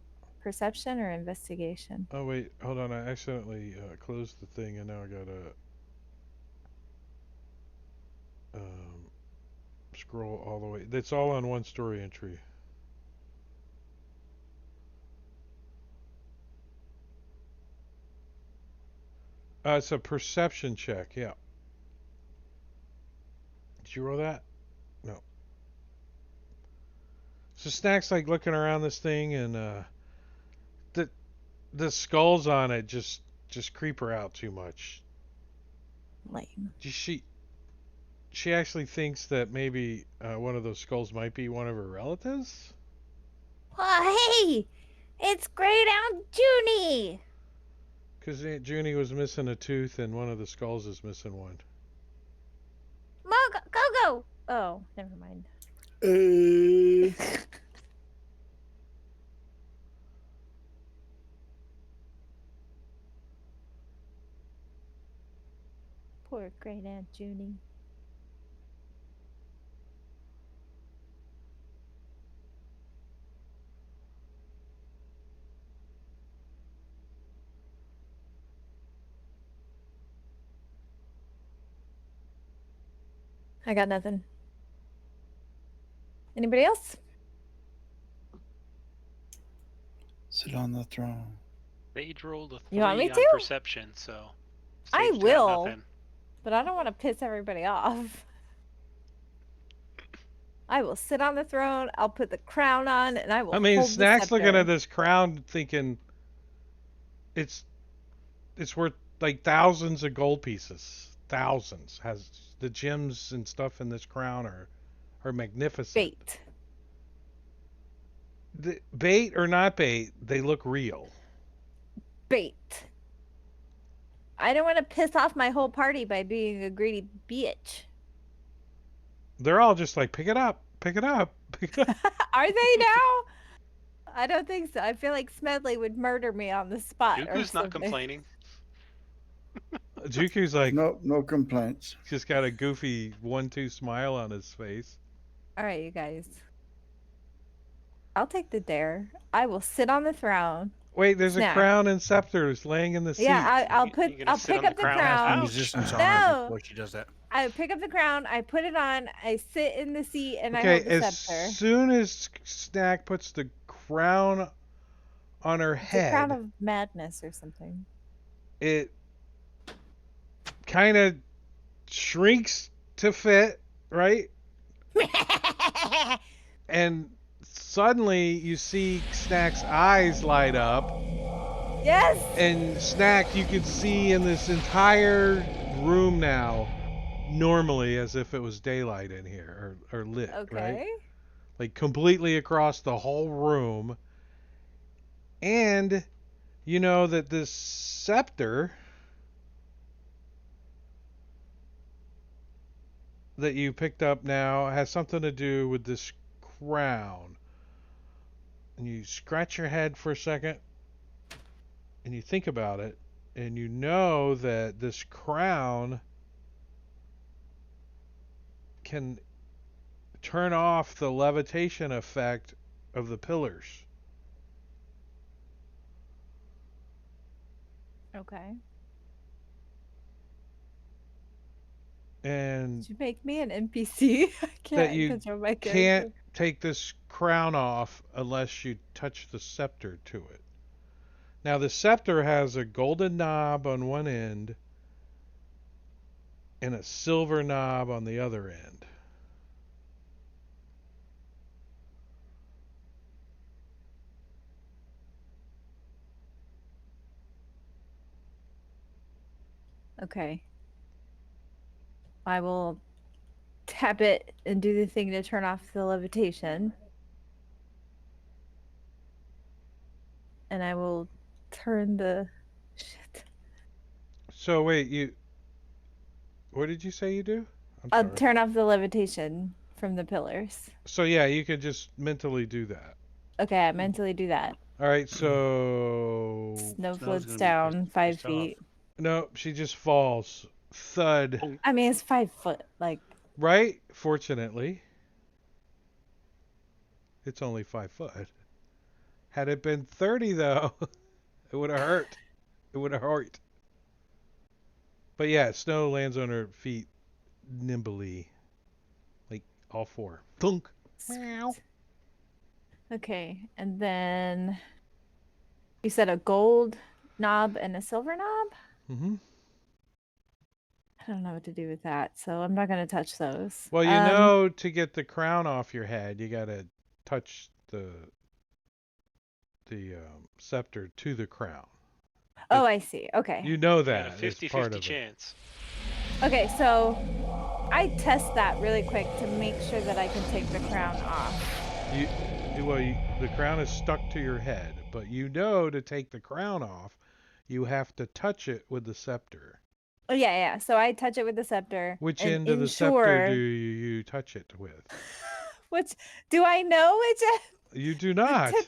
perception or investigation? Oh wait, hold on. I accidentally closed the thing, and now I gotta scroll all the way. It's all on one story entry. It's a perception check. Yeah. Did you roll that? No. So Snack's like looking around this thing, and the skulls on it just creep her out too much. Lame. She actually thinks that maybe one of those skulls might be one of her relatives. Oh, hey! It's Great Aunt Junie! Because Aunt Junie was missing a tooth, and one of the skulls is missing one. Go! Oh, never mind. Poor Great Aunt Junie. I got nothing. Anybody else? Sit on the throne. Sage rolled a 3 You want me on to? perception, so. I Sage got will. nothing. But I don't want to piss everybody off. I will sit on the throne. I'll put the crown on, and I will. I mean, hold the Snack's looking scepter. at this crown, thinking it's worth like thousands of gold pieces. Thousands. Has the gems and stuff in this crown are magnificent. Bait. The, bait or not bait, they look real. Bait. I don't want to piss off my whole party by being a greedy bitch. They're all just like, pick it up, pick it up, pick it up. Are they now? I don't think so. I feel like Smedley would murder me on the spot. or Dooku's not something. complaining. Juku's like, No complaints. just got a goofy 1-2 smile on his face. All right, you guys. I'll take the dare. I will sit on the throne. Wait, there's Snack. a crown and scepters laying in the seat. Yeah, I'll You put. gonna I'll sit pick on the up the crown? crown. Ouch. Resistance on No. her before she does that. I pick up the crown. I put it on. I sit in the seat, and I Okay, hold the as scepter. soon as Snack puts the crown on her It's a crown head, of madness or something. it kind of shrinks to fit, right? And suddenly you see Snack's eyes light up, Yes. and Snack you can see in this entire room now normally as if it was daylight in here or lit, Okay. right? Like completely across the whole room. And you know that this scepter that you picked up now has something to do with this crown. And you scratch your head for a second and you think about it, and you know that this crown can turn off the levitation effect of the pillars. Okay. And Did you make me an NPC? I can't you control my character. can't take this crown off unless you touch the scepter to it. Now the scepter has a golden knob on one end and a silver knob on the other end. Okay. I will tap it and do the thing to turn off the levitation. And I will turn the shit. So wait, what did you say you do? I'll sorry. turn off the levitation from the pillars. So yeah, you could just mentally do that. Okay, I mentally do that. All right, so Snow Snow's floats gonna be down pissed 5 off. feet. no, she just falls. Thud. I mean, it's 5 foot. Like, Right? Fortunately. It's only 5 foot. Had it been 30 though, it would have hurt. It would have hurt. But yeah, Snow lands on her feet nimbly. Like all four. Thunk. Meow. okay, and then you said a gold knob and a silver knob? Mm-hmm. I don't know what to do with that, so I'm not going to touch those. Well, you know, to get the crown off your head, you gotta touch the scepter to the crown. Oh, I see. Okay. You know Got that a is 50-50 part of it. chance. Okay, so I test that really quick to make sure that I can take the crown off. The crown is stuck to your head, but you know to take the crown off, you have to touch it with the scepter. Oh, yeah. So I touch it with the scepter. Which and end of the scepter do you touch it with? Which do I know which end? You do not. tip-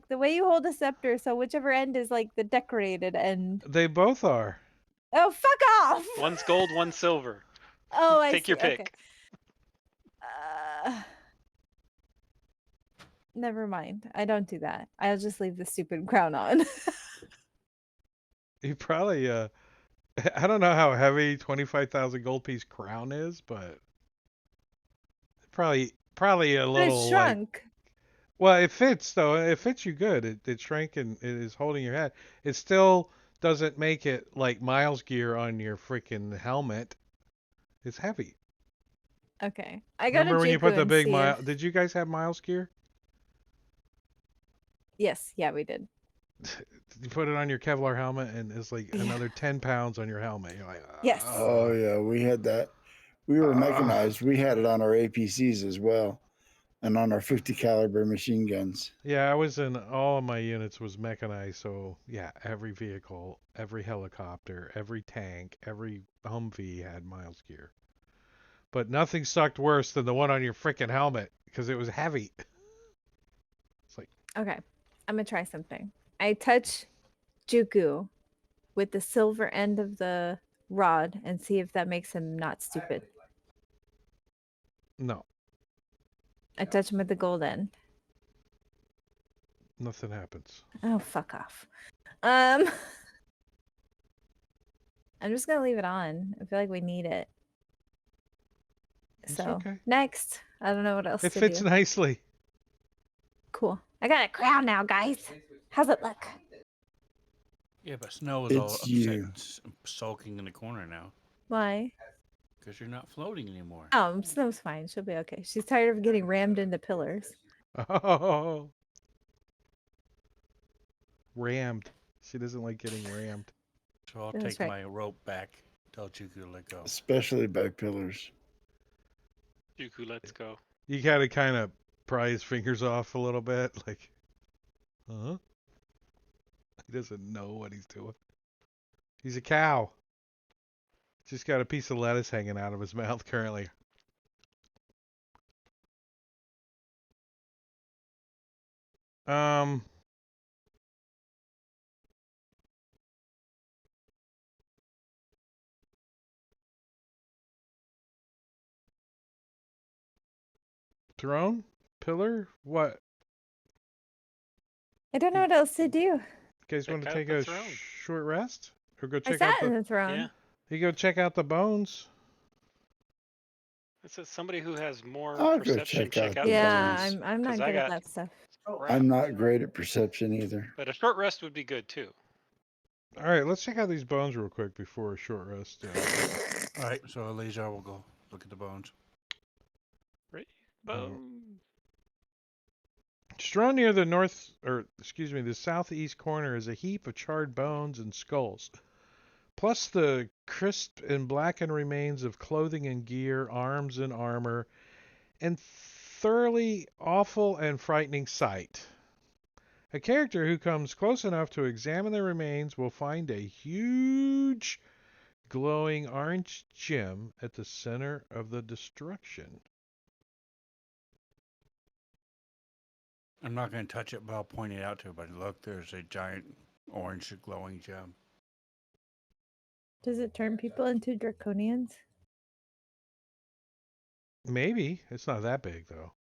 the way you hold a scepter, so whichever end is like the decorated end. They both are. Oh, fuck off! One's gold, one's silver. Oh, I Take see. your pick. Okay. Never mind. I don't do that. I'll just leave the stupid crown on. You probably I don't know how heavy 25,000 gold piece crown is, but probably a But little it shrunk. well, it fits though. It fits you good. It shrank and it is holding your head. It still doesn't make it like Miles gear on your freaking helmet. It's heavy. Okay. I got Remember when you put the big Miles? if... Did you guys have Miles gear? Yes, yeah, we did. you put it on your Kevlar helmet, and it's like Yeah. another 10 pounds on your helmet. You're like, Yes. Oh yeah, we had that. We were mechanized. We had it on our APCs as well, and on our 50 caliber machine guns. Yeah, I was in all of my units was mechanized, so yeah, every vehicle, every helicopter, every tank, every Humvee had miles gear. But nothing sucked worse than the one on your freaking helmet because it was heavy. It's like, Okay. I'm gonna try something. I touch Juku with the silver end of the rod and see if that makes him not stupid. no, I touch him with the gold end. nothing happens. Oh, fuck off. I'm just gonna leave it on. I feel like we need it. It's So okay. next, I don't know what else It to fits do. nicely. Cool. I got a crown now, guys. How's it look? Yeah, but Snow is all It's upset, you. sulking in the corner now Why? because you're not floating anymore. Oh, Snow's fine. She'll be okay. She's tired of getting rammed into pillars. Oh, rammed. She doesn't like getting rammed. So I'll That's take right. my rope back. Tell Juku to let go. Especially by pillars. Dooku, let's go. You gotta kind of pry his fingers off a little bit, like, huh? He doesn't know what he's doing. He's a cow. Just got a piece of lettuce hanging out of his mouth currently. Um, throne? Pillar? What? I don't know what else to do. You guys Check want to out take the a throne. short rest? Or go I check out sat in the... the throne. Yeah. You go check out the bones? It says somebody who has more I'll go perception check check out out the the Yeah, bones. bones. I'm not 'Cause good I at got that stuff. crap. I'm not great at perception either. But a short rest would be good too. Alright, let's check out these bones real quick before a short rest. All right, so Elijah will go look at the bones. Right? Oh. Bones. Strewn near the the southeast corner is a heap of charred bones and skulls, plus the crisp and blackened remains of clothing and gear, arms and armor, and thoroughly awful and frightening sight. A character who comes close enough to examine the remains will find a huge glowing orange gem at the center of the destruction. I'm not going to touch it, but I'll point it out to everybody. Look, there's a giant orange glowing gem. Does it turn people into draconians? Maybe. It's not that big, though.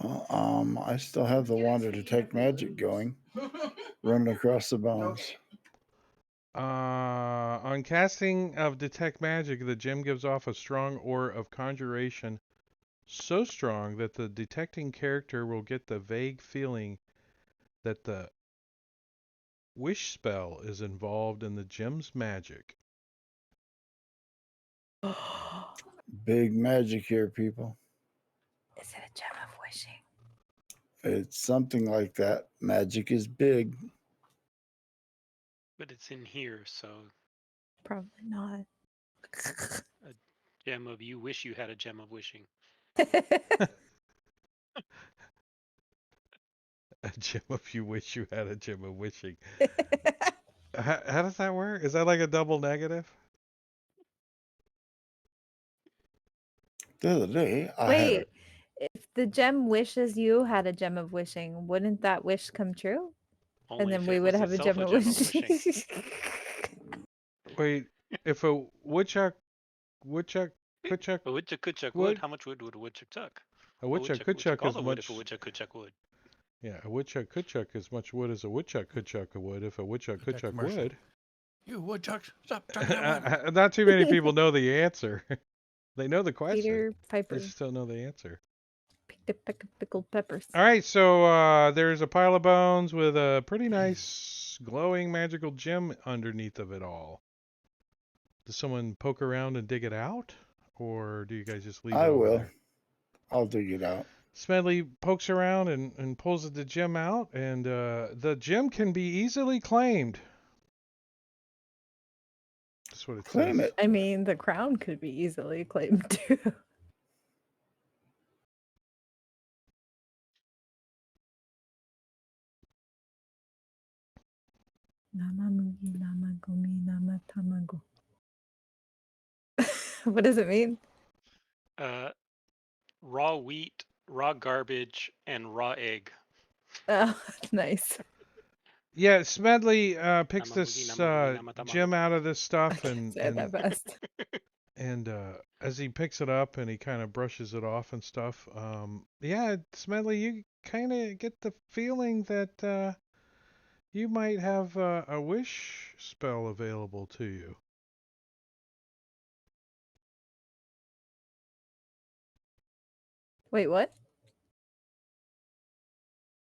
I still have the wand to detect magic going, running across the bones. On casting of Detect Magic, the gem gives off a strong aura of conjuration, so strong that the detecting character will get the vague feeling that the wish spell is involved in the gem's magic. Is Big magic here, people. it a gem of wishing? It's something like that. Magic is big. But it's in here, so Probably not. gem of you wish you had a gem of wishing. A gem of you wish you had a gem of wishing. How does that work? Is that like a double negative? The other day, I had Wait, if the gem wishes you had a gem of wishing, wouldn't that wish come true? Only And then if we it would was have a itself gem of wishing. wishing. Wait, if a woodchuck, kutchuck, A woodchuck could chuck Wood? wood. How much wood would a woodchuck chuck? a A woodchuck would could chuck chuck all as the wood if a much. woodchuck could chuck wood. Yeah, a woodchuck could chuck as much wood as a woodchuck could chuck a wood if a woodchuck Like could that chuck commercial. wood. You woodchucks, stop chucking that wood. Not too many people know the answer. They know the question. Peter They Piper. just don't know the answer. Pickled peppers. All right, so there's a pile of bones with a pretty nice glowing magical gem underneath of it all. Does someone poke around and dig it out, or do you guys just leave it I over will. there? I'll dig it out. Smedley pokes around and pulls the gem out, and the gem can be easily claimed. That's what it Claim says. it. I mean, the crown could be easily claimed too. Namamugi namagomi namatamago. What does it mean? Raw wheat, raw garbage, and raw egg. Oh, nice. Yeah, Smedley picks Namamugi, this namagomi, namatamago. gem out of this I stuff, can't say it that fast. and as he picks it up and he kind of brushes it off and stuff, yeah, Smedley, you kind of get the feeling that you might have a wish spell available to you. Wait, what?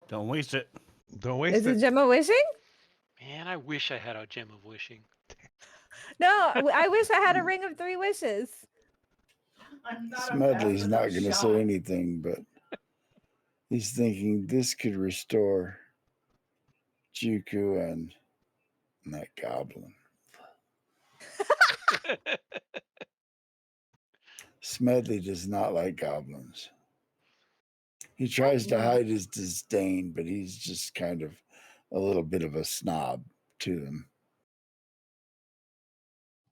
Don't waste it. Don't waste Is it it. gem of wishing? Man, I wish I had a gem of wishing. No, I wish I had a ring of 3 wishes. Smedley's not going to say anything, but he's thinking this could restore Juku and that goblin. Smedley does not like goblins. He tries to hide his disdain, but he's just kind of a little bit of a snob to them.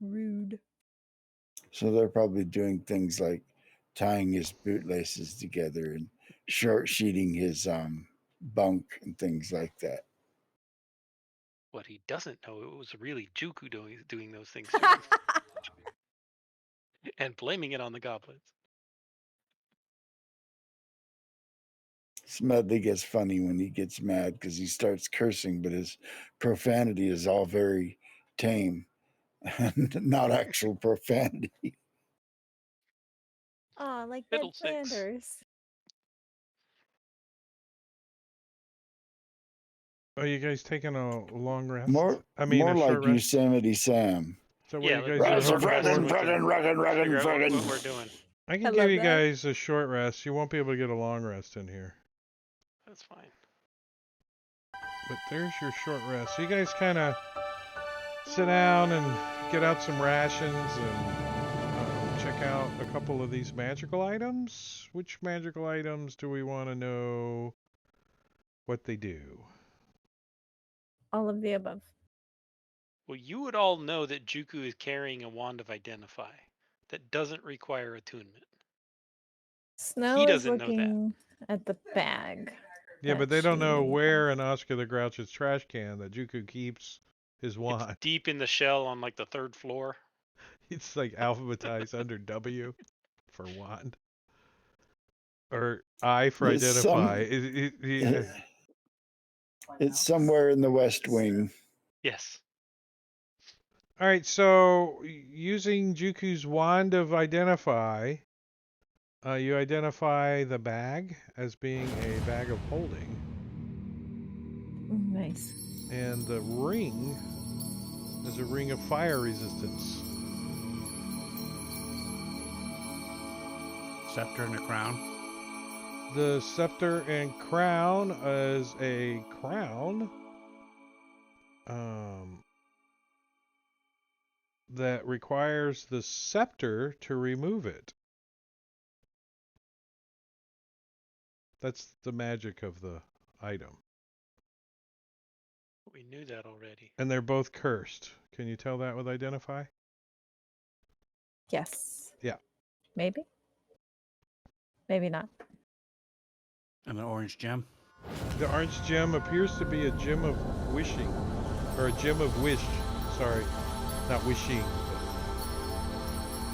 Rude. So they're probably doing things like tying his bootlaces together and short sheeting his bunk and things like that. What he doesn't know, it was really Juku doing those things to him and blaming it on the goblins. Smedley gets funny when he gets mad because he starts cursing, but his profanity is all very tame and not actual profanity. Oh, like Ned Fiddlesticks. Flanders. Are you guys taking a long rest? More I mean, a like short rest. Yosemite Sam. So what Yeah, you let's guys do a are short hoping rest so for? we can figure out what we're Friggin'. doing. I I can give love you that. guys a short rest. You won't be able to get a long rest in here. That's fine. But there's your short rest. So you guys kind of sit down and get out some rations and check out a couple of these magical items. Which magical items do we want to know what they do? All of the above. Well, you would all know that Juku is carrying a wand of identify that doesn't require attunement. Snow He is doesn't know that. looking at the bag. Yeah, that but they don't know she where has. in Oscar the Grouch's trash can that Juku keeps his It's wand. deep in the shell on like the 3rd floor. It's like alphabetized under W for wand. Or I for It's identify. It's somewhere in the West Wing. Yes. All right, so using Juku's wand of identify, you identify the bag as being a bag of holding, Nice. and the ring is a ring of fire resistance. Scepter and a crown. The scepter and crown is a crown that requires the scepter to remove it. That's the magic of the item. We knew that already. And they're both cursed. Can you tell that with identify? Yes. Yeah. Maybe. Maybe not. And an orange gem. The orange gem appears to be a gem of wishing. Or a gem of wish. Sorry. Not wishing.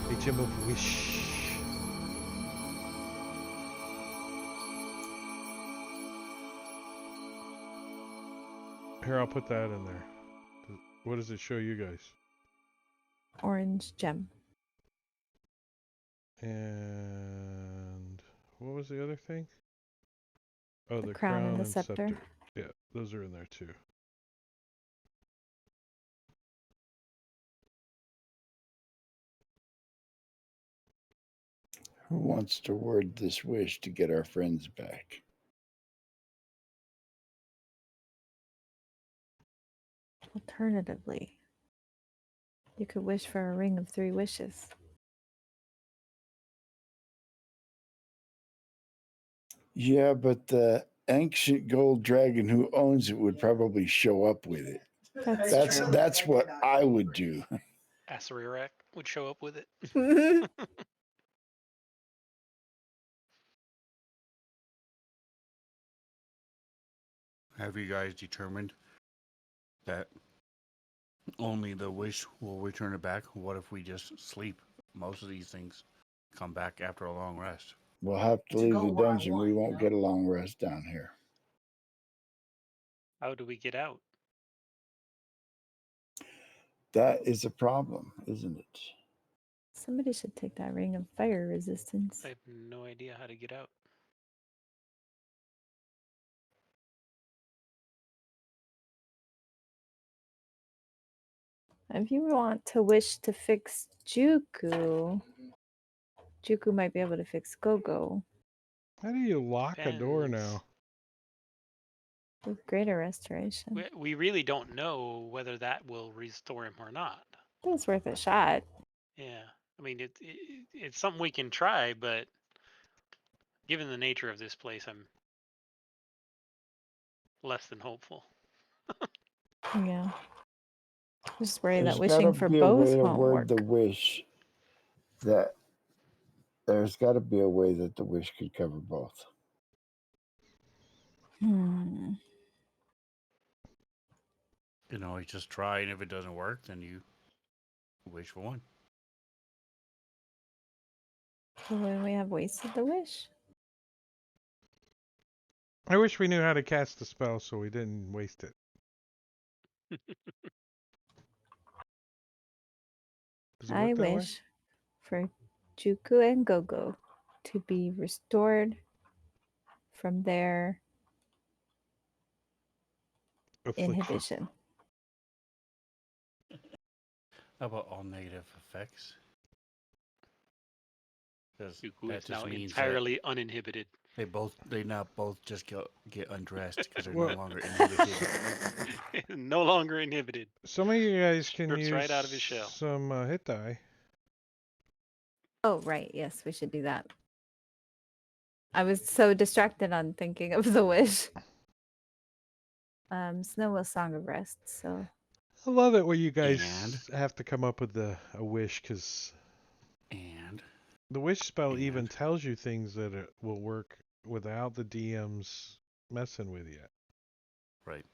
But a gem of wish. Here, I'll put that in there. What does it show you guys? Orange gem. And what was the other thing? Oh, The the crown and the and scepter. Yeah, those are in there too. Who wants to word this wish to get our friends back? Alternatively, you could wish for a ring of 3 wishes. Yeah, but the ancient gold dragon who owns it would probably show up with it. That's what I would do. Asarirak would show up with it. true. Have you guys determined that only the wish will return it back? What if we just sleep? Most of these things come back after a long rest. We'll have to leave the dungeon. We won't get a long rest down here. How do we get out? That is a problem, isn't it? Somebody should take that ring of fire resistance. I have no idea how to get out. If you want to wish to fix Juku, Juku might be able to fix Gogo How do you lock a door Depends. now? with greater restoration. We really don't know whether that will restore him or not. It's worth a shot. Yeah, I mean it's something we can try, but given the nature of this place, I'm less than hopeful. Yeah. I'm just worried There's that got to wishing for be a way both to won't word work. the wish that there's got to be a way that the wish could cover both. Hmm. You know, you just try, and if it doesn't work, then you wish for one. So when we have wasted the wish. I wish we knew how to cast the spell so we didn't waste it. Does it I work that way? wish for Juku and Gogo to be restored from their Affliction. inhibition. How about all negative effects? Because Dooku that is now just means that entirely uninhibited. they now both just get undressed because they're Well- no longer inhibited. No longer inhibited. Some of you guys can Strips use right out of his shell. some hit die. Oh, right. Yes, we should do that. I was so distracted on thinking of the wish. Snow was Song of Rest, so I love it when you guys And? have to come up with a wish, because And the wish spell And? even tells you things that will work without the DMs messing with you. right.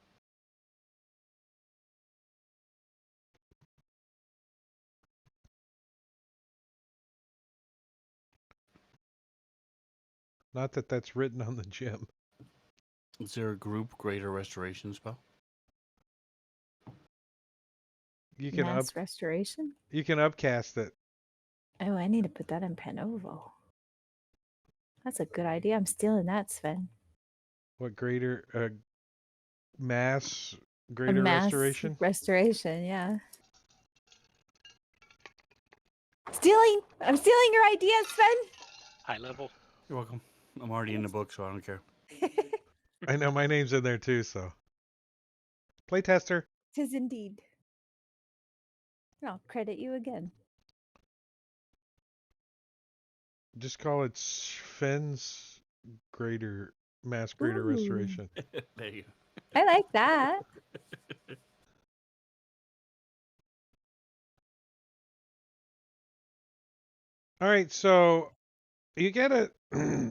Not that that's written on the gem. Is there a group greater restoration spell? You can mass restoration. you can upcast it. Oh, I need to put that in Penovo. That's a good idea. I'm stealing that, Sven. What greater mass A greater mass restoration? restoration, yeah. Stealing! I'm stealing your idea, Sven! High level. You're welcome. I'm already in the book, so I don't care. I know my name's in there too, so. Playtester. Tis indeed. I'll credit you again. Just call it Sven's greater mass greater Ooh. restoration. There you I like that. All right, so you get a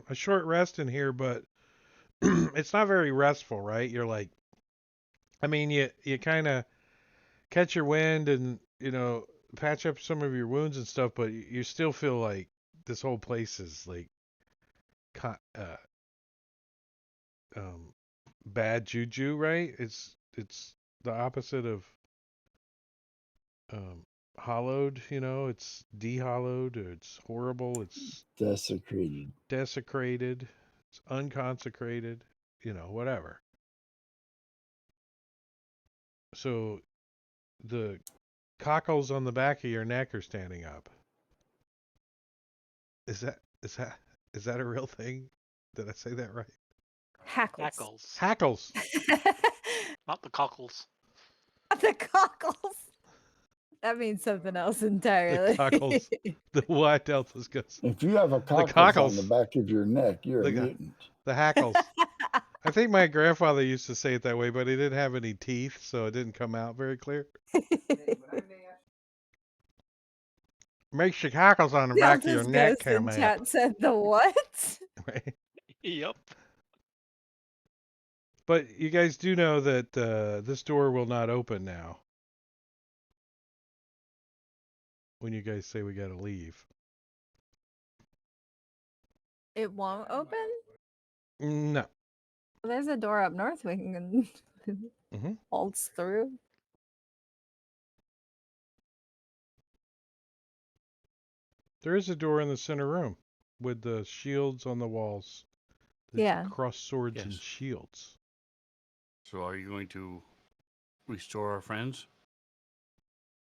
a short rest in here, but it's not very restful, right? You're like, I mean, you kind of catch your wind and patch up some of your wounds and stuff, but you still feel like this whole place is like um bad juju, right? It's the opposite of hollowed, it's dehollowed, or it's horrible, it's Desecrated. desecrated, it's unconsecrated, whatever. So the cockles on the back of your neck are standing up. Is that a real thing? Did I say that right? Hackles. Hackles, Hackles. not the cockles. The cockles. That means something else The entirely. cockles. The Y deltas goes. If you have a cockles on the cockles. back of your neck, you're a The, mutant. the hackles. I think my grandfather used to say it that way, but he didn't have any teeth, so it didn't come out very clear. Makes your cockles on the back of your Delta's neck ghost in come out. chat said the what? Right? Yep. But you guys do know that this door will not open now. When you guys say we gotta leave. It won't open? No. Well, there's a door up north we can hmm waltz through. There is a door in the center room with the shields on the walls. The Yeah. crossed swords and Yes. shields. So are you going to restore our friends?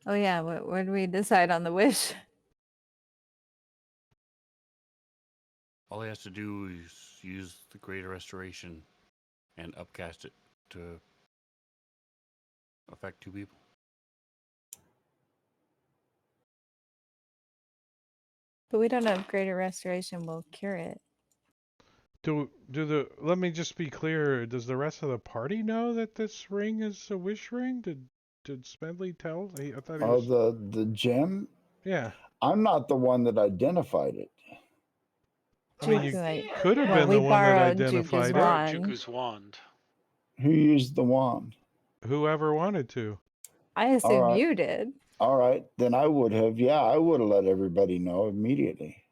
Oh yeah, what did we decide on the wish? All he has to do is use the Greater Restoration and upcast it to affect 2 people. But we don't know if greater restoration will cure it. Let me just be clear, does the rest of the party know that this ring is a wish ring? Did Smedley tell? I thought he Oh, was. the gem? Yeah. I'm not the one that identified it. I mean, you Juku, could have well, been we the one that borrowed Juku's identified it. Borrowed wand. Juku's wand. Who used the wand? Whoever wanted to. I assume right. you did. All right, then I would have. Yeah, I would have let everybody know immediately.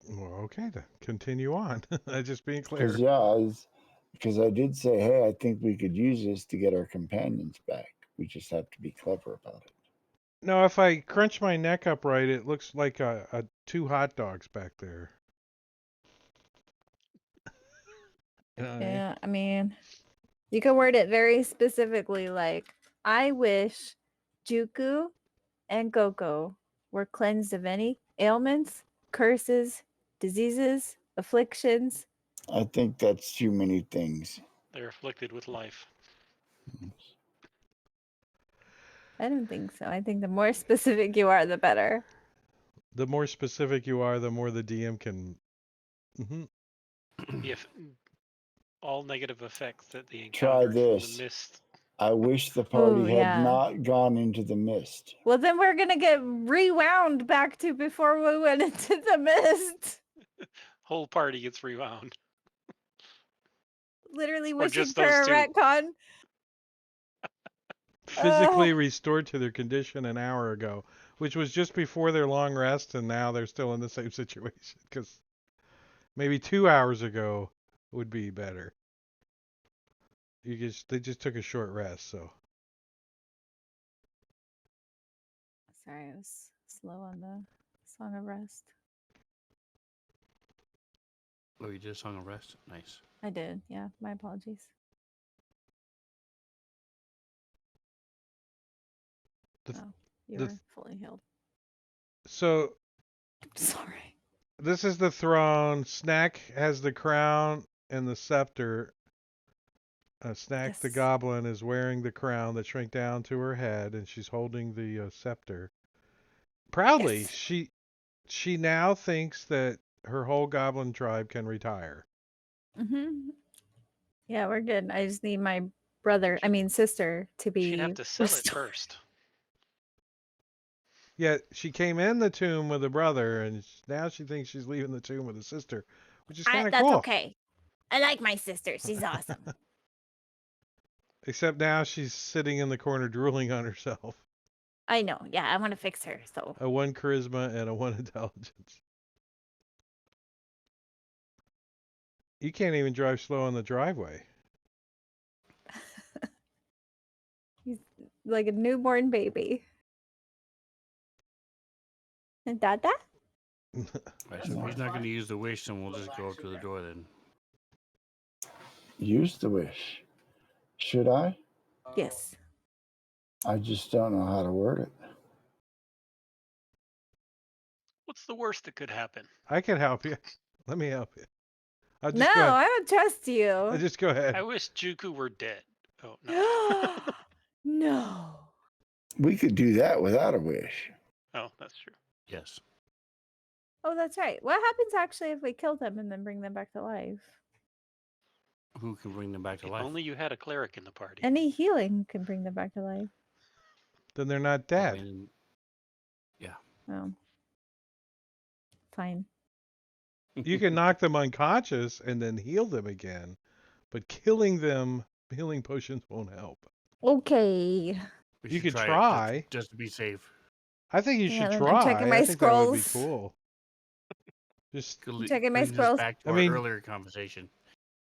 Well, okay, then continue on. I'm just being clear. Because I did say, hey, I think we could use this to get our companions back. We just have to be clever about it. No, if I crunch my neck up right, it looks like a 2 hot dogs back there. You know what I mean? Yeah, I mean, you can word it very specifically like, I wish Juku and Goko were cleansed of any ailments, curses, diseases, afflictions. I think that's too many things. They're afflicted with life. I don't think so. I think the more specific you are, the better. The more specific you are, the more the DM can. If all negative effects that they Try encountered from this. the mist. I wish the party Ooh, had yeah. not gone into the mist. Well, then we're going to get rewound back to before we went into the mist. Whole party gets rewound. Literally Or wishing just for those a two. retcon. Physically restored to their condition an hour ago, which was just before their long rest, and now they're still in the same situation. Because maybe 2 hours ago would be better. They just took a short rest, so. Sorry, I was slow on the Song of Rest. Oh, you did a Song of Rest? Nice. I did, yeah. My apologies. You were fully healed. So. Sorry. This is the throne. Snack has the crown and the scepter. Snack the Yes. goblin is wearing the crown that shrank down to her head, and she's holding the scepter. Proudly, Yes. she now thinks that her whole goblin tribe can retire. Mm-hmm. Yeah, we're good. I just need my sister to be She'd have to sell restored. it first. Yet she came in the tomb with a brother, and now she thinks she's leaving the tomb with a sister, which is kind of cool. That's okay. I like my sister. She's awesome. Except now she's sitting in the corner drooling on herself. I know. Yeah, I want to fix her. So A 1 charisma and a 1 intelligence. You can't even drive slow on the driveway. he's like a newborn baby. Dada? Right, so if he's not going to use the wish, then we'll just go up to the door then. Use the wish. Should I? Yes. I just don't know how to word it. What's the worst that could happen? I can help you. Let me help you. I'll No, just go ahead. I don't trust I'll you. just go ahead. I wish Juku were dead. Oh no. No. We could do that without a wish. Oh, that's true. Yes. Oh, that's right. What happens actually if we kill them and then bring them back to life? Who can bring them back to If life? only you had a cleric in the party. Any healing can bring them back to life. Then they're not Oh, dead. and- Oh. Fine. You can knock them unconscious and then heal them again, but killing them, healing potions won't help. Okay. We You should could try. try. It just to be safe. I think you Yeah, should then try. I'm checking my I think that would be scrolls. cool. Just Checking my brings us scrolls. back to I our mean, earlier conversation.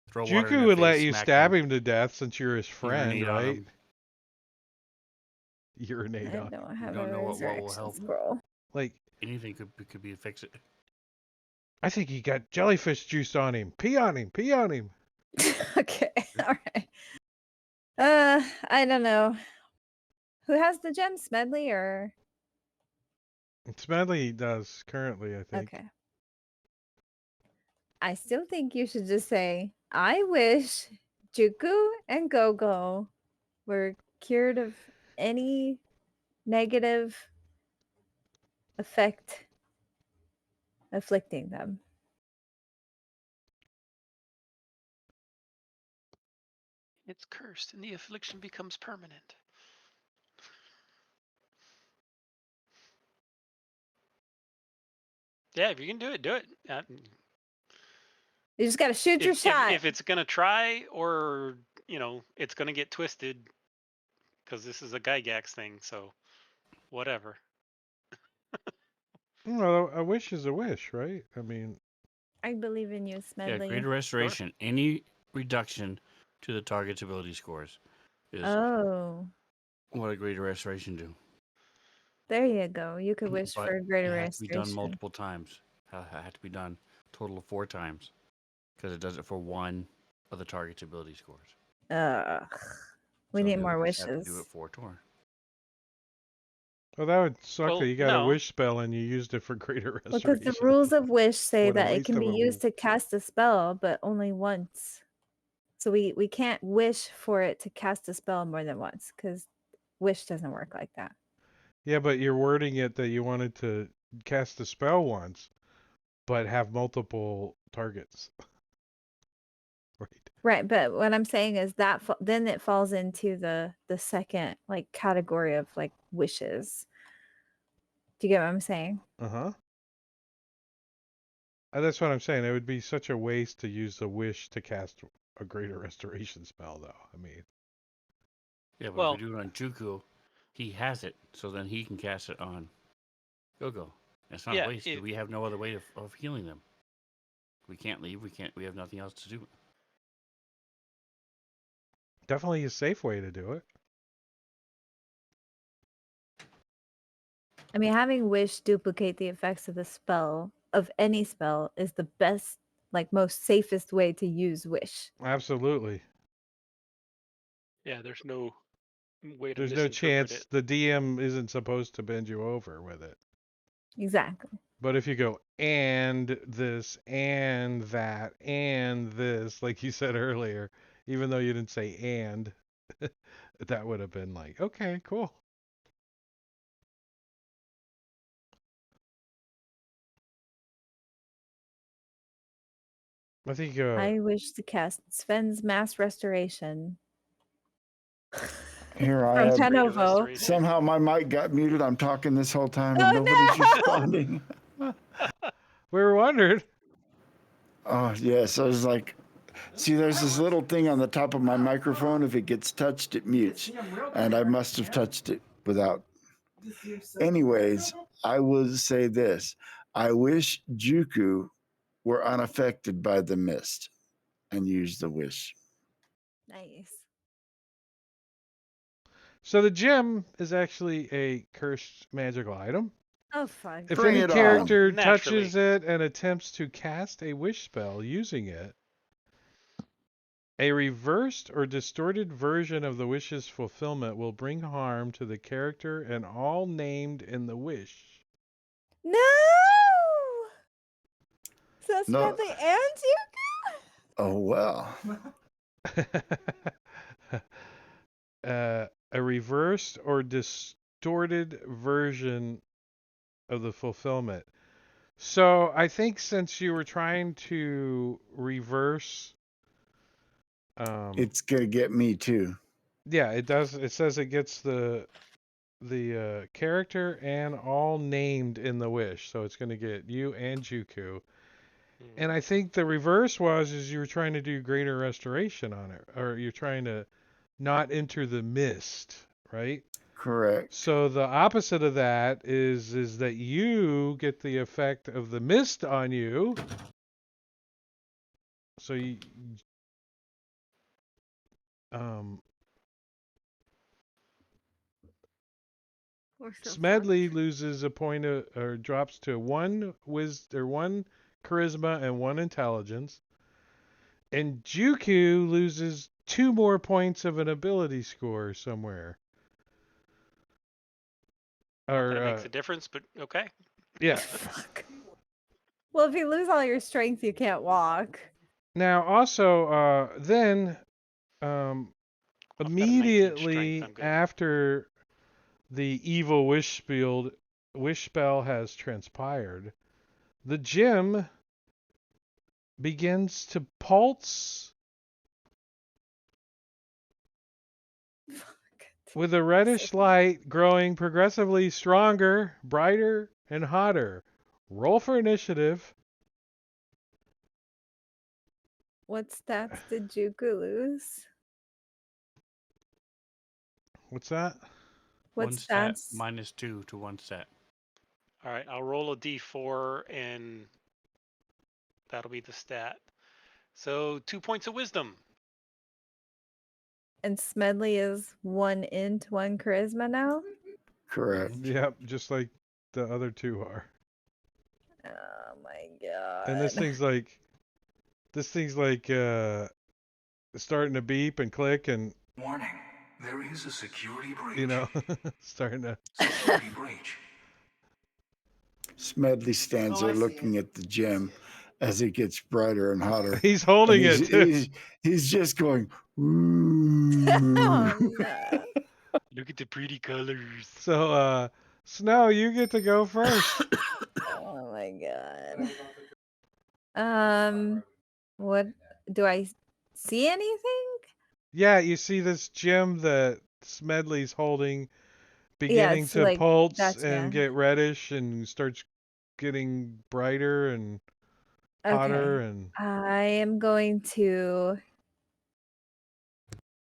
Throw water in Juku their would face, let you smack stab them, him to death since you're his friend, urinate on right? them. Urinate I on. don't have don't a know what will resurrection help. scroll. Like, Anything could be fix it. I think he got jellyfish juice on him. Pee on him. Pee on him. Okay. All right. I don't know. Who has the gem, Smedley or Smedley does currently, I think. okay. I still think you should just say, I wish Juku and Gogo were cured of any negative effect afflicting them. It's cursed, and the affliction becomes permanent. Yeah, if you can do it, do it. You just gotta shoot your shot. If it's gonna try, or it's gonna get twisted, because this is a Gygax thing. So, whatever. Well, a wish is a wish, right? I mean, I believe in you, Yeah, Smedley. greater restoration. Any reduction to the target's ability scores is Oh, what a greater restoration do. there you go. You could wish But for a greater it has to be done restoration. multiple times. It had to be done total of 4 times because it does it for one of the target's ability scores. Ugh. We So need they more would just have wishes. to do it 4 times. well, that would suck Well, that you got a no. wish spell and you used it for greater Because restoration. the rules of wish say What a that it waste can of be a used to cast a spell, but only once. So we can't wish for it to cast a spell more than once because wish doesn't work like that. Yeah, but you're wording it that you wanted to cast a spell once, but have multiple targets. Right. Right, but what I'm saying is that then it falls into the second like category of like wishes. Do you get what I'm saying? Uh-huh. That's what I'm saying. It would be such a waste to use the wish to cast a greater restoration spell, though. I mean, Yeah, but Well- if we do it on Juku, he has it, so then he can cast it on Gogo. It's not Yeah, a waste. We have no other way of healing them. We can't leave. We have nothing else to do. definitely a safe way to do it. I mean, having wish duplicate the effects of the spell of any spell is the best, like most safest way to use wish. Absolutely. Yeah, there's no way to There's no misinterpret chance it. the DM isn't supposed to bend you over with it. Exactly. But if you go and this and that and this, like you said earlier, even though you didn't say and, that would have been like, okay, cool. I think I wish to cast Sven's mass restoration. Here I From am. Greater Tenovo. restoration. Somehow my mic got muted. I'm talking this whole time and Oh, nobody's no! responding. we were wondering. Oh, yes. I was like, see, there's this little thing on the top of my microphone. If it gets touched, it mutes. And I must have touched it without. Anyways, I will say this. I wish Juku were unaffected by the mist and use the wish. Nice. So the gem is actually a cursed magical item. Oh fuck. If Bring any it on. character Naturally. touches it and attempts to cast a wish spell using it, a reversed or distorted version of the wish's fulfillment will bring harm to the character and all named in the wish. No. So that's No. Medley and you. Oh well. A reversed or distorted version of the fulfillment. So I think since you were trying to reverse, It's gonna get me too. yeah, it does. It says it gets the character and all named in the wish, so it's going to get you and Juku. And I think the reverse is you were trying to do greater restoration on it, or you're trying to not enter the mist, right? Correct. So the opposite of that is that you get the effect of the mist on you. So you um We're so Smedley fucked. loses a point of, or drops to one one charisma and one intelligence, and Juku loses 2 more points of an ability score somewhere. Not that Or it makes a difference, but okay. yeah. Fuck. Well, if you lose all your strength, you can't walk. Now also then I've got a 19 strength. immediately I'm good. after the evil wish spell has transpired, the gem begins to pulse Fuck. with a reddish light growing progressively stronger, brighter, and hotter. Roll for initiative. What stats did Juku lose? What's that? What One stat stats? -2 to one stat. All right, I'll roll a d4 and that'll be the stat. So 2 points of wisdom. And Smedley is 1 int, 1 charisma now? Correct. Yep, just like the other two are. Oh my god. And this thing's like starting to beep and click and Warning. There is a security breach. you know starting to Security breach. Smedley stands Oh, I there see looking at the gem as it gets brighter and hotter. he's And holding it too. he's just going, ooh. Oh no. Look at the pretty colors. So Snow, you get to go first. Oh my god. What do I see anything? Yeah, you see this gem that Smedley's holding Yeah, beginning it's to like pulse and gotcha. get reddish and starts getting brighter and hotter Okay. and I am going to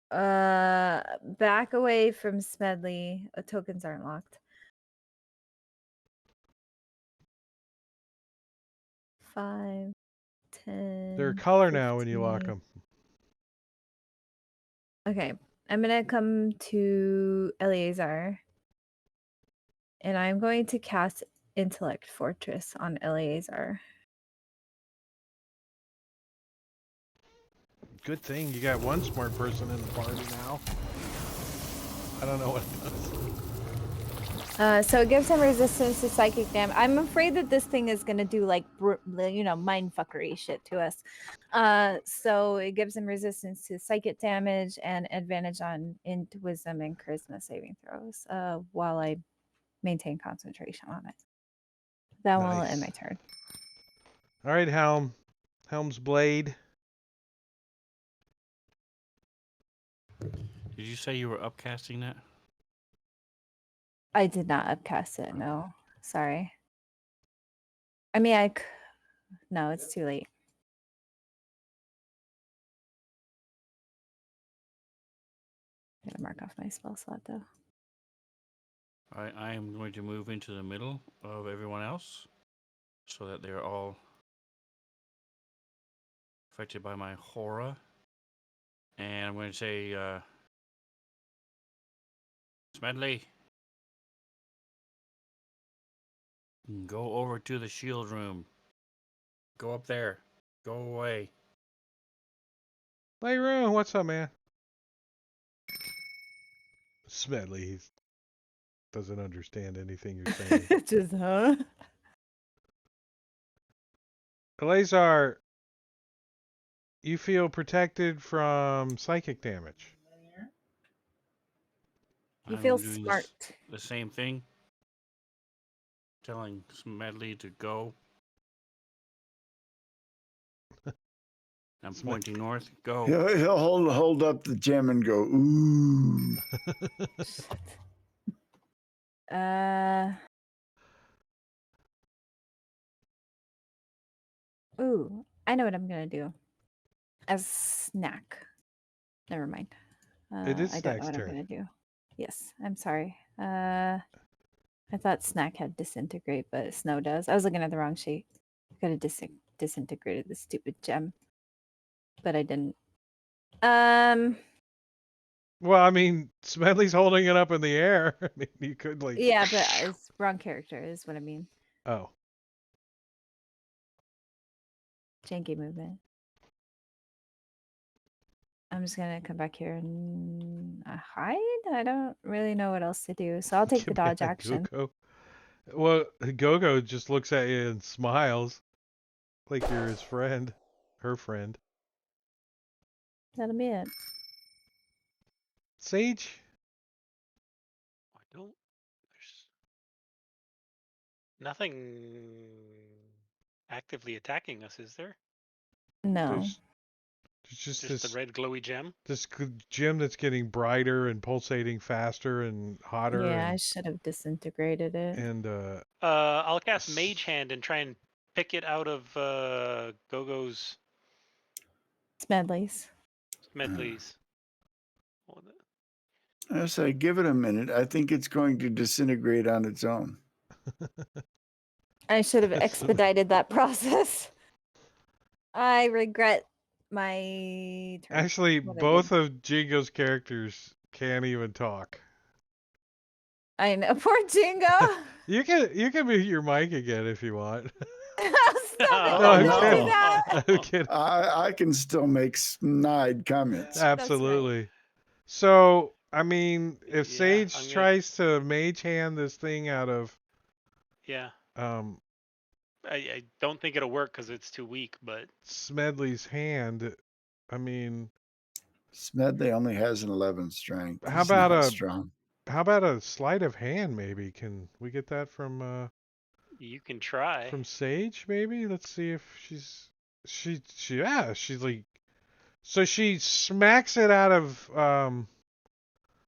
back away from Smedley. Tokens aren't locked. 5, 10. they're color now when you lock 15. them. Okay. I'm gonna come to Eleazar. And I'm going to cast Intellect Fortress on Eleazar. Good thing you got one smart person in the party now. I don't know what it does. So it gives him resistance to psychic damage. I'm afraid that this thing is gonna do like mind fuckery shit to us. So it gives him resistance to psychic damage and advantage on int, wisdom, and charisma saving throws. While I maintain concentration on it. That will end my Nice. turn. All right, Helm's blade. Did you say you were upcasting that? I did not upcast it. No, sorry. I mean, no, it's too late. I'm gonna mark off my spell slot though. All right, I am going to move into the middle of everyone else so that they're all affected by my horror. And I'm going to say, Smedley, Go over to the shield room. Go up there. Go away. Layroom, what's up, man? Smedley, he doesn't understand anything you're saying. Just huh? Eleazar, you feel protected from psychic damage. You I'm feel doing smart. the same thing. Telling Smedley to go. I'm pointing north. Go. He'll hold up the gem and go, ooh. Ooh, I know what I'm gonna do. As a snack. Never mind. It is I don't know Snack's what I'm turn. gonna do. Yes, I'm sorry. I thought snack had disintegrate, but snow does. I was looking at the wrong sheet. Could have disintegrated the stupid gem, but I didn't. Well, I mean, Smedley's holding it up in the air. I mean, you could like. Yeah, but it's wrong character is what I mean. Oh. Janky movement. I'm just gonna come back here and hide. I don't really know what else to do, so I'll take the Get behind dodge action. Gogo. Well, Gogo just looks at you and smiles like you're his friend, her friend. That'll be it. Sage? I don't. There's nothing actively attacking us, is there? No. There's just Just the this red glowy gem. gem that's getting brighter and pulsating faster and hotter Yeah, I should have disintegrated it. and I'll cast Mage Hand and try and pick it out of Gogo's Smedley's. Medley's. I say, give it a minute. I think it's going to disintegrate on its own. I should have expedited that process. I regret my turn. actually what I both did. of Jingo's characters can't even talk. I know. Poor Jingo. You can mute your mic again if you want. Stop No, it. I'm Don't kidding. do that. I'm kidding. I can still make snide comments. Absolutely. So, I mean, if Yeah, Sage I'm gonna- tries to mage hand this thing out of, Yeah, um, I don't think it'll work because it's too weak. But Smedley's hand, I mean, Smedley only has an 11 strength. how He's about not a strong. sleight of hand? Maybe can we get that you can try. from Sage? Maybe let's see if she's like, so she smacks it out of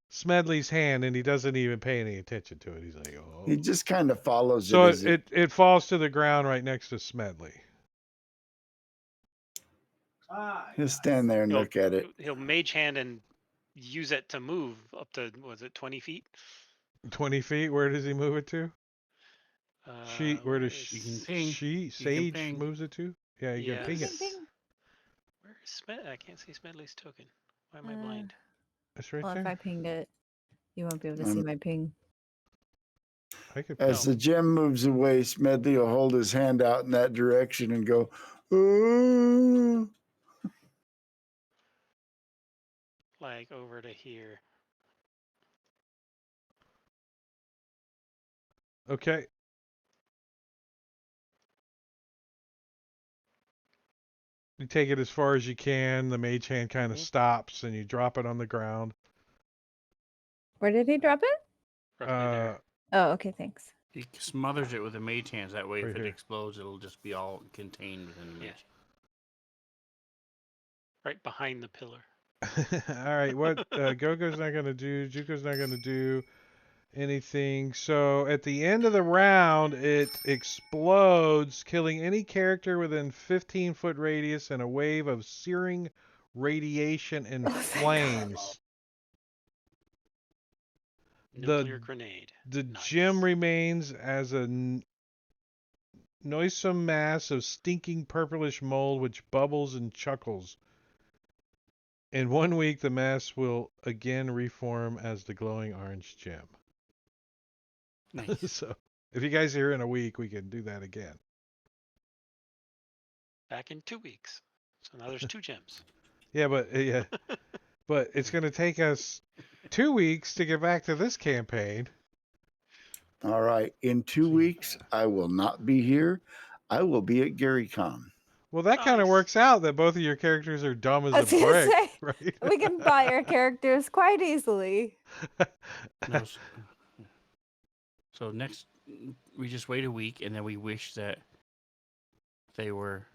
Smedley's hand, and he doesn't even pay any attention to it. He's like, oh. He just kind of follows So it. As it falls to the ground right next to Smedley. he'll stand there and He'll- look at it. He'll Mage Hand and use it to move up to, was it 20 feet? 20 feet. Where does he move it to? Where does You can ping. You can Sage ping. moves it to? Yeah, you Yes. can ping it. Ping, ping. Where is Smed? I can't see Smedley's token. Why am I Uh, blind? It's right Well, if there. I pinged it, you won't be able to see my ping. I could As ping. the gem moves away, Smedley will hold his hand out in that direction and go, ooh. Like over to here. Okay. You take it as far as you can. The mage hand kind of stops, and you drop it on the ground. Where did he drop it? Roughly there. Oh, okay, thanks. He smothers it with the mage hands. That way, Right if it here. explodes, it'll just be all contained within the mage. Right behind the pillar. All right. What Gogo's not gonna do? Juko's not gonna do anything. So at the end of the round, it explodes, killing any character within 15-foot radius in a wave of searing radiation and Oh, thank God. flames. Nuclear grenade. The Nice. gem remains as a noisome mass of stinking purplish mold which bubbles and chuckles. In 1 week, the mass will again reform as the glowing orange gem. Nice. So If you guys are here in a week, we can do that again. Back in 2 weeks. So now there's 2 gems. Yeah, but it's going to take us 2 weeks to get back to this campaign. All right. In 2 weeks, I will not be here. I will be at GaryCon. Well, that kind of Nice. works out that both of your characters are dumb as I a was gonna brick, say, right? we can buy our characters quite easily. No, so next, we just wait a week, and then we wish that they were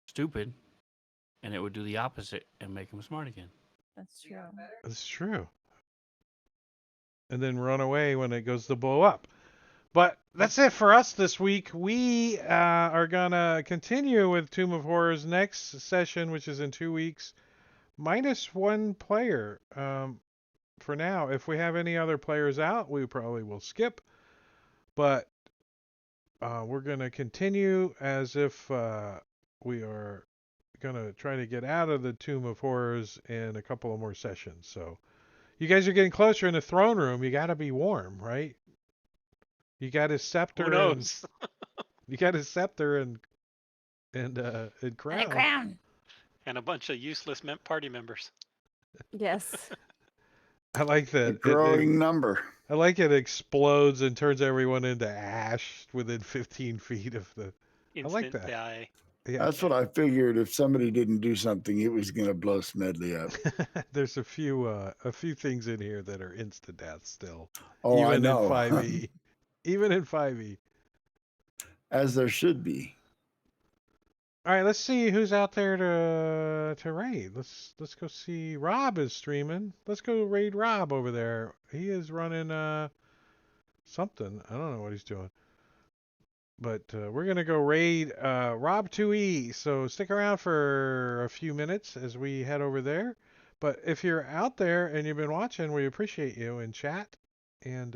stupid, and it would do the opposite and make them smart again. That's true. That's true. And then run away when it goes to blow up. But that's it for us this week. We are going to continue with Tomb of Horrors next session, which is in 2 weeks, minus 1 player for now. If we have any other players out, we probably will skip. But we're going to continue as if we are going to try to get out of the Tomb of Horrors in a couple of more sessions. So you guys are getting closer in the throne room. You got to be warm, right? You got his scepter. Who knows? You got his scepter and crown. And a crown. And a bunch of useless party members. Yes. I like A that. growing number. I like it explodes and turns everyone into ash within 15 feet of the. Instant I like that. die. Yeah. That's what I figured. If somebody didn't do something, it was going to blow Smedley up. There's a few things in here that are instant death still. Oh, even I know. in 5e. Even in 5e. As there should be. All right, let's see who's out there to raid. Let's go see. Rob is streaming. Let's go raid Rob over there. He is running something. I don't know what he's doing. But we're gonna go raid Rob 2E. So stick around for a few minutes as we head over there. But if you're out there and you've been watching, we appreciate you in chat. And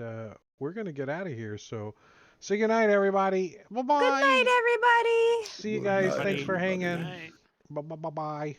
we're gonna get out of here. So say goodnight, everybody. Bye bye. Good night, everybody. See you Good guys. night, Thanks for everybody. hanging. Night. Bye bye bye bye.